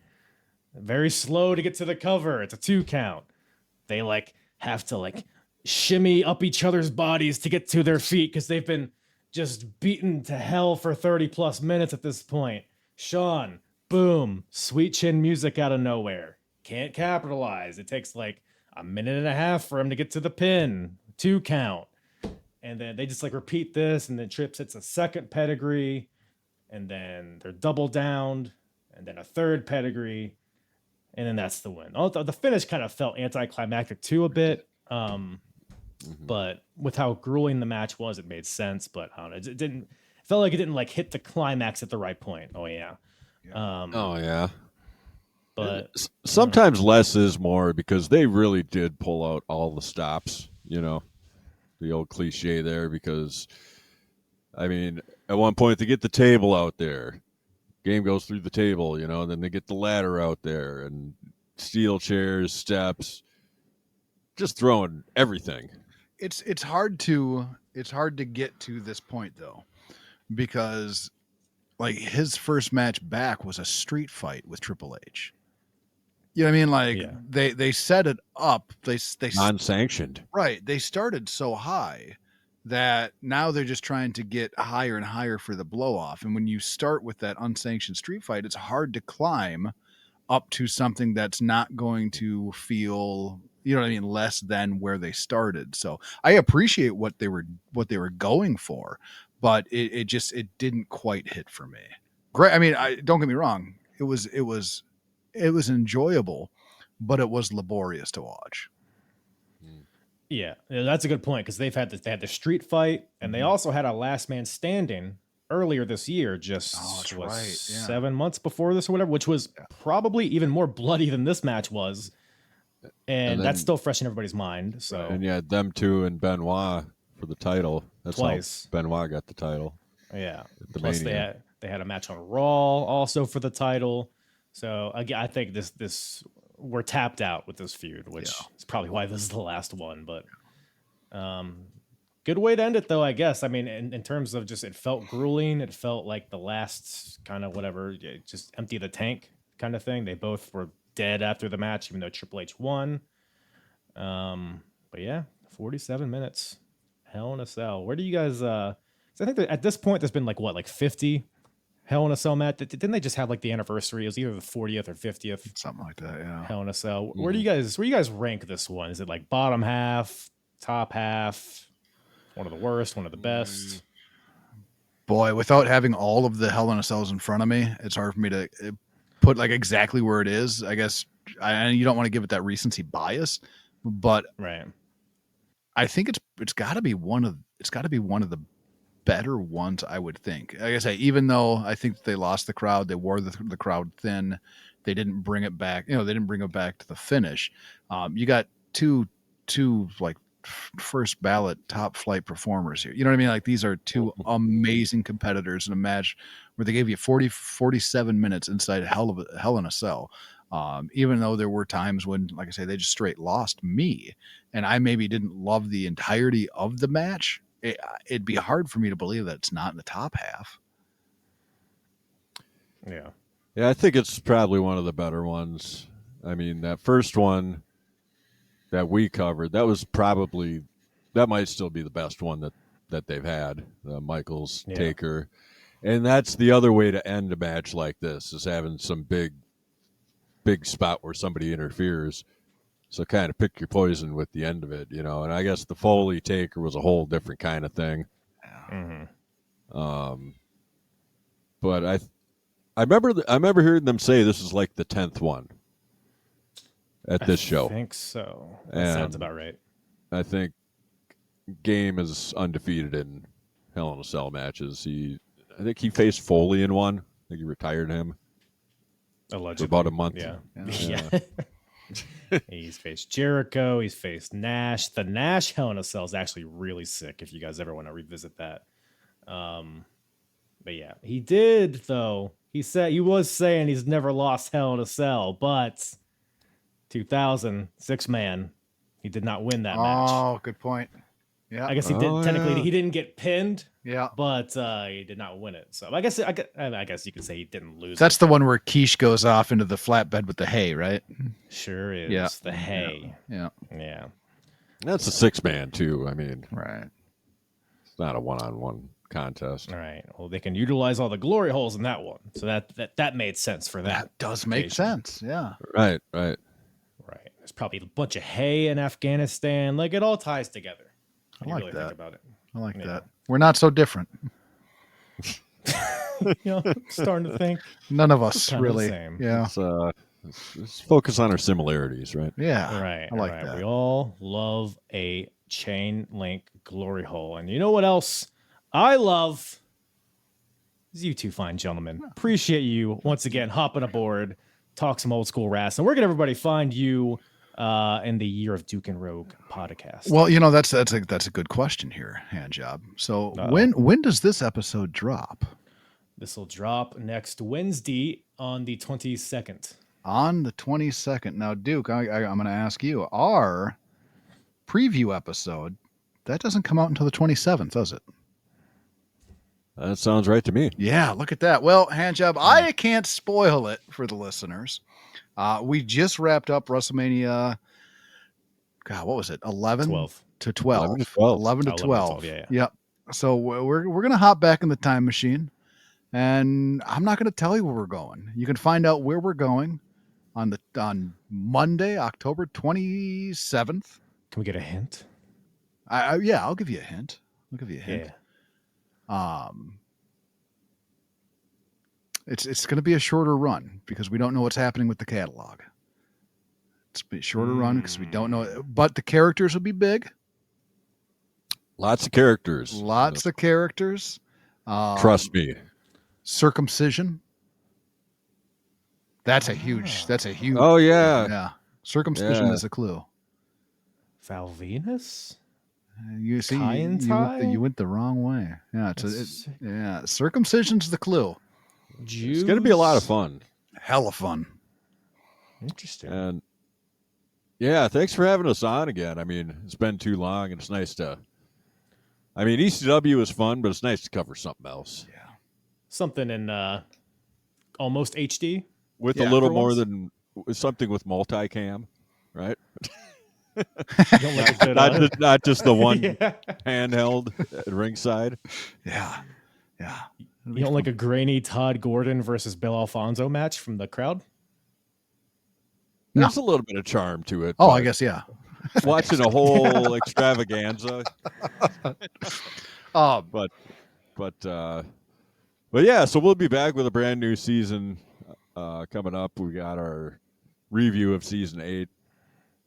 Very slow to get to the cover. It's a 2 count. They like have to like shimmy up each other's bodies to get to their feet because they've been just beaten to hell for 30 plus minutes at this point. Shawn, boom, Sweet Chin Music out of nowhere. Can't capitalize. It takes like a minute and a half for him to get to the pin. 2 count. And then they just like repeat this, and then Trips hits a second pedigree, and then they're double downed, and then a third pedigree, and then that's the win. The finish kind of felt anticlimactic too a bit, but with how grueling the match was, it made sense. But I don't know, it felt like it didn't like hit the climax at the right point. Oh yeah. But sometimes less is more because they really did pull out all the stops, the old cliche there, because I mean, at one point they get the table out there, game goes through the table, and then they get the ladder out there and steel chairs, steps, just throwing everything. It's hard to get to this point though, because like his first match back was a street fight with Triple H. You know what I mean? Like they set it up. They non-sanctioned. Right. They started so high that now they're just trying to get higher and higher for the blow off. And when you start with that unsanctioned street fight, it's hard to climb up to something that's not going to feel, less than where they started. So I appreciate what they were going for, but it didn't quite hit for me. Great. I mean, don't get me wrong. It was enjoyable, but it was laborious to watch. Yeah, that's a good point, because they had the street fight, and they also had a last man standing earlier this year, 7 months before this or whatever, which was probably even more bloody than this match was. And that's still fresh in everybody's mind. So and yeah, them two and Benoit for the title. That's twice. How Benoit got the title. Yeah. Plus they had a match on Raw also for the title. So again, I think this we're tapped out with this feud, which is probably why this is the last one. But good way to end it, though, I guess. I mean, in terms of just it felt grueling. It felt like the last kind of whatever, just empty the tank kind of thing. They both were dead after the match, even though Triple H won. But yeah, 47 minutes. Hell in a Cell. Where do you guys? I think that at this point there's been like 50 Hell in a Cell match. Didn't they just have like the anniversary? It was either the 40th or 50th, something like that. Yeah. Hell in a Cell. Where do you guys rank this one? Is it like bottom half, top half, one of the worst, one of the best? Boy, without having all of the Hell in a Cells in front of me, it's hard for me to put like exactly where it is. I guess you don't want to give it that recency bias, but right. I think it's got to be one of the better ones, I would think. Like I say, even though I think they lost the crowd, they wore the crowd thin. They didn't bring it back. They didn't bring it back to the finish. You got two like first ballot top flight performers here. You know what I mean? Like, these are two amazing competitors in a match where they gave you 47 minutes inside Hell in a Cell. Even though there were times when, like I say, they just straight lost me, and I maybe didn't love the entirety of the match. It'd be hard for me to believe that it's not in the top half. Yeah. Yeah, I think it's probably one of the better ones. I mean, that first one that we covered, that might still be the best one that they've had, Michaels Taker. And that's the other way to end a match like this, is having some big spot where somebody interferes. So kind of pick your poison with the end of it, And I guess the Foley Taker was a whole different kind of thing. Mm-hmm. But I remember hearing them say this is like the 10th one at this show. I think so. That sounds about right. I think Game is undefeated in Hell in a Cell matches. I think he faced Foley in one. I think he retired him. Allegedly. For about a month. Yeah. He's faced Jericho. He's faced Nash. The Nash Hell in a Cell is actually really sick if you guys ever want to revisit that. But yeah, he did, though. He was saying he's never lost Hell in a Cell, but 2000, 6-man, he did not win that match. Oh, good point. Yeah, I guess he did. Technically, he didn't get pinned. Yeah, but he did not win it. So I guess you could say he didn't lose. That's the one where Quiche goes off into the flatbed with the hay, right? Sure is. Yeah. The hay. Yeah. That's a 6-man too. I mean, right. It's not a one-on-one contest. All right. Well, they can utilize all the glory holes in that one, so that made sense for that. That does make sense. Yeah. Right. There's probably a bunch of hay in Afghanistan. Like, it all ties together. I like really that. Think about it. I like that. We're not so different. Starting to think. None of us kind really. Of the same. Yeah. Let's focus on our similarities, right? Yeah. Right. I like that. We all love a chain link glory hole. And you know what else I love? Is you two fine gentlemen. Appreciate you once again hopping aboard, talk some old school wrestling. And where can everybody find you in the Year of Duke and Rogue podcast? Well, that's a good question here, Handjob. So when does this episode drop? This will drop next Wednesday on the 22nd. On the 22nd. Now, Duke, I'm going to ask you, our preview episode, that doesn't come out until the 27th, does it? That sounds right to me. Yeah, look at that. Well, Handjob, I can't spoil it for the listeners. We just wrapped up WrestleMania. God, what was it? 11 to 12. 11 to 12. Yeah. Yep. So we're gonna hop back in the time machine, and I'm not gonna tell you where we're going. You can find out where we're going on Monday, October 27th. Can we get a hint? Yeah, I'll give you a hint. Yeah. It's going to be a shorter run because we don't know what's happening with the catalog. It's a shorter run because we don't know, but the characters will be big. Lots of characters. Trust me. Circumcision. That's a huge. Oh yeah. Yeah. Circumcision is a clue. Val Venus. You see, you went the wrong way. Yeah, circumcision's the clue. Jews? It's going to be a lot of fun. Hella fun. Interesting. And yeah, thanks for having us on again. I mean, it's been too long, and it's nice to. I mean, ECW is fun, but it's nice to cover something else. Yeah, something in almost HD with a little more than something with multicam, right? not just the one handheld at ringside. Yeah. You don't like a grainy Todd Gordon versus Bill Alfonso match from the crowd? There's a little bit of charm to it. Oh, I guess, yeah. Watching a whole extravaganza. But yeah, so we'll be back with a brand new season coming up. We got our review of season 8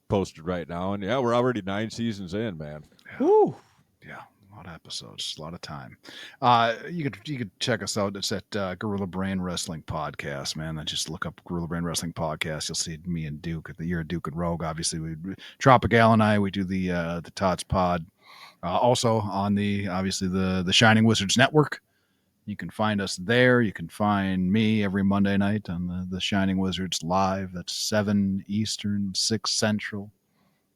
posted right now, and yeah, we're already 9 seasons in, man. Yeah. lot of episodes, a lot of time. You could check us out. It's at Gorilla Brain Wrestling Podcast, man. Just look up Gorilla Brain Wrestling Podcast. You'll see me and Duke. You're Duke and Rogue. Obviously, Tropical and I. We do the Tots Pod. Also on the Shining Wizards Network. You can find us there. You can find me every Monday night on the Shining Wizards Live. That's 7 Eastern, 6 Central.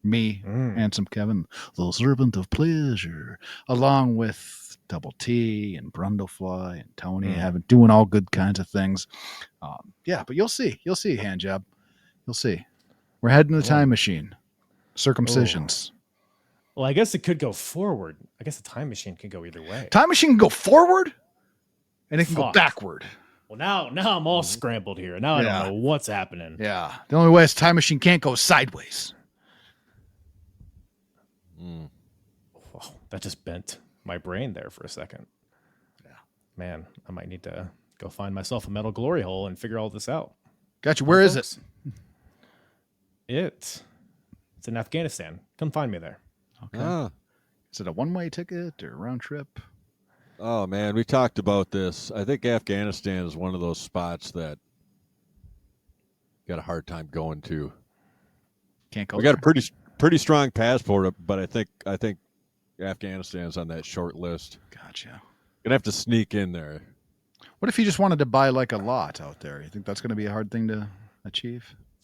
Me, Handsome Kevin, the Servant of Pleasure, along with Double T and Brundlefly and Tony, doing all good kinds of things. But you'll see, Handjob. You'll see. We're heading the time machine. Circumcisions. Well, I guess it could go forward. I guess the time machine could go either way. Time machine can go forward, and it can go backward. Well, now I'm all scrambled here. Now I don't know what's happening. Yeah. The only way is time machine can't go sideways. Oh, that just bent my brain there for a second. Yeah. Man, I might need to go find myself a metal glory hole and figure all this out. Gotcha. Where is it? It's in Afghanistan. Come find me there. Okay. Is it a one-way ticket or round trip? Oh, man, we talked about this. I think Afghanistan is one of those spots that got a hard time going to. Can't go. We got a pretty strong passport, but I think Afghanistan's on that short list. Gotcha. Gonna have to sneak in there. What if you just wanted to buy like a lot out there? You think that's going to be a hard thing to achieve?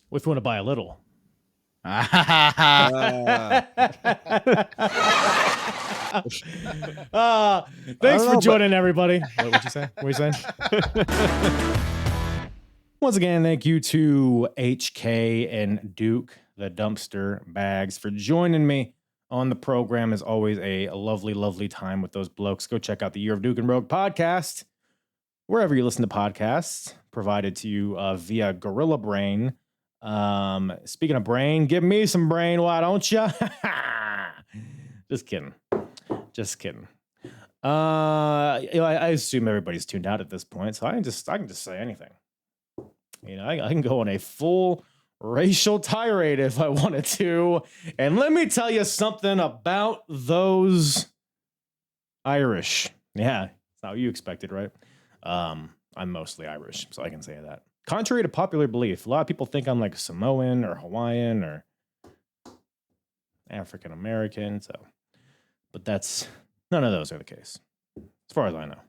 What if you want to buy a little? Thanks for joining, everybody. What'd you say? What were you saying? Once again, thank you to HK and Duke, the dumpster bags, for joining me on the program. As always, a lovely, lovely time with those blokes. Go check out the Year of Duke and Rogue podcast, wherever you listen to podcasts, provided to you via Gorilla Brain. Speaking of brain, give me some brain, why don't you? Just kidding. I assume everybody's tuned out at this point, so I can just say anything. I can go on a full racial tirade if I wanted to. And let me tell you something about those Irish. Yeah, that's how you expected, right? I'm mostly Irish, so I can say that. Contrary to popular belief, a lot of people think I'm like Samoan or Hawaiian or African American. But none of those are the case, as far as I know.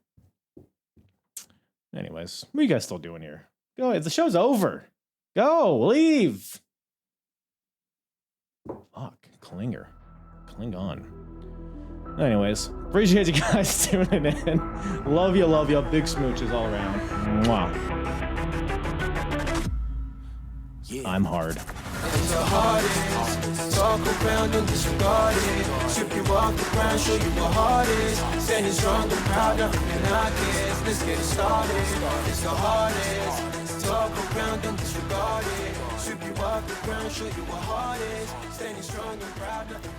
Anyways, what are you guys still doing here? Go ahead, the show's over. Go, leave. Fuck, Klingon. Anyways, appreciate you guys tuning in. Love you. Big smooches all around. Mwah. Yeah. I'm hard. It's the hardest. Talk around and disregard it. Strip you off the ground, show you what heart is. Standing strong and proud, nothing can knock it. Let's get it started. It's the hardest. Talk around and disregard it. Strip you off the ground, show you what heart is. Standing strong and proud, nothing